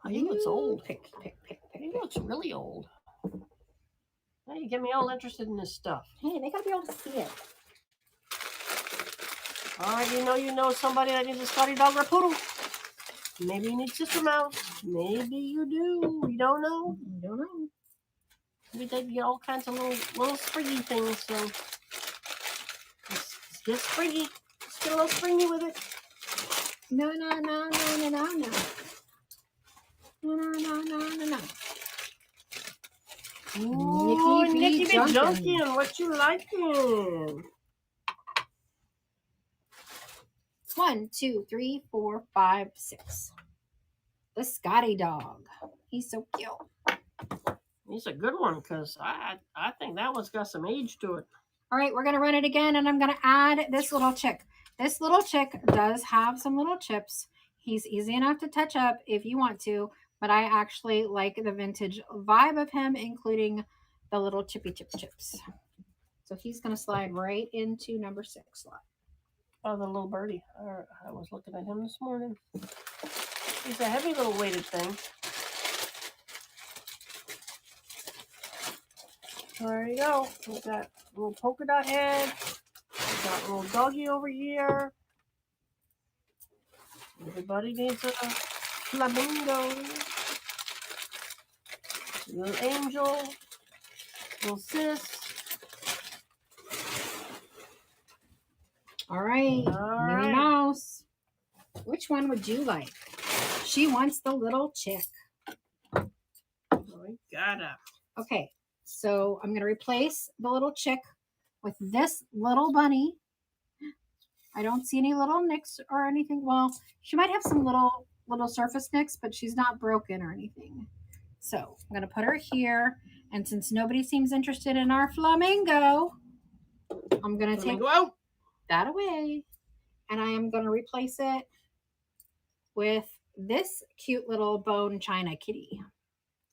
He looks old. Pick. He looks really old. Now you get me all interested in this stuff. Hey, they got to be able to see it. All right, you know somebody that needs a Scotty dog or a poodle. Maybe you need Sister Mouse. Maybe you do. We don't know. I don't know. Maybe they get all kinds of little spriggy things. So let's get spriggy. Let's get a little springy with it. No. Ooh, Nikki B. B. Junkin. Junkin, what you liking? 1, 2, 3, 4, 5, 6. The Scotty dog. He's so cute. He's a good one because I think that one's got some age to it. All right, we're going to run it again, and I'm going to add this little chick. This little chick does have some little chips. He's easy enough to touch up if you want to, but I actually like the vintage vibe of him, including the little chippy chips. So he's going to slide right into number 6 slot. Oh, the little birdie. I was looking at him this morning. He's a heavy little weighted thing. There you go. We got a little polka dot head. We got a little doggy over here. Everybody needs a flamingo. Little angel. Little sis. All right, Minnie Mouse. Which one would you like? She wants the little chick. We gotta. Okay, so I'm going to replace the little chick with this little bunny. I don't see any little nicks or anything. Well, she might have some little surface nicks, but she's not broken or anything. So I'm going to put her here. And since nobody seems interested in our flamingo, I'm going to take that away. And I am going to replace it with this cute little bone china kitty.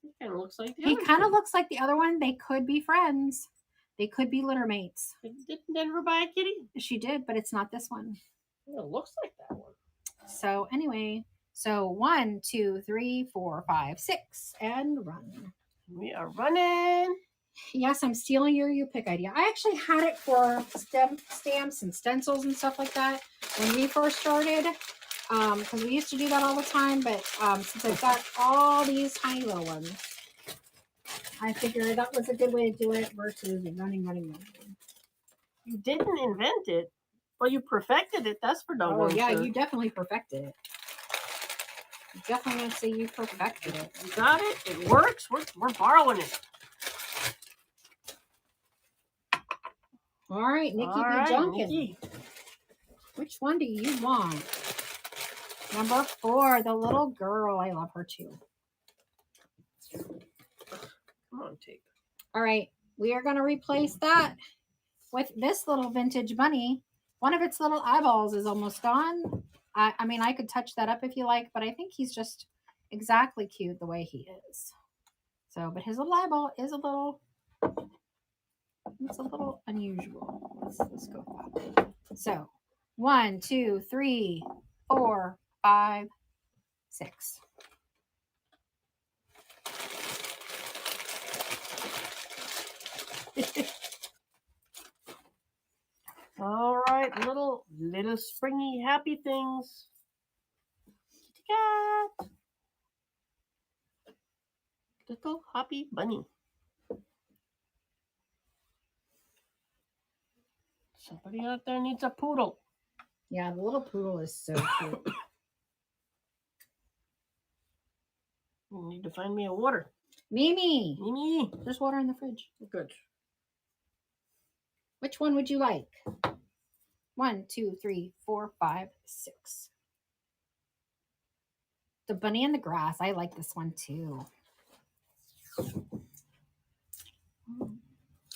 He kind of looks like the He kind of looks like the other one. They could be friends. They could be litter mates. Didn't Denver buy a kitty? She did, but it's not this one. It looks like that one. So anyway, so 1, 2, 3, 4, 5, 6, and run. We are running. Yes, I'm stealing your you pick idea. I actually had it for stamps and stencils and stuff like that when we first started, because we used to do that all the time. But since I've got all these tiny little ones, I figured that was a good way to do it versus running. You didn't invent it. Well, you perfected it. That's for no one. Yeah, you definitely perfected it. I'm definitely going to say you perfected it. You got it. It works. We're borrowing it. All right, Nikki B. Junkin. Which one do you want? Number 4, the little girl. I love her too. Come on, tape. All right, we are going to replace that with this little vintage bunny. One of its little eyeballs is almost gone. I mean, I could touch that up if you like, but I think he's just exactly cute the way he is. So, but his little eyeball is a little unusual. Let's go with that. So 1, 2, 3, 4, 5, 6. All right, little springy happy things. Kitty cat. Little happy bunny. Somebody out there needs a poodle. Yeah, the little poodle is so cute. You need to find me a water. Mimi, there's water in the fridge. Good. Which one would you like? 1, 2, 3, 4, 5, 6. The bunny in the grass. I like this one too.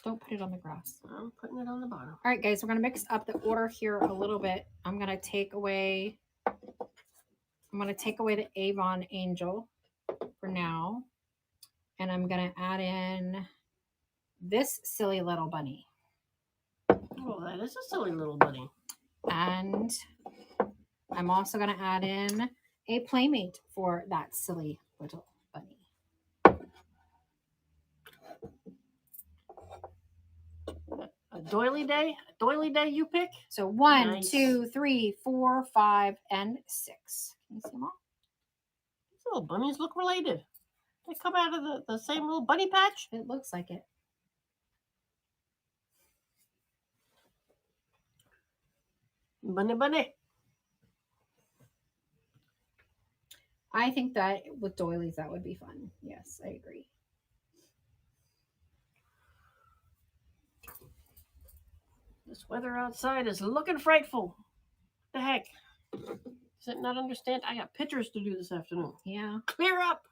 Don't put it on the grass. I'm putting it on the bottom. All right, guys, we're going to mix up the order here a little bit. I'm going to take away the Avon Angel for now. And I'm going to add in this silly little bunny. Oh, that is a silly little bunny. And I'm also going to add in a playmate for that silly little bunny. A doily day you pick? So 1, 2, 3, 4, 5, and 6. Can you see them all? These little bunnies look related. They come out of the same little bunny patch? It looks like it. Bunny. I think that with doilies, that would be fun. Yes, I agree. This weather outside is looking frightful. What the heck? Does it not understand? I got pictures to do this afternoon. Yeah. Clear up.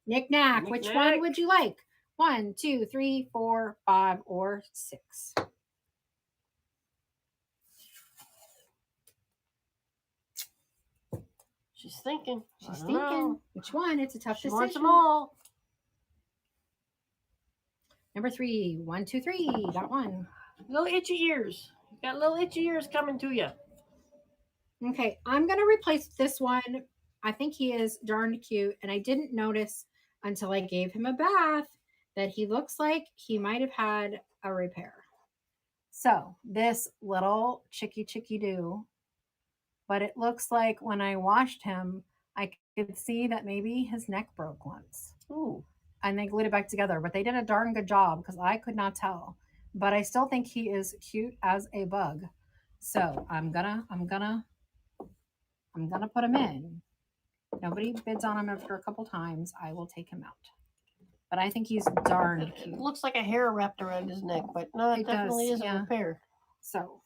Knick-knack. Which one would you like? 1, 2, 3, 4, 5, or 6? She's thinking. She's thinking. Know. Which one? It's a tough decision. She wants them all. Number 3. 1, 2, 3. Got one. Little itchy ears. You got little itchy ears coming to you. Okay, I'm going to replace this one. I think he is darned cute, and I didn't notice until I gave him a bath that he looks like he might have had a repair. So this little chicky do, but it looks like when I washed him, I could see that maybe his neck broke once. Ooh. And they glued it back together, but they did a darn good job because I could not tell. But I still think he is cute as a bug. So I'm gonna put him in. Nobody bids on him after a couple times. I will take him out. But I think he's darn cute. It looks like a hair wrapped around his neck, but no, it definitely is a repair. So,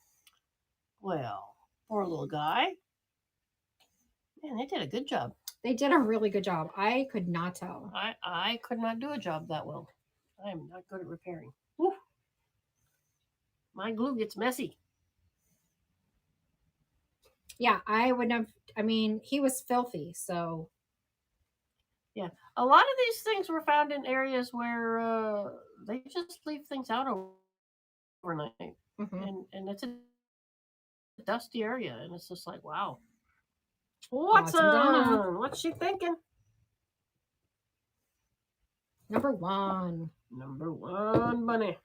well, poor little guy. Man, they did a good job. They did a really good job. I could not tell. I could not do a job that well. I am not good at repairing. Woo. My glue gets messy. Yeah, I wouldn't have. I mean, he was filthy, so. Yeah, a lot of these things were found in areas where they just leave things out overnight, and it's a dusty area, and it's just like, wow. Watson, what's she thinking? Number 1. Number 1 bunny.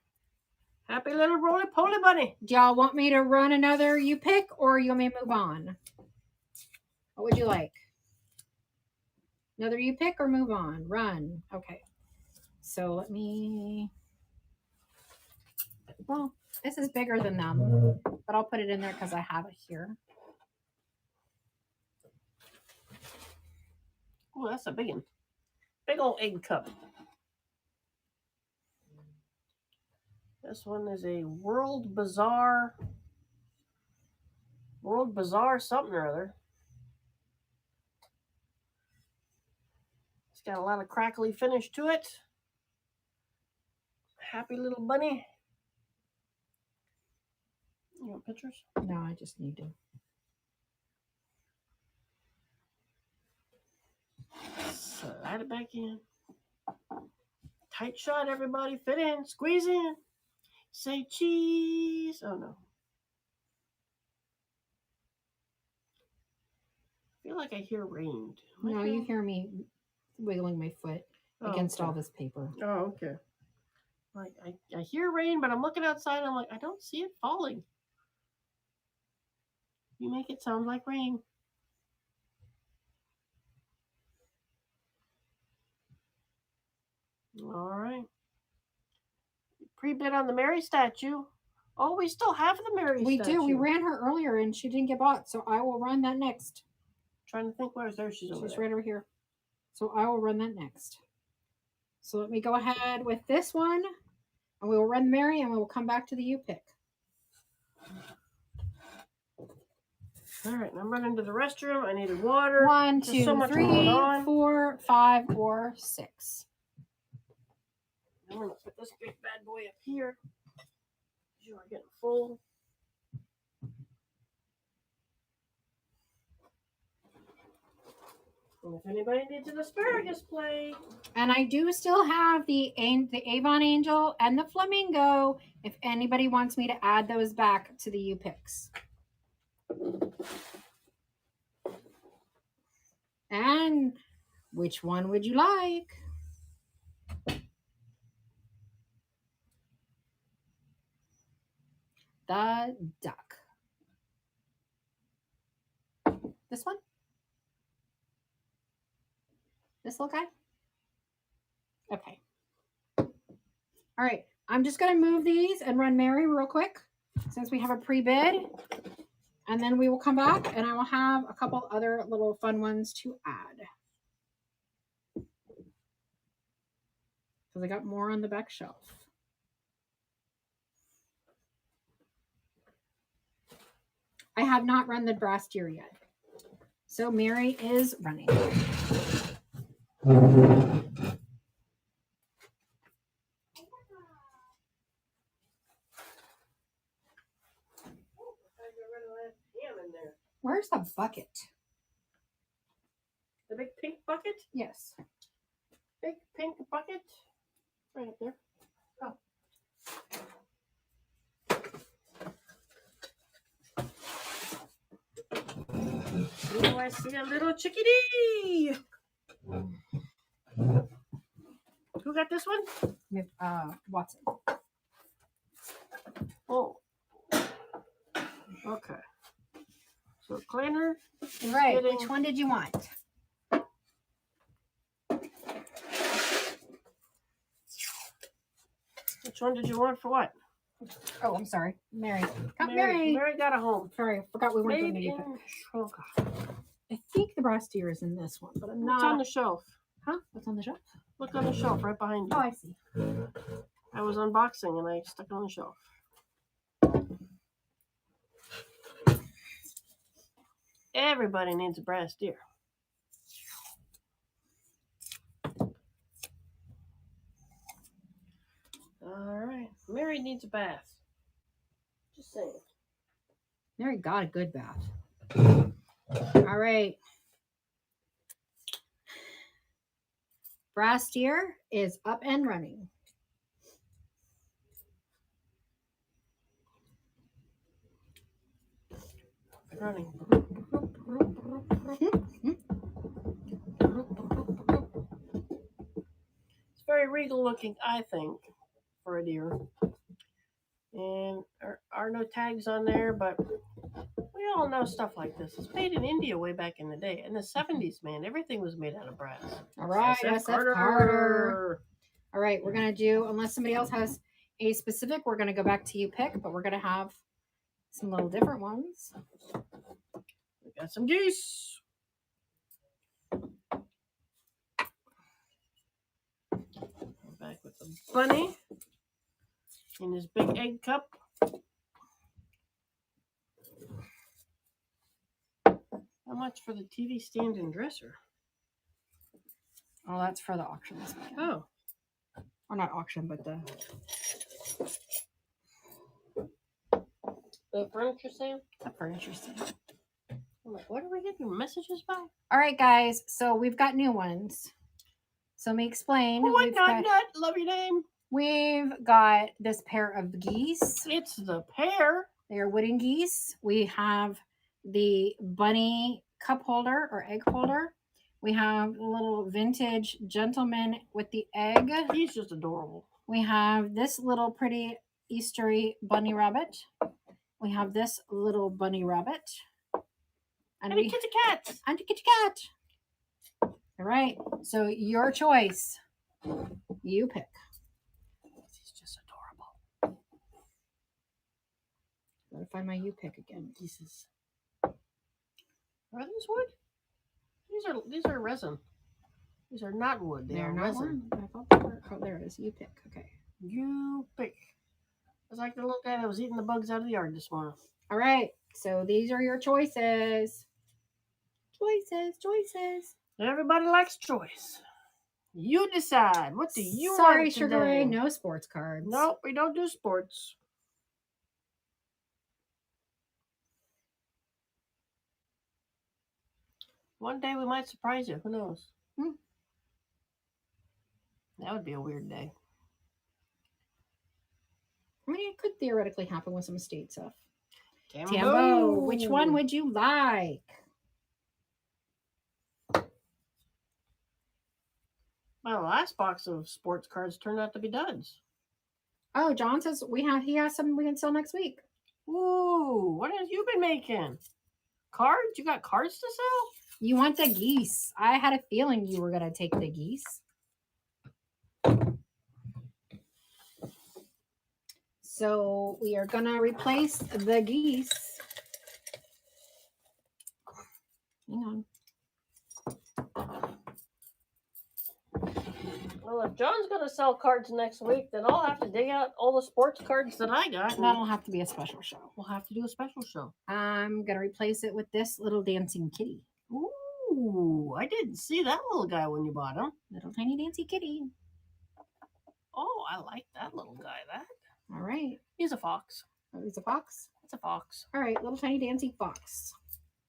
Happy little roly-poly bunny. Do y'all want me to run another you pick, or you want me to move on? What would you like? Another you pick or move on? Run. Okay. So let me... Well, this is bigger than them, but I'll put it in there because I have it here. Oh, that's a big one. Big old egg cup. This one is a World Bazaar something or other. It's got a lot of crackly finish to it. Happy little bunny. You want pictures? No, I just need to. Slide it back in. Tight shot, everybody. Fit in. Squeeze in. Say cheese. Oh, no. I feel like I hear rain. No, you hear me wiggling my foot against all this paper. Oh, okay. Like I hear rain, but I'm looking outside and I'm like, I don't see it falling. You make it sound like rain. All right. Pre-bid on the Mary statue. Oh, we still have the Mary statue. We do. We ran her earlier and she didn't get bought, so I will run that next. Trying to think where's there. She's right over here. So I will run that next. So let me go ahead with this one, and we will run Mary, and we will come back to the U pick. All right, I'm running to the restroom. I needed water. 1, 2, 3, 4, 5, or 6. I'm gonna put this big bad boy up here. You are getting full. And if anybody needs an asparagus plate. And I do still have the Avon Angel and the Flamingo if anybody wants me to add those back to the U-Picks. And which one would you like? The duck. This one? This little guy? Okay. All right. I'm just going to move these and run Mary real quick since we have a pre-bid. And then we will come back and I will have a couple other little fun ones to add. Because I got more on the back shelf. have not run the brass tier yet. So Mary is running. Where's the bucket? The big pink bucket? Yes. Big pink bucket? Right up there. Oh. Oh, I see a little chickadee. Who got this one? Watson. Oh. Okay. So cleaner. Right. Getting... Which one did you want? Which one did you want for what? Oh, I'm sorry. Mary. Mary got a home. Sorry, I forgot we weren't doing the U-pick. I think the brass tier is in this one, but I'm not. It's on the shelf. Huh? What's on the shelf? Look on the shelf right behind you. Oh, I see. I was unboxing and I stuck it on the shelf. Everybody needs a brass tier. All right. Mary needs a bath. Just saying. Mary got a good bath. All right. Brass tier is up and running. Running. It's very regal looking, I think, for a deer. And there are no tags on there, but we all know stuff like this. It's made in India way back in the day. In the 70s, man, everything was made out of brass. All right, SF Carter. All right, we're going to do, unless somebody else has a specific, we're going to go back to U-pick, but we're going to have some little different ones. We got some geese. We're back with the bunny in his big egg cup. How much for the TV stand and dresser? Oh, that's for the auction this weekend. Oh. Or not auction, but the furniture sale? The furniture sale. I'm like, what are we getting messages by? All right, guys. So we've got new ones. So let me explain. Oh, I got that. Love your name. We've got this pair of geese. It's the pair. They are wooden geese. We have the bunny cup holder or egg holder. We have a little vintage gentleman with the egg. He's just adorable. We have this little pretty Eastery bunny rabbit. We have this little bunny rabbit. And a kitty cat. And a kitty cat. All right. So your choice. You pick. He's just adorable. Gotta find my U-pick again. Pieces. Are these wood? These are resin. These are not wood. They are resin. I thought they were. Oh, there it is. U-pick. Okay. U-pick. It's like the little guy that was eating the bugs out of the yard this morning. All right. So these are your choices. Choices. Everybody likes choice. You decide. What do you want Sorry, today? Sugar Ray. No sports cards. Nope, we don't do sports. One day we might surprise you. Who knows? That would be a weird day. I mean, it could theoretically happen with some estate stuff. Tambo. Which one would you like? My last box of sports cards turned out to be duds. Oh, John says he has some we can sell next week. Ooh, what have you been making? Cards? You got cards to sell? You want the geese. I had a feeling you were going to take the geese. So we are going to replace the geese. Hang on. Well, if John's going to sell cards next week, then I'll have to dig out all the sports cards that I got. That'll have to be a special show. We'll have to do a special show. I'm going to replace it with this little dancing kitty. Ooh, I didn't see that little guy when you bought him. Little tiny dancy kitty. Oh, I like that little guy. That. All right. He's a fox. Oh, he's a fox? It's a fox. All right, little tiny dancy fox.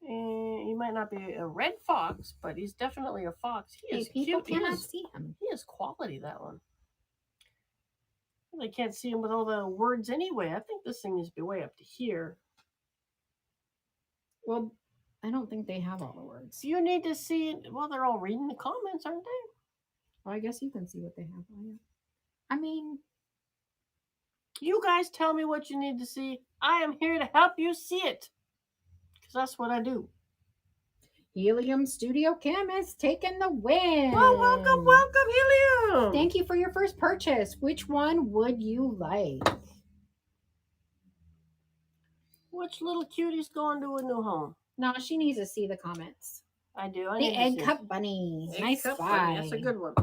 He might not be a red fox, but he's definitely a fox. He is people cute. Cannot see him. He has quality, that one. They can't see him with all the words anyway. I think this thing needs to be way up to here. Well, I don't think they have all the words. You need to see it. Well, they're all reading the comments, aren't they? Well, I guess you can see what they have on you. I mean, you guys tell me what you need to see. I am here to help you see it. Because that's what I do. Helium Studio Kim is taking the win. Well, welcome, Helium. Thank you for your first purchase. Which one would you like? Which little cutie's going to a new home? No, she needs to see the comments. I do. The Egg Cup Bunny. Nice buy. That's a good one.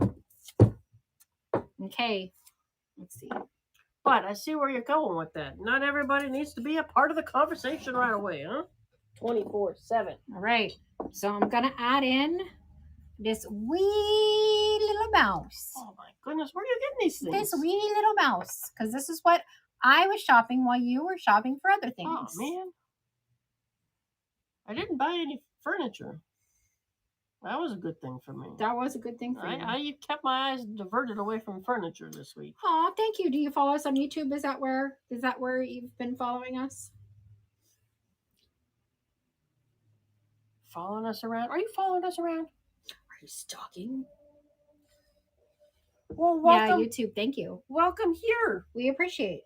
Okay. Let's see. But I see where you're going with that. Not everybody needs to be a part of the conversation right away, huh? 24/7. All right. So I'm going to add in this wee little mouse. Oh my goodness, where are you getting these things? This wee little mouse. Because this is what I was shopping while you were shopping for other things. Oh man. I didn't buy any furniture. That was a good thing for me. That was a good thing for you. You kept my eyes diverted away from furniture this week. Oh, thank you. Do you follow us on YouTube? Is that where you've been following us? Following us around? Are you following us around? Are you stalking? Well, welcome. Yeah, YouTube. Thank you. Welcome here. We appreciate.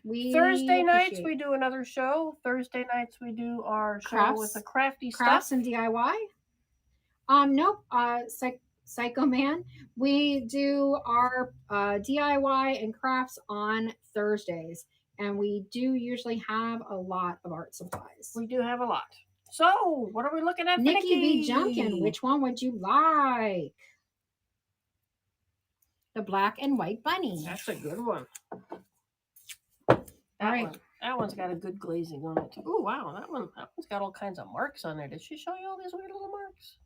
Thursday nights we do another show. Thursday nights we do our show with the crafty crafts stuff. And DIY. Nope. Psycho Man. We do our DIY and crafts on Thursdays, and we do usually have a lot of art supplies. We do have a lot. So, what are we looking at? Nikki B. Junkin, which one would you like? The black and white bunny. That's a good one. That one's got a good glazing on it. Oh wow, that one's got all kinds of marks on there. Did she show you all these weird little marks?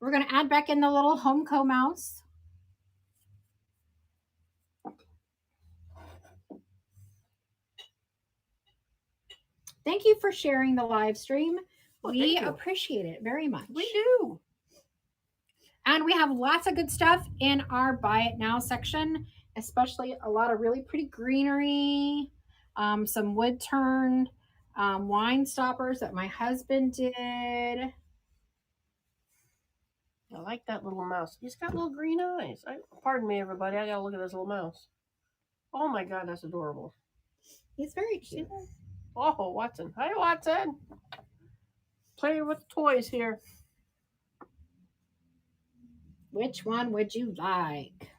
We're gonna add back in the little Homeco mouse. Thank you for sharing the live stream. We appreciate it very much. We do. And we have lots of good stuff in our Buy It Now section, especially a lot of really pretty greenery, some wood turned wine stoppers that my husband did. I like that little mouse. He's got little green eyes. Pardon me, everybody. I gotta look at this little mouse. Oh my God, that's adorable. He's very cute. Oh, Watson. Hi, Watson. Playing with toys here. Which one would you like?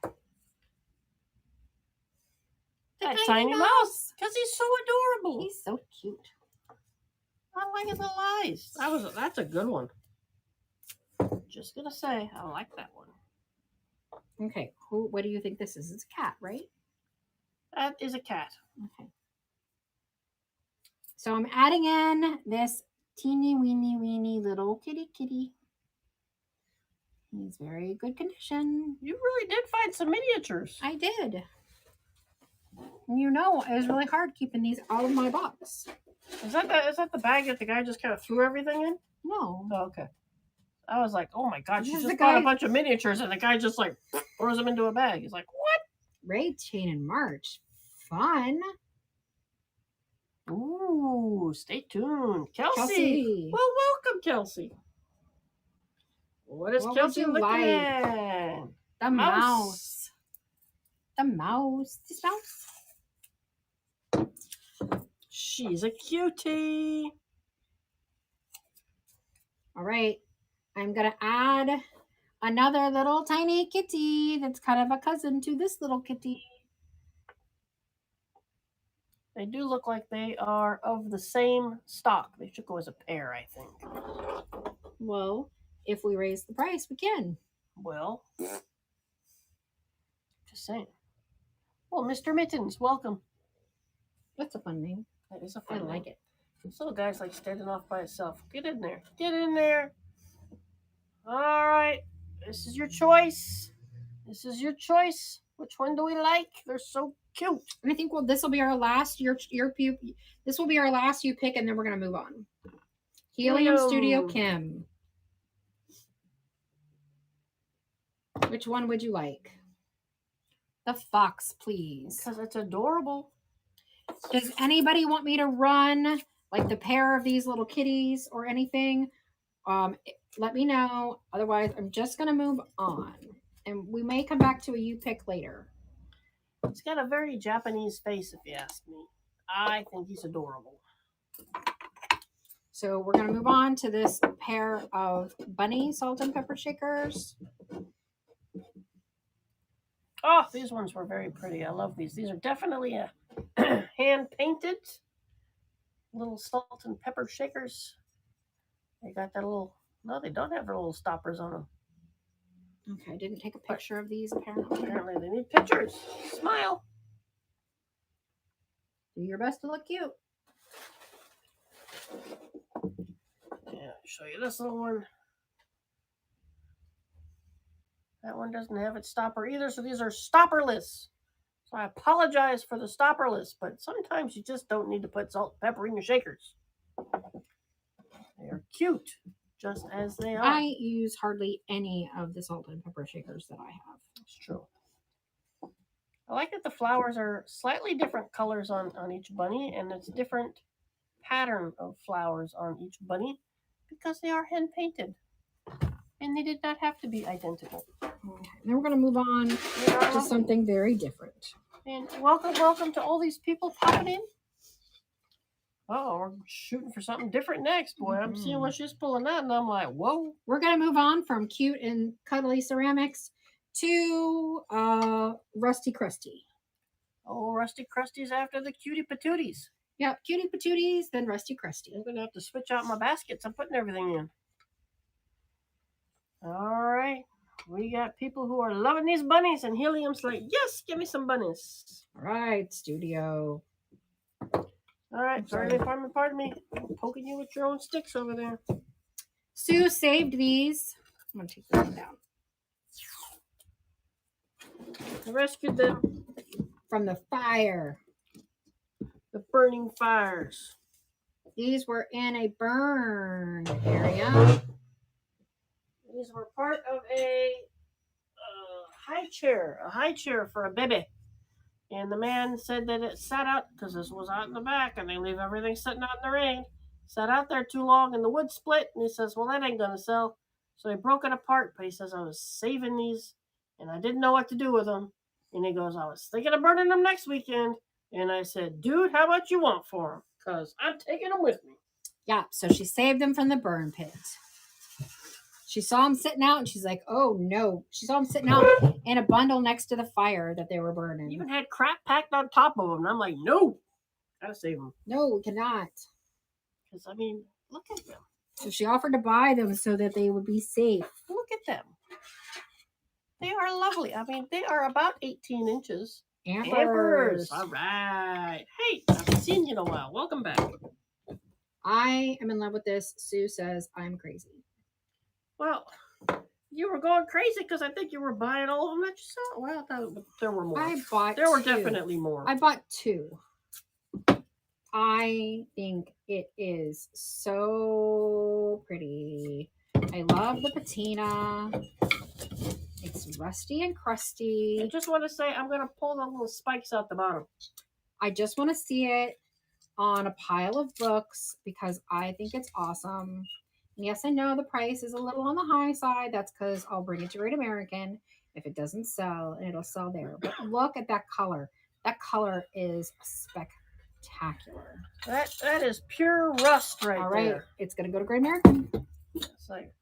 That tiny mouse. Because he's so adorable. He's so cute. I like his little eyes. That's a good one. Just gonna say, I like that one. Okay. What do you think this is? It's a cat, right? That is a cat. Okay. So I'm adding in this teeny weeny little kitty. He's very good condition. You really did find some miniatures. I did. You know, it was really hard keeping these out of my box. Is that the bag that the guy just kind of threw everything in? No. Oh, okay. I was like, oh my God, she just bought a bunch of miniatures and the guy just like throws them into a bag. He's like, what? Raid chain in March. Fun. Ooh, stay tuned. Kelsey. Well, welcome, Kelsey. What is Kelsey looking at? The mouse. The mouse. This mouse. She's a cutie. All right. I'm going to add another little tiny kitty that's kind of a cousin to this little kitty. They do look like they are of the same stock. They should go as a pair, I think. Well, if we raise the price, we can. Well, just saying. Well, Mr. Mittens, welcome. That's a fun name. That is a fun name. I like it. This little guy's like standing off by itself. Get in there. Get in there. All right. This is your choice. This is your choice. Which one do we like? They're so cute. And I think this will be our last. This will be our last you pick, and then we're gonna move on. Helium Studio Kim. Which one would you like? The fox, please. Because it's adorable. Does anybody want me to run like the pair of these little kitties or anything? Let me know. Otherwise, I'm just gonna move on, and we may come back to a you pick later. He's got a very Japanese face, if you ask me. I think he's adorable. So we're gonna move on to this pair of bunny salt and pepper shakers. Oh, these ones were very pretty. I love these. These are definitely hand painted little salt and pepper shakers. They got that little. No, they don't have their little stoppers on them. Okay, I didn't take a picture of these apparently. Apparently, they need pictures. Smile. Do your best to look cute. Yeah, show you this little one. That one doesn't have its stopper either, so these are stopperless. So I apologize for the stopperless, but sometimes you just don't need to put salt and pepper in your shakers. They are cute, just as they are. I use hardly any of the salt and pepper shakers that I have. It's true. I like that the flowers are slightly different colors on each bunny, and it's different pattern of flowers on each bunny because they are hand painted. And they did not have to be identical. Okay, then we're going to move on to something very different. And welcome to all these people popping in. Oh, we're shooting for something different next, boy. I'm seeing what she's pulling out, and I'm like, whoa. We're going to move on from cute and cuddly ceramics to Rusty Krusty. Oh, Rusty Krusty's after the cutie patooties. Yep, cutie patooties, then Rusty Krusty. I'm going to have to switch out my baskets. I'm putting everything in. All right. We got people who are loving these bunnies, and Helium's like, yes, give me some bunnies. All right, studio. All right, pardon me. I'm poking you with your own sticks over there. Sue saved these. I'm going to take them down. I rescued them from the fire. The burning fires. These were in a burn area. These were part of a high chair for a baby. And the man said that it sat out, because this was out in the back, and they leave everything sitting out in the rain. Sat out there too long, and the wood split, and he says, well, that ain't going to sell. So he broke it apart, but he says, I was saving these, and I didn't know what to do with them. And he goes, I was thinking of burning them next weekend. And I said, dude, how much you want for them? Because I'm taking them with me. Yeah, so she saved them from the burn pit. She saw them sitting out, and she's like, oh, no. She saw them sitting out in a bundle next to the fire that they were burning. Even had crap packed on top of them. And I'm like, no. Gotta save them. No, we cannot. Because, I mean, look at them. So she offered to buy them so that they would be safe. Look at them. They are lovely. I mean, they are about 18 inches. Ambers. All right. Hey, I haven't seen you in a while. Welcome back. I am in love with this. Sue says I'm crazy. Well, you were going crazy because I think you were buying all of them that you saw. Well, there were more. There were definitely more. I bought 2. I think it is so pretty. I love the patina. It's rusty and crusty. I just want to say I'm going to pull the little spikes out the bottom. I just want to see it on a pile of books because I think it's awesome. And yes, I know the price is a little on the high side. That's because I'll bring it to Great American if it doesn't sell, and it'll sell there. But look at that color. That color is spectacular. That is pure rust right there. All right, it's going to go to Great American. It's like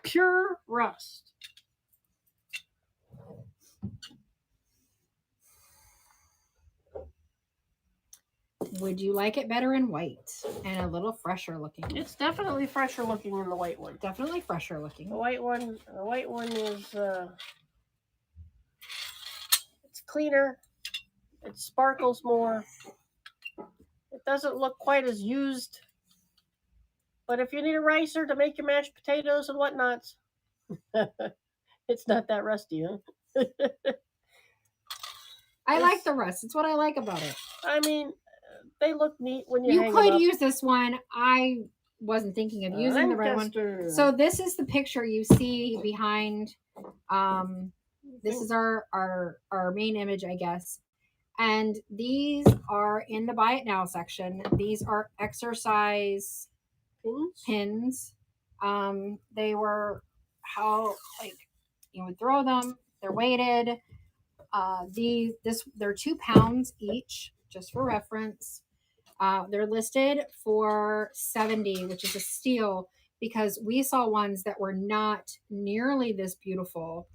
pure rust. Would you like it better in white and a little fresher looking? It's definitely fresher looking than the white one. Definitely fresher looking. The white one is it's cleaner. It sparkles more. It doesn't look quite as used. But if you need a ricer to make your mashed potatoes and whatnots, it's not that rusty, huh? I like the rust. It's what I like about it. I mean, they look neat when you hang could them up. use this one. I wasn't thinking of using the red one. So this is the picture you see behind. This is our main image, I guess. And these are in the buy it now section. These are exercise pins. They were how like you would throw them. They're weighted. They're 2 pounds each, just for reference. They're listed for $70, which is a steal because we saw ones that were not nearly this beautiful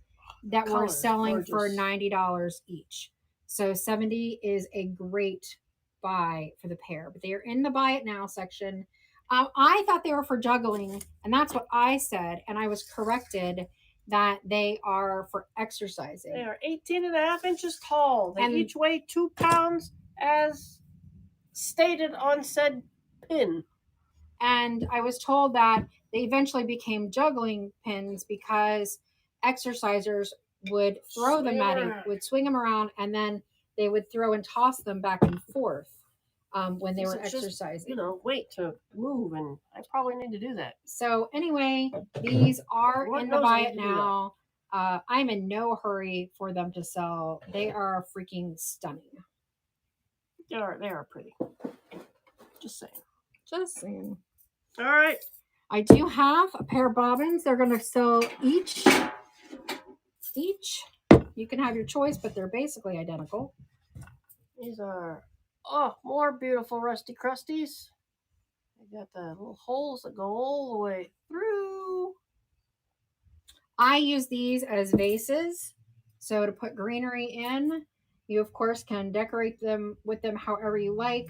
that were selling for $90 each. So $70 is a great buy for the pair, but they are in the buy it now section. I thought they were for juggling, and that's what I said, and I was corrected that they are for exercising. They are 18.5 inches tall. They each weigh 2 pounds as stated on said pin. And I was told that they eventually became juggling pins because exercisers would throw them at him, would swing them around, and then they would throw and toss them back and forth when they were exercising. Just, wait to move, and I probably need to do that. So anyway, these are in the buy it now. I'm in no hurry for them to sell. They are freaking stunning. They are pretty. Just saying. Just saying. All right. I do have a pair of bobbins. They're going to sell each. You can have your choice, but they're basically identical. These are, more beautiful Rusty Crusties. They got the little holes that go all the way through. I use these as vases. So to put greenery in, you of course can decorate them with them however you like.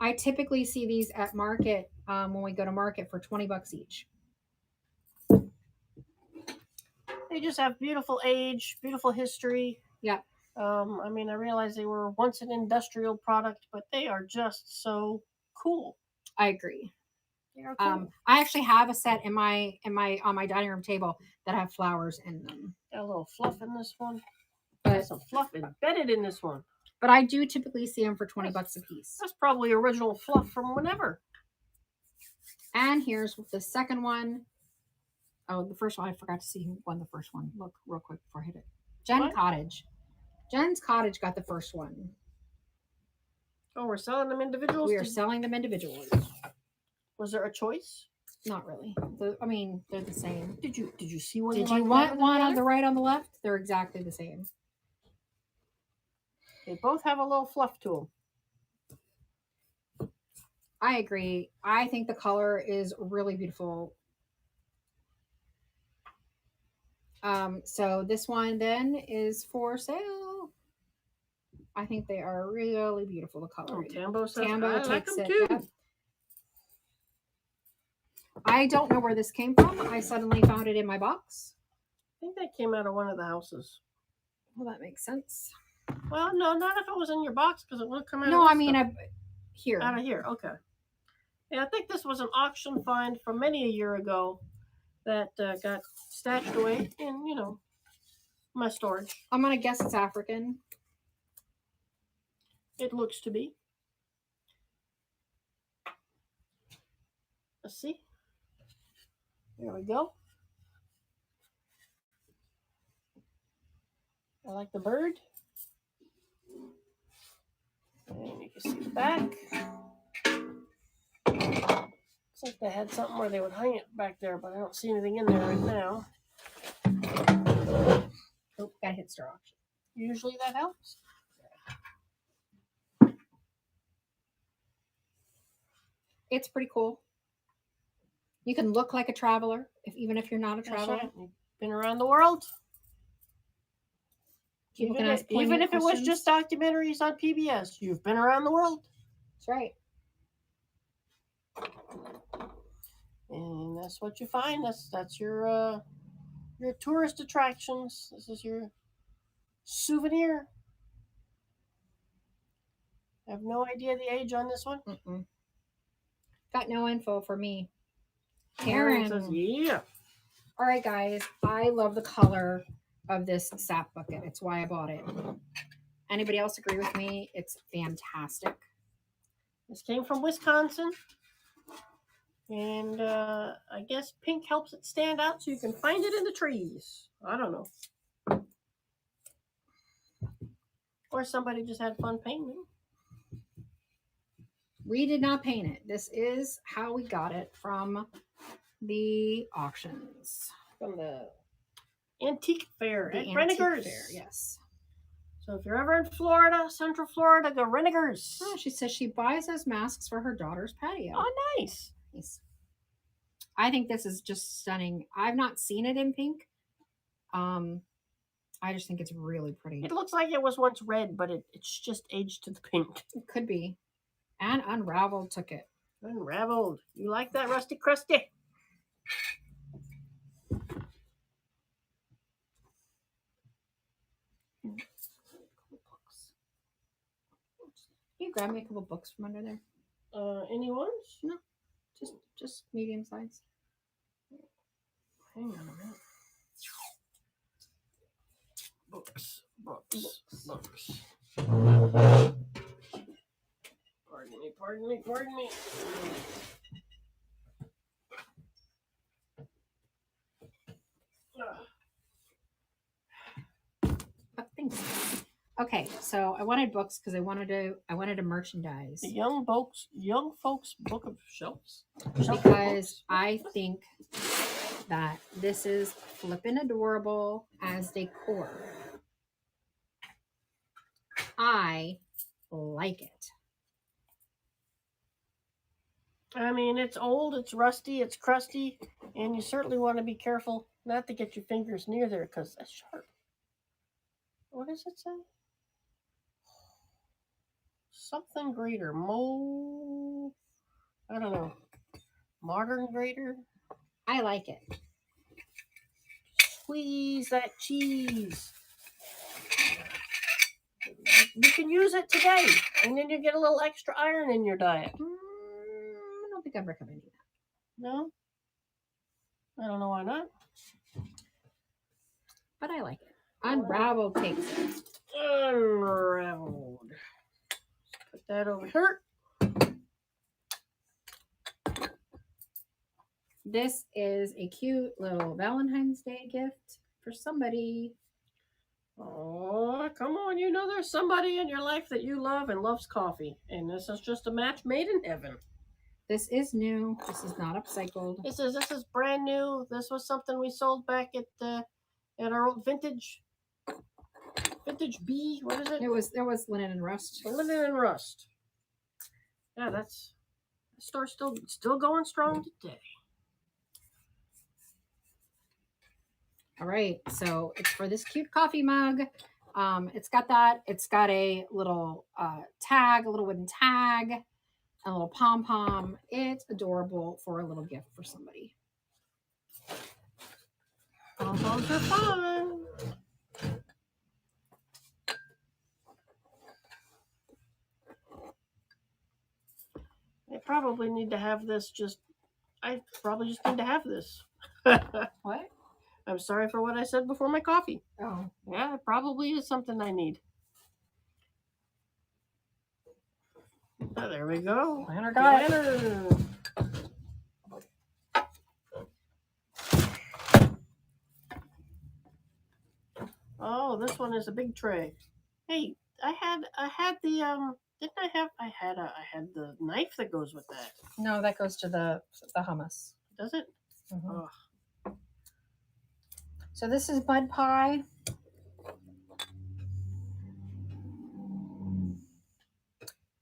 I typically see these at market when we go to market for $20 each. They just have beautiful age, beautiful history. Yeah. I mean, I realize they were once an industrial product, but they are just so cool. I agree. They are cool. I actually have a set on my dining room table that have flowers in them. Got a little fluff in this one. Got some fluff embedded in this one. But I do typically see them for $20 a piece. That's probably original fluff from whenever. And here's the second one. Oh, the first one, I forgot to see who won the first one. Look real quick before I hit it. Cottage. Jen's Cottage got the first one. Oh, we're selling them individuals? We are selling them individually. Was there a choice? Not really. They're the same. Did you see one? Did you want one on the right, on the left? They're exactly the same. They both have a little fluff to them. I agree. I think the color is really beautiful. So this one then is for sale. I think they are really beautiful. The color. Oh, Tambo says Tambo I takes like them it. too. Yep. I don't know where this came from. I suddenly found it in my box. I think that came out of one of the houses. Well, that makes sense. Well, no, not if it was in your box, because it would have come out. No, I mean, here. Out of here, okay. Yeah, I think this was an auction find from many a year ago that got stashed away in, my storage. I'm gonna guess it's African. It looks to be. Let's see. There we go. I like the bird. And you can see the back. Looks like they had something where they would hang it back there, but I don't see anything in there right now. Oh, got hit star auction. Usually that helps. It's pretty cool. You can look like a traveler, even if you're not a traveler. Right. You've been around the world. Even if it was just documentaries on PBS, you've been around the world. That's right. And that's what you find. That's your tourist attractions. This is your souvenir. I have no idea the age on this one. Got no info for me. Karen says, yeah. All right, guys. I love the color of this sap bucket. It's why I bought it. Anybody else agree with me? It's fantastic. This came from Wisconsin. And I guess pink helps it stand out so you can find it in the trees. I don't know. Or somebody just had fun painting. We did not paint it. This is how we got it from the auctions. From the antique fair at antique Renegers. Fair, yes. So if you're ever in Florida, Central Florida, go Renegers. Oh, she says she buys those masks for her daughter's patio. Oh, nice. I think this is just stunning. I've not seen it in pink. I just think it's really pretty. It looks like it was once red, but it's just aged to the pink. It could be. And Unraveled took it. Unraveled. You like that, Rusty Crusty? Can you grab me a couple books from under there? Any ones? No. Just medium size. Hang on a minute. Books. Pardon me. Thanks. Okay, so I wanted books because I wanted to merchandise. The young folks book of shelves. Because I think that this is flippin' adorable as decor. I like it. I mean, it's old, it's rusty, it's crusty, and you certainly want to be careful not to get your fingers near there because that's sharp. What does it say? Something greater. I don't know. Modern grater? I like it. Squeeze that cheese. You can use it today, and then you get a little extra iron in your diet. I don't think I'm recommending that. No? I don't know why not. But I like it. Unraveled takes it. Unraveled. Put that over here. This is a cute little Valentine's Day gift for somebody. Oh, come on. You know there's somebody in your life that you love and loves coffee. And this is just a match made in heaven. This is new. This is not upcycled. This is brand new. This was something we sold back at our old vintage B. What is it? There was Linen and Rust. Linen and Rust. Yeah, that's the store still going strong today. All right, so it's for this cute coffee mug. It's got that. It's got a little tag, a little wooden tag, a little pom-pom. It's adorable for a little gift for somebody. Pom-poms are fun. I probably need to have this I probably just need to have this. What? I'm sorry for what I said before my coffee. Oh. Yeah, it probably is something I need. Oh, there we go. Planner got it. Oh, this one is a big tray. Hey, I had the I had the knife that goes with that. No, that goes to the hummus. Does it? Mm-hmm. Oh. So this is bud pie.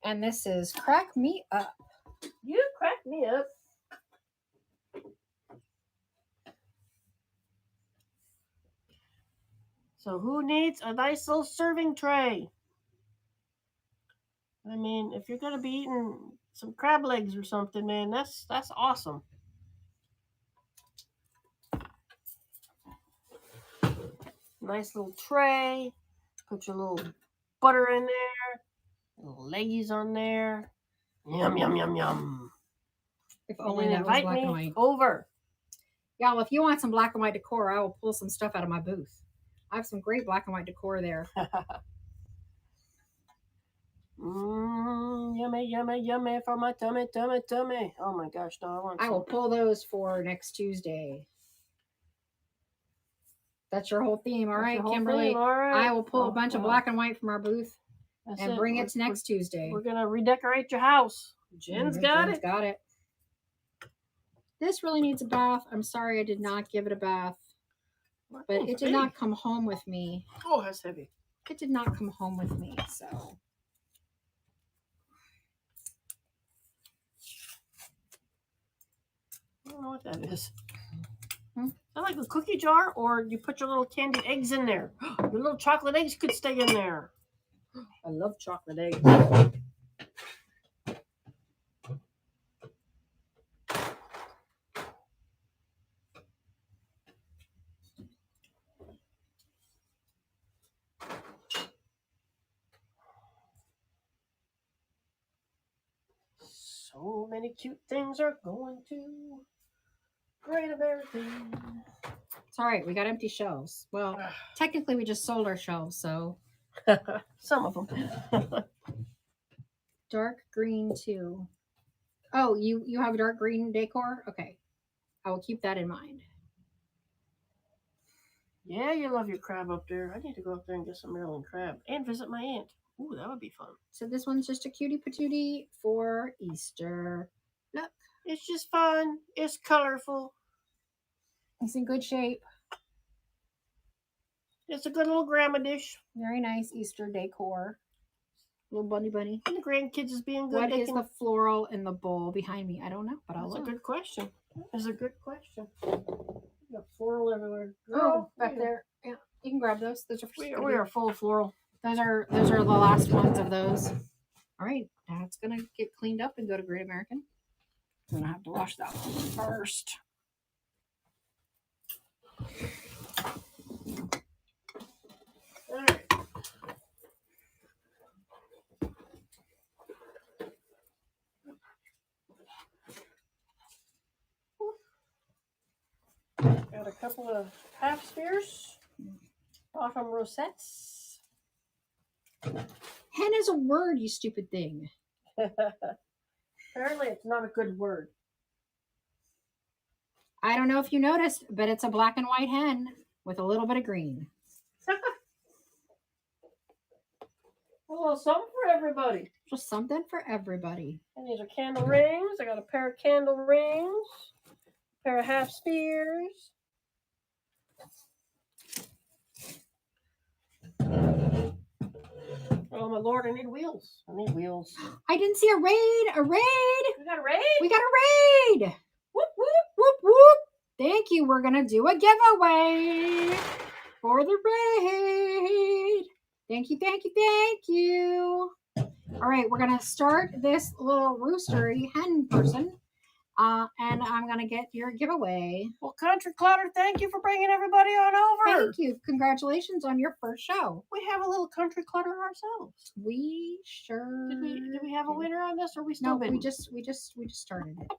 And this is Crack Me Up. You crack me up. So who needs a nice little serving tray? I mean, if you're gonna be eating some crab legs or something, man, that's awesome. Nice little tray. Put your little butter in there. Little leggies on there. Yum yum yum yum. If only that was black and white. Over. Y'all, if you want some black and white decor, I will pull some stuff out of my booth. I have some great black and white decor there. Yummy, yummy, yummy for my tummy, tummy, tummy. Oh my gosh, no, I will pull those for next Tuesday. That's your whole theme, all right, Kimberly? All right. I will pull a bunch of black and white from our booth and bring it to next Tuesday. We're gonna redecorate your house. Jen's got it. Got it. This really needs a bath. I'm sorry I did not give it a bath, but it did not come home with me. Oh, that's heavy. It did not come home with me, so. I don't know what that is. Is that like a cookie jar, or you put your little candied eggs in there? Your little chocolate eggs could stay in there. I love chocolate eggs. So many cute things are going to Great American. It's all right. We got empty shelves. Well, technically, we just sold our shelves, so. Some of them. Dark green, too. Oh, you have dark green decor? Okay. I will keep that in mind. Yeah, you love your crab up there. I need to go up there and get some Maryland crab and visit my aunt. Ooh, that would be fun. So this one's just a cutie patootie for Easter. Look. It's just fun. It's colorful. It's in good shape. It's a good little grandma dish. Very nice Easter decor. Little bunny. And the grandkids is being good. What is the floral in the bowl behind me? I don't know, but I'll look. That's a good question. That's a good question. You got floral everywhere. Girl, back there. Yeah, you can grab those. Those are we are full of floral. Those are the last ones of those. All right, that's gonna get cleaned up and go to Great American. I'm gonna have to wash that one first. All right. Got a couple of half spheres, bottom rosettes. Hen is a word, you stupid thing. Apparently, it's not a good word. I don't know if you noticed, but it's a black and white hen with a little bit of green. A little something for everybody. Just something for everybody. And these are candle rings. I got a pair of candle rings, a pair of half spheres. Oh my lord, I need wheels. I I didn't see a raid. A raid. We got a raid? We got a raid. Whoop, whoop, whoop, whoop. Thank you. We're going to do a giveaway for the raid. Thank you. All right, we're going to start this little roostery hen person. And I'm going to get your giveaway. Well, Country Clutter, thank you for bringing everybody on over. Thank you. Congratulations on your first show. We have a little Country Clutter ourselves. We sure did. We have a winner on this, or we still? No, we just started it.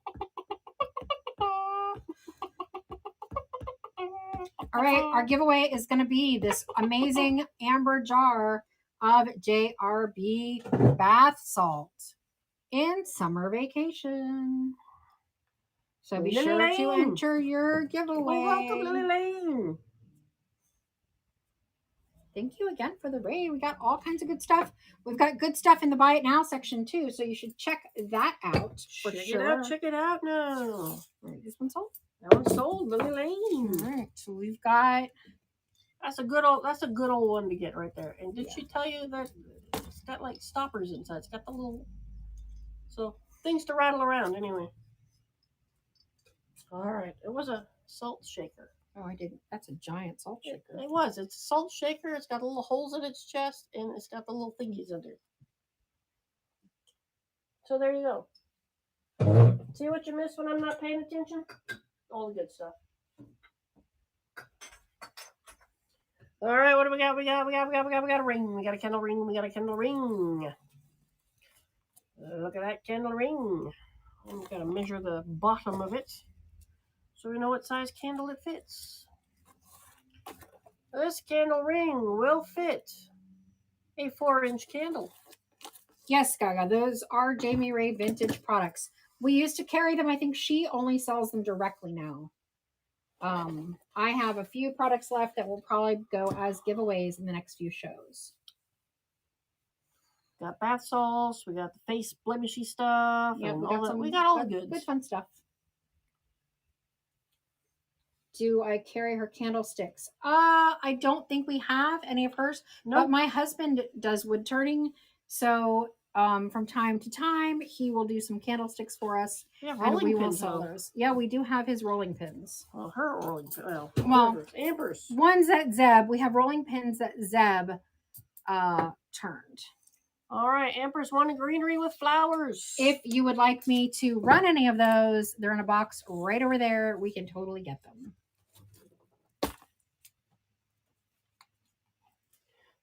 All right, our giveaway is going to be this amazing amber jar of JRB bath salt in summer vacation. So be sure to enter your giveaway. Welcome, Lily Lane. Thank you again for the raid. We got all kinds of good stuff. We've got good stuff in the Buy It Now section too, so you should check that out for sure. Check it out now. All right, this one's sold. That one's sold, Lily Lane. All right, so we've got. That's a good old one to get right there. And did she tell you that it's got like stoppers inside? It's got the little things to rattle around anyway. All right, it was a salt shaker. Oh, I didn't. That's a giant salt shaker. It was. It's a salt shaker. It's got little holes in its chest, and it's got the little thingies under it. So there you go. See what you miss when I'm not paying attention? All the good stuff. All right, what do we got? We got a ring. We got a candle ring. We got a candle ring. Look at that candle ring. We got to measure the bottom of it so we know what size candle it fits. This candle ring will fit a 4-inch candle. Yes, Gaga, those are Jamie Ray vintage products. We used to carry them. I think she only sells them directly now. I have a few products left that will probably go as giveaways in the next few shows. Got bath salts. We got the face blemishy stuff. Yeah, we got all the goods. Good fun stuff. Do I carry her candlesticks? I don't think we have any of hers. Nope. But my husband does wood turning, so from time to time he will do some candlesticks for us. Yeah, rolling and we pins, will sell those. Yeah, we do have his rolling pins. Well, her rolling pins. Well, Amber's. Ones that Zeb. We have rolling pins that Zeb turned. All right, Amber's wanting greenery with flowers. If you would like me to run any of those, they're in a box right over there. We can totally get them.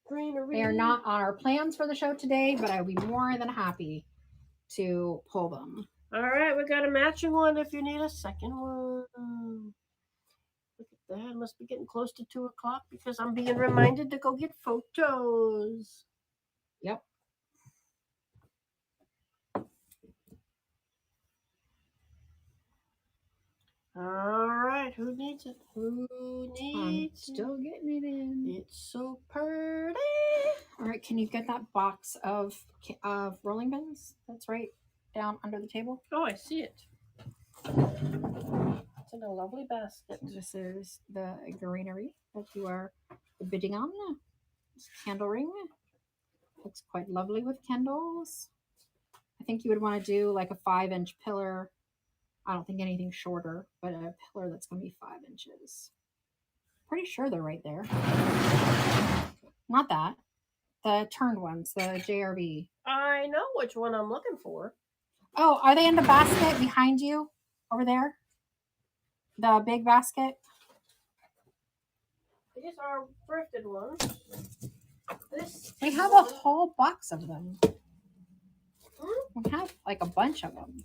Greenery. They are not on our plans for the show today, but I will be more than happy to pull them. All right, we got a matching one if you need a second one. Look at that. It must be getting close to 2 o'clock because I'm being reminded to go get photos. Yep. All right, who needs it? Who needs it? Still getting it in. It's so pretty. All right, can you get that box of rolling pins? That's right down under the table. Oh, I see it. It's in a lovely basket. This is the greenery that you are bidding on. This candle ring. Looks quite lovely with candles. I think you would want to do like a 5-inch pillar. I don't think anything shorter, but a pillar that's going to be 5 inches. Pretty sure they're right there. Not that. The turned ones, the JRV. I know which one I'm looking for. Oh, are they in the basket behind you over there? The big basket? These are thrifted ones. We have a whole box of them. We have like a bunch of them.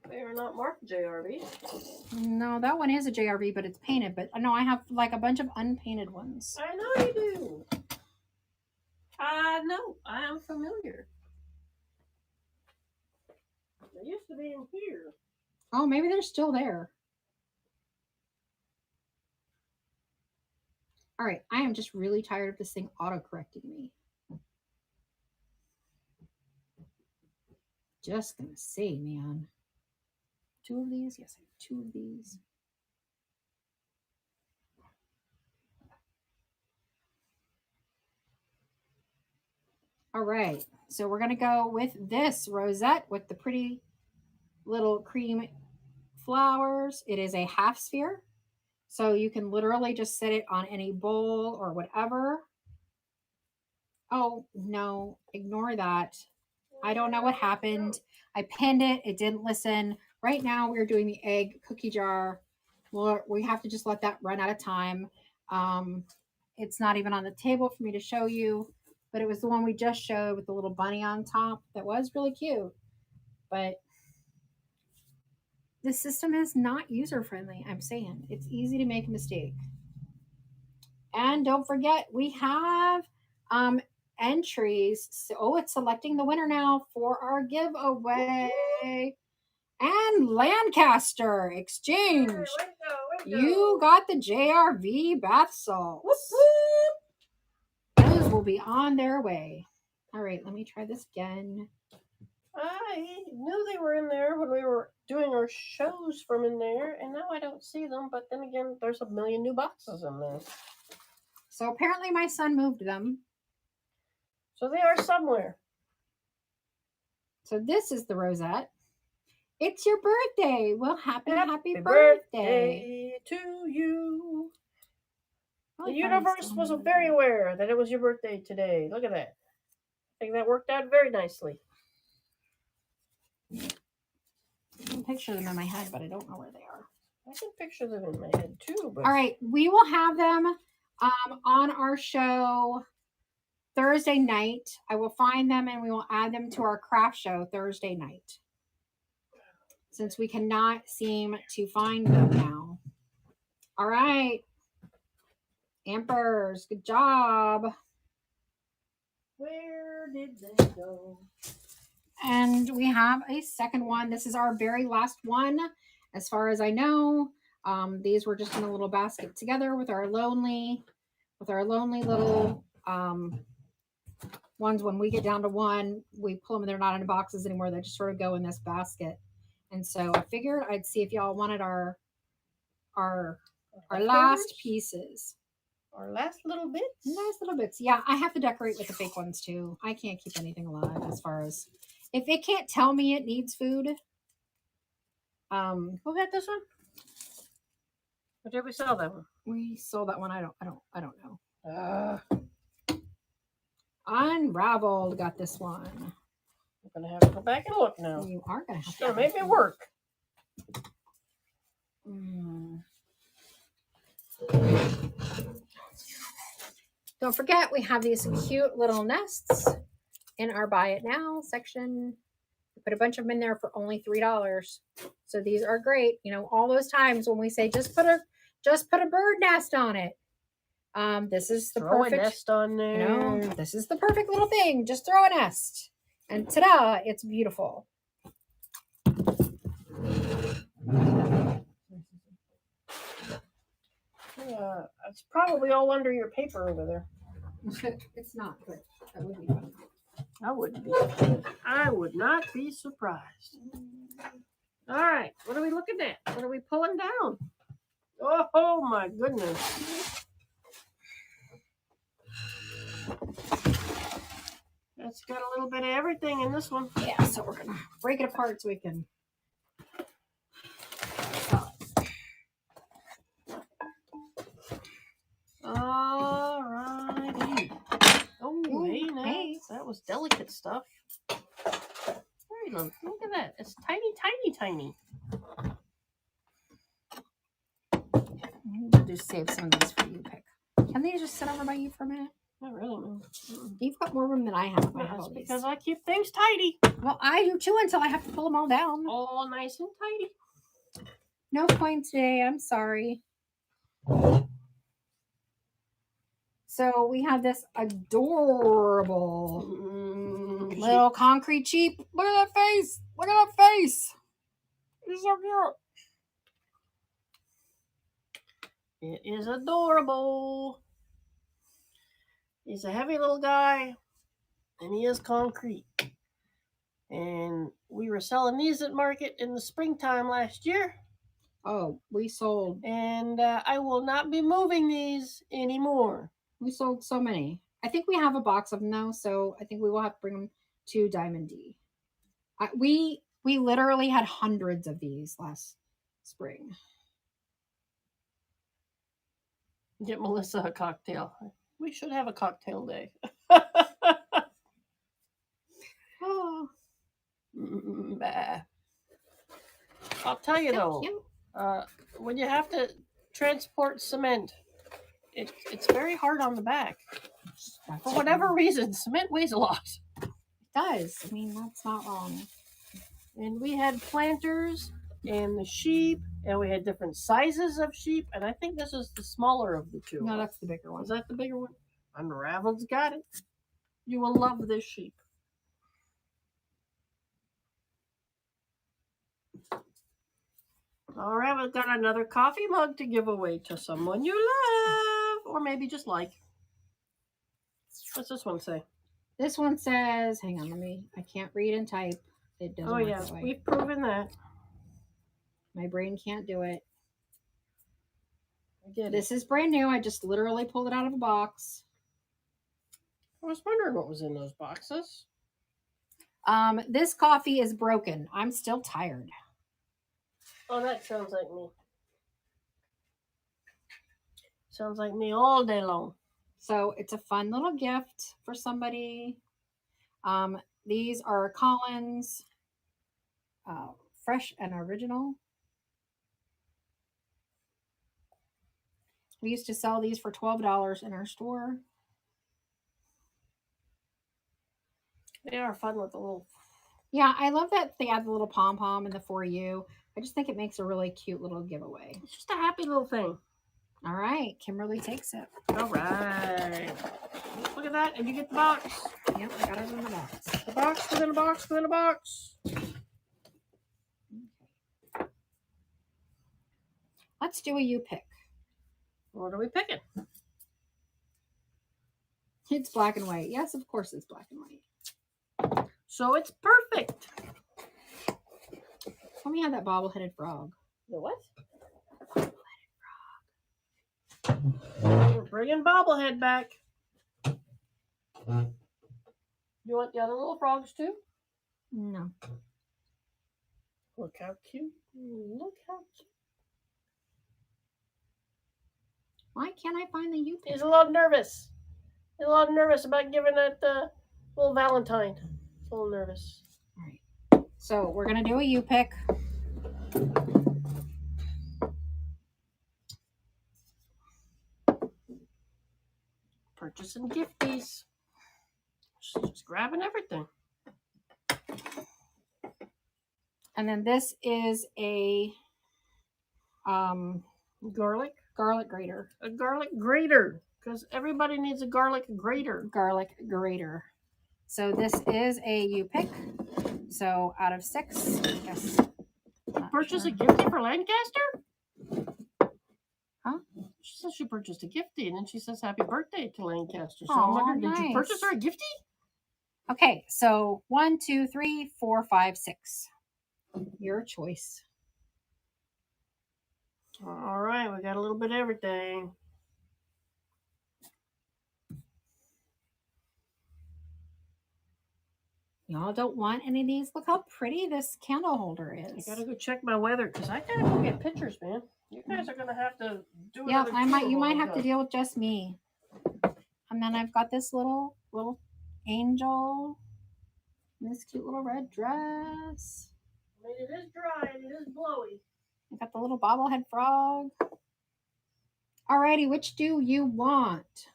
They are not marked JRV. No, that one is a JRV, but it's painted. But no, I have like a bunch of unpainted ones. I know you do. I know. I am familiar. They used to be in here. Oh, maybe they're still there. All right, I am just really tired of this thing auto-correcting me. Just gonna say, man. 2 of these? Yes, I have 2 of these. All right, so we're gonna go with this rosette with the pretty little cream flowers. It is a half sphere, so you can literally just set it on any bowl or whatever. Oh, no, ignore that. I don't know what happened. I pinned it. It didn't listen. Right now, we're doing the egg cookie jar. We have to just let that run out of time. It's not even on the table for me to show you, but it was the one we just showed with the little bunny on top. That was really cute. But the system is not user-friendly, I'm saying. It's easy to make a mistake. And don't forget, we have entries. So, it's selecting the winner now for our giveaway. And Lancaster Exchange. Way to go. You got the JRV bath salts. Those will be on their way. All right, let me try this again. I knew they were in there when we were doing our shows from in there, and now I don't see them. But then again, there's a million new boxes in there. So apparently my son moved them. So they are somewhere. So this is the rosette. It's your birthday. Well, happy birthday to you. The universe was very aware that it was your birthday today. Look at that. I think that worked out very nicely. I can picture them in my head, but I don't know where they are. I can picture them in my head too. But... All right, we will have them on our show Thursday night. I will find them and we will add them to our craft show Thursday night. Since we cannot seem to find them now. All right. Ampers, good job. Where did they go? And we have a second one. This is our very last one, as far as I know. These were just in a little basket together with our lonely little ones. When we get down to one, we pull them. They're not in boxes anymore. They just sort of go in this basket. And so I figured I'd see if y'all wanted our last pieces. Our last little bits? Last little bits. Yeah, I have to decorate with the fake ones too. I can't keep anything alive as far as if it can't tell me it needs food. Who got this one? Or did we sell that one? We sold that one. I don't know. Unraveled got this one. I'm gonna have to go back and look now. You are gonna have to. Make me work. Don't forget, we have these cute little nests in our Buy It Now section. We put a bunch of them in there for only $3. So these are great. You know, all those times when we say just put a bird nest on it. This is the perfect nest on there. You know, this is the perfect little thing. Just throw a nest. And ta-da, it's beautiful. Yeah, it's probably all under your paper over there. It's not, but that would be fun. I would not be surprised. All right, what are we looking at? What are we pulling down? Oh my goodness. It's got a little bit of everything in this one. Yeah, so we're going to break it apart so we can... All righty. Oh, hey, nice. That was delicate stuff. Very look at that. It's tiny, tiny, tiny. I'll just save some of these for you to pick. Can they just sit over by you for a minute? Not really, no. You've got more room than I have. That's because I keep things tidy. Well, I do too until I have to pull them all down. All nice and tidy. No point today. I'm sorry. So we have this adorable little concrete sheep. Look at that face. Look at that face. It's so cute. It is adorable. He's a heavy little guy, and he is concrete. And we were selling these at market in the springtime last year. Oh, we sold. And I will not be moving these anymore. We sold so many. I think we have a box of them now, so I think we will have to bring them to Diamond D. We literally had hundreds of these last spring. Get Melissa a cocktail. We should have a cocktail day. Oh. Bah. I'll tell you though, when you have to transport cement, it's very hard on the back. For whatever reason, cement weighs a lot. It does. I mean, that's not wrong. And we had planters and the sheep, and we had different sizes of sheep, and I think this is the smaller of the two. No, that's the bigger one. Is that the bigger one? Unraveled's got it. You will love this sheep. All right, we've got another coffee mug to give away to someone you love, or maybe just like. What's this one say? This one says, hang on, I can't read and type. It doesn't work that way. We've proven that. My brain can't do it. This is brand new. I just literally pulled it out of a box. I was wondering what was in those boxes. This coffee is broken. I'm still tired. Oh, that sounds like me. Sounds like me all day long. So it's a fun little gift for somebody. These are Collins, fresh and original. We used to sell these for $12 in our store. They are fun with the little. Yeah, I love that they add the little pom pom and the for you. I just think it makes a really cute little giveaway. It's just a happy little thing. All right, Kimberly takes it. All right. Look at that. And you get the box. Yep, I got it in the box. The box within a box within a box. Okay. Let's do a you pick. What are we picking? It's black and white. Yes, of course it's black and white. So it's perfect. Let me have that bobbleheaded frog. The what? We're bringing bobblehead back. You want the other little frogs too? No. Look how cute. Look how cute. Why can't I find the you pick? He's a little nervous. He's a little nervous about giving that little Valentine. He's a little nervous. All right. So we're going to do a you pick. Purchasing gifties. Just grabbing everything. And then this is a garlic grater. A garlic grater. Because everybody needs a garlic grater. Garlic grater. So this is a you pick. So out of 6, yes. Purchase a giftie for Lancaster? Huh? She says she purchased a giftie, and then she says happy birthday to Lancaster. So Aww, I'm wondering, nice. Did you purchase her a giftie? Okay, so 1, 2, 3, 4, 5, 6. Your choice. All right, we got a little bit of everything. Y'all don't want any of these? Look how pretty this candle holder is. I gotta go check my weather because I gotta go get pictures, man. You guys are gonna have to do it. Yeah, you might have to deal with just me. And then I've got this little angel. And this cute little red dress. I mean, it is dry and it is blowy. I got the little bobblehead frog. Alrighty, which do you want?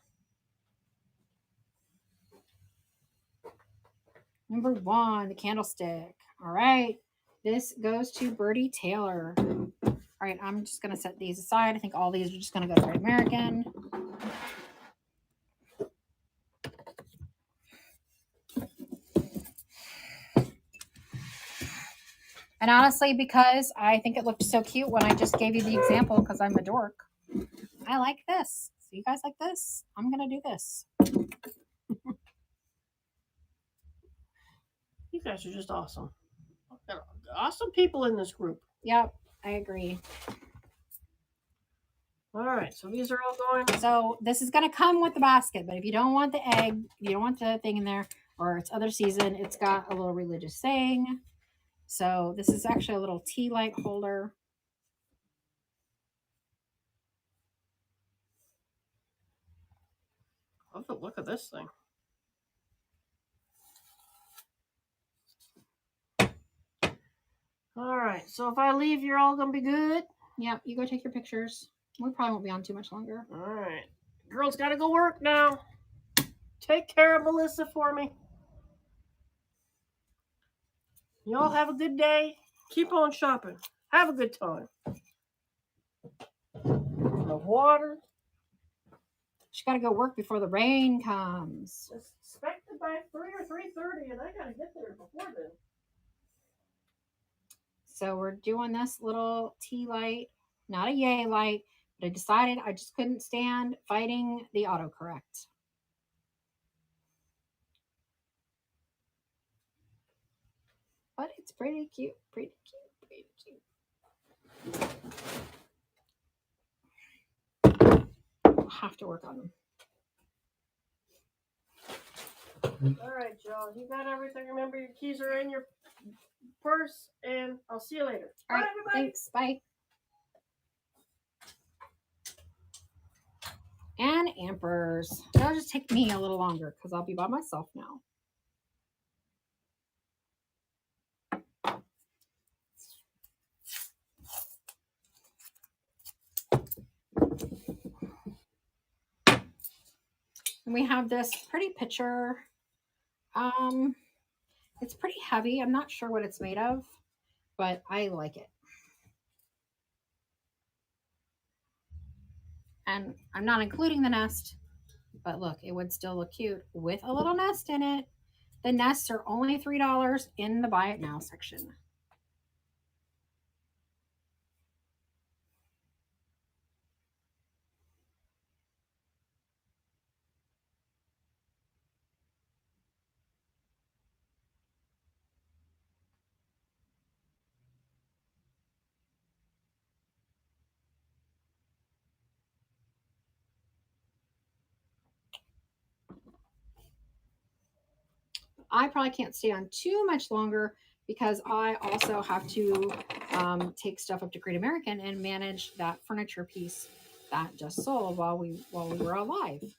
Number 1, the candlestick. All right, this goes to Birdie Taylor. All right, I'm just going to set these aside. I think all these are just going to go to Great American. And honestly, because I think it looked so cute when I just gave you the example, because I'm a dork, I like this. So you guys like this? I'm going to do this. You guys are just awesome. Awesome people in this group. Yep, I agree. All right, so these are all going. So this is going to come with the basket, but if you don't want the egg, you don't want the thing in there, or it's other season, it's got a little religious saying. So this is actually a little tea light holder. Love the look of this thing. All right, so if I leave, you're all gonna be good. Yeah, you go take your pictures. We probably won't be on too much longer. All right, girls gotta go work now. Take care of Melissa for me. Y'all have a good day. Keep on shopping. Have a good time. The water. She got to go work before the rain comes. It's expected by 3 or 3:30, and I gotta get there before then. So we're doing this little tea light, not a yay light, but I decided I just couldn't stand fighting the autocorrect. But it's pretty cute, pretty cute, pretty cute. I'll have to work on them. All right, y'all. You got everything. Remember, your keys are in your purse, and I'll see you later. All right, bye, everybody. Thanks. Bye. and Ampers. It'll just take me a little longer because I'll be by myself now. And we have this pretty pitcher. It's pretty heavy. I'm not sure what it's made of, but I like it. And I'm not including the nest, but look, it would still look cute with a little nest in it. The nests are only $3 in the buy it now section. I probably can't stay on too much longer because I also have to take stuff up to Great American and manage that furniture piece that just sold while we were alive.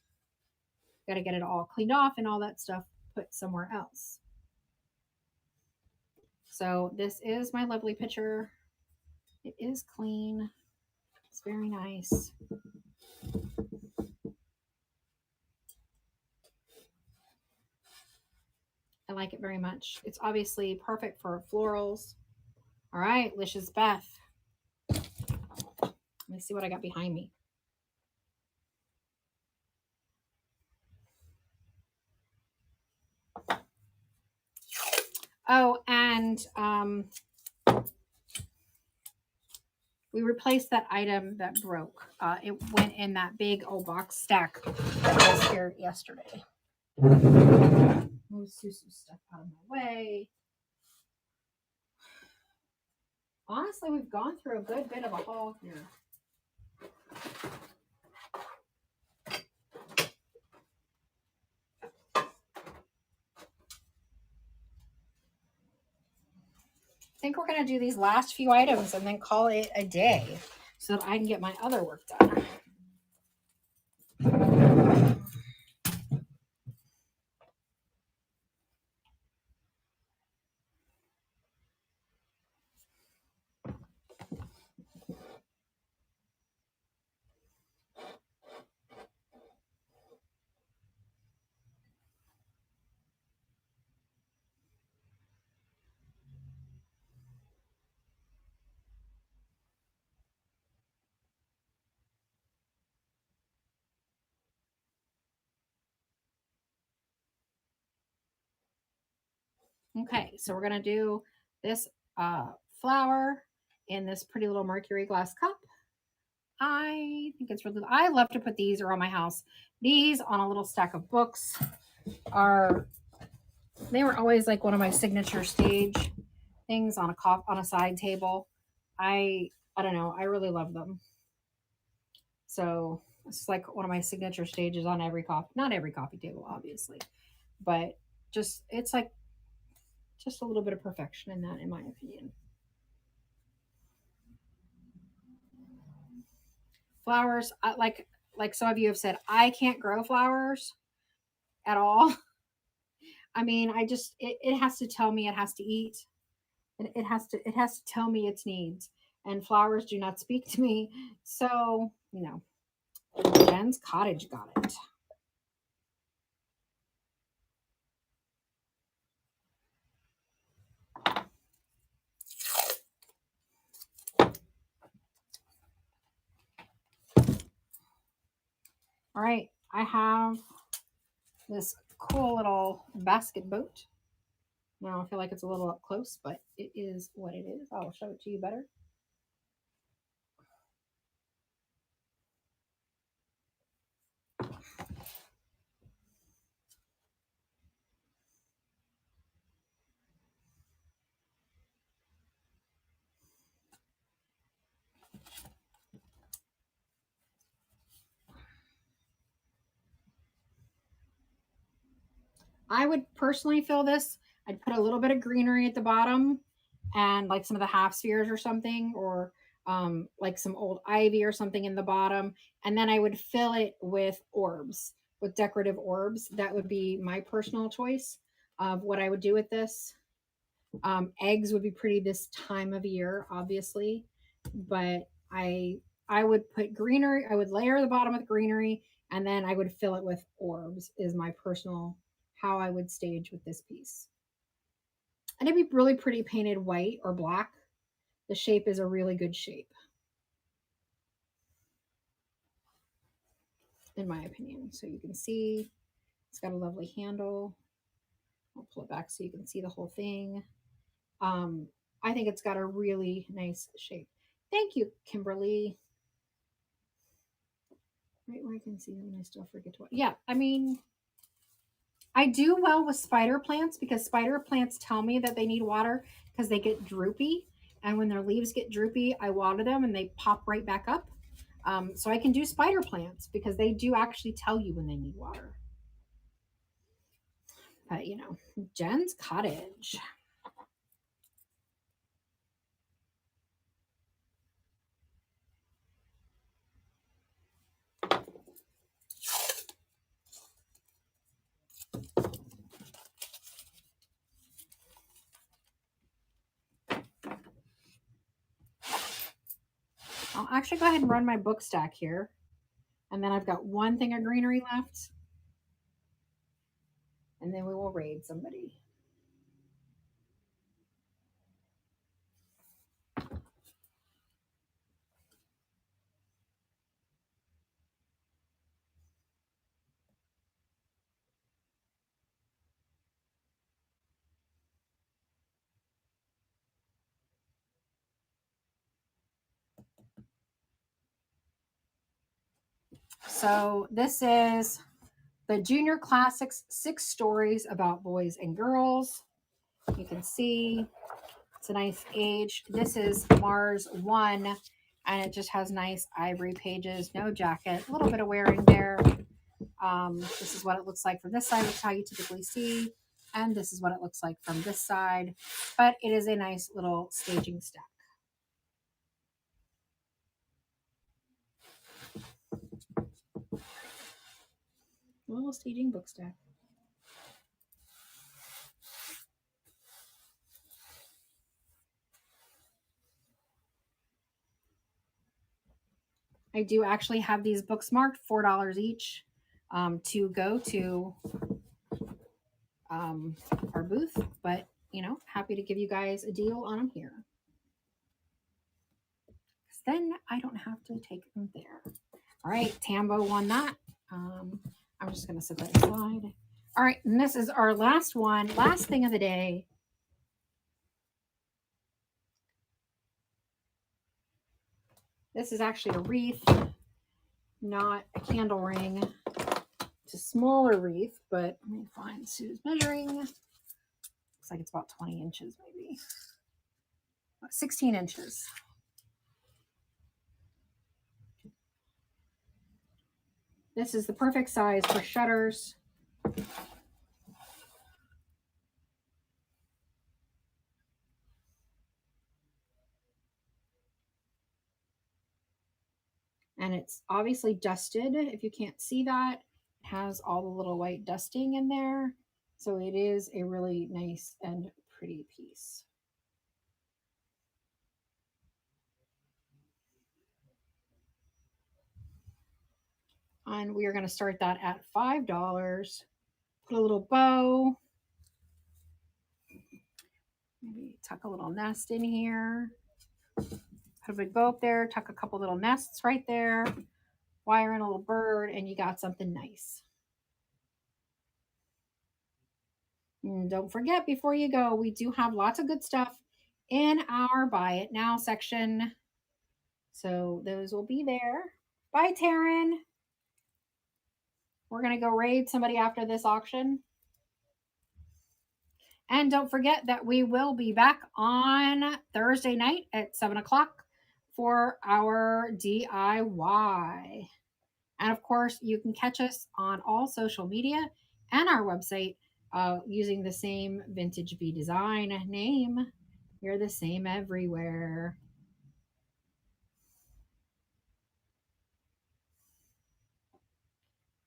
Got to get it all cleaned off and all that stuff put somewhere else. So this is my lovely picture. It is clean. It's very nice. I like it very much. It's obviously perfect for florals. All right, Licious Beth. Let me see what I got behind me. Oh, and we replaced that item that broke. It went in that big old box stack that was here yesterday. Move some stuff out of my way. Honestly, we've gone through a good bit of a haul here. I think we're going to do these last few items and then call it a day so that I can get my other work done. Okay, so we're going to do this flower in this pretty little mercury glass cup. I think it's really, I love to put these around my house. These on a little stack of books they were always like one of my signature stage things on a side table. I don't know, I really love them. So it's like one of my signature stages on every not every coffee table, obviously, but just, it's like just a little bit of perfection in that, in my opinion. Flowers, like some of you have said, I can't grow flowers at all. I mean, it has to tell me it has to eat. It has to tell me its needs. And flowers do not speak to me. So, Jen's Cottage got it. All right, I have this cool little basket boat. Now I feel like it's a little up close, but it is what it is. I'll show it to you better. I would personally fill this. I'd put a little bit of greenery at the bottom and like some of the half spheres or something, or like some old ivy or something in the bottom. And then I would fill it with orbs, with decorative orbs. That would be my personal choice of what I would do with this. Eggs would be pretty this time of year, obviously, but I would put greenery. I would layer the bottom with greenery, and then I would fill it with orbs. Is my personal how I would stage with this piece. And it'd be really pretty painted white or black. The shape is a really good shape, in my opinion. So you can see it's got a lovely handle. I'll pull it back so you can see the whole thing. Um, I think it's got a really nice shape. Thank you, Kimberly. Right where I can see them and I still forget to. Yeah, I mean, I do well with spider plants because spider plants tell me that they need water because they get droopy. And when their leaves get droopy, I water them and they pop right back up. So I can do spider plants because they do actually tell you when they need water. But, you know, Jen's cottage. I'll actually go ahead and run my book stack here. And then I've got one thing of greenery left. And then we will raid somebody. So this is the Junior Classics 6 stories about boys and girls. You can see it's a nice age. This is Mars 1, and it just has nice ivory pages, no jacket, a little bit of wearing there. This is what it looks like from this side, which is how you typically see. And this is what it looks like from this side. But it is a nice little staging stack. A little staging book stack. I do actually have these books marked $4 each to go to our booth, but you know, happy to give you guys a deal on them here. Because then I don't have to take them there. All right, Tambo won that. I'm just going to set that aside. All right, and this is our last one, last thing of the day. This is actually a wreath, not a candle ring. It's a smaller wreath, but let me find Sue's measuring. Looks like it's about 20 inches, maybe. 16 inches. This is the perfect size for shutters. And it's obviously dusted. If you can't see that, it has all the little white dusting in there. So it is a really nice and pretty piece. And we are going to start that at $5. Put a little bow. Maybe tuck a little nest in here. Put a big bow up there. Tuck a couple little nests right there. Wire in a little bird, and you got something nice. And don't forget, before you go, we do have lots of good stuff in our Buy It Now section. So those will be there. Bye, Taryn. We're going to go raid somebody after this auction. And don't forget that we will be back on Thursday night at 7 o'clock for our DIY. And of course, you can catch us on all social media and our website using the same Vintage Bee Design name. You're the same everywhere.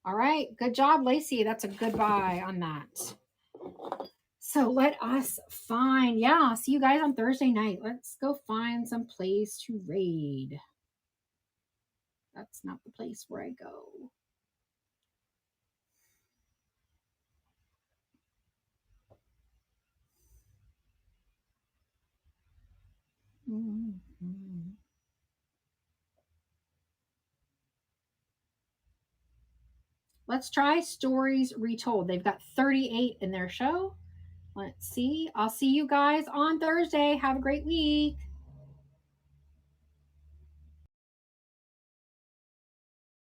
All right. Good job, Lacey. That's a good buy on that. So let us find, yeah, I'll see you guys on Thursday night. Let's go find some place to raid. That's not the place where I go. Mm-hmm. Let's try Stories Retold. They've got 38 in their show. Let's see. I'll see you guys on Thursday. Have a great week.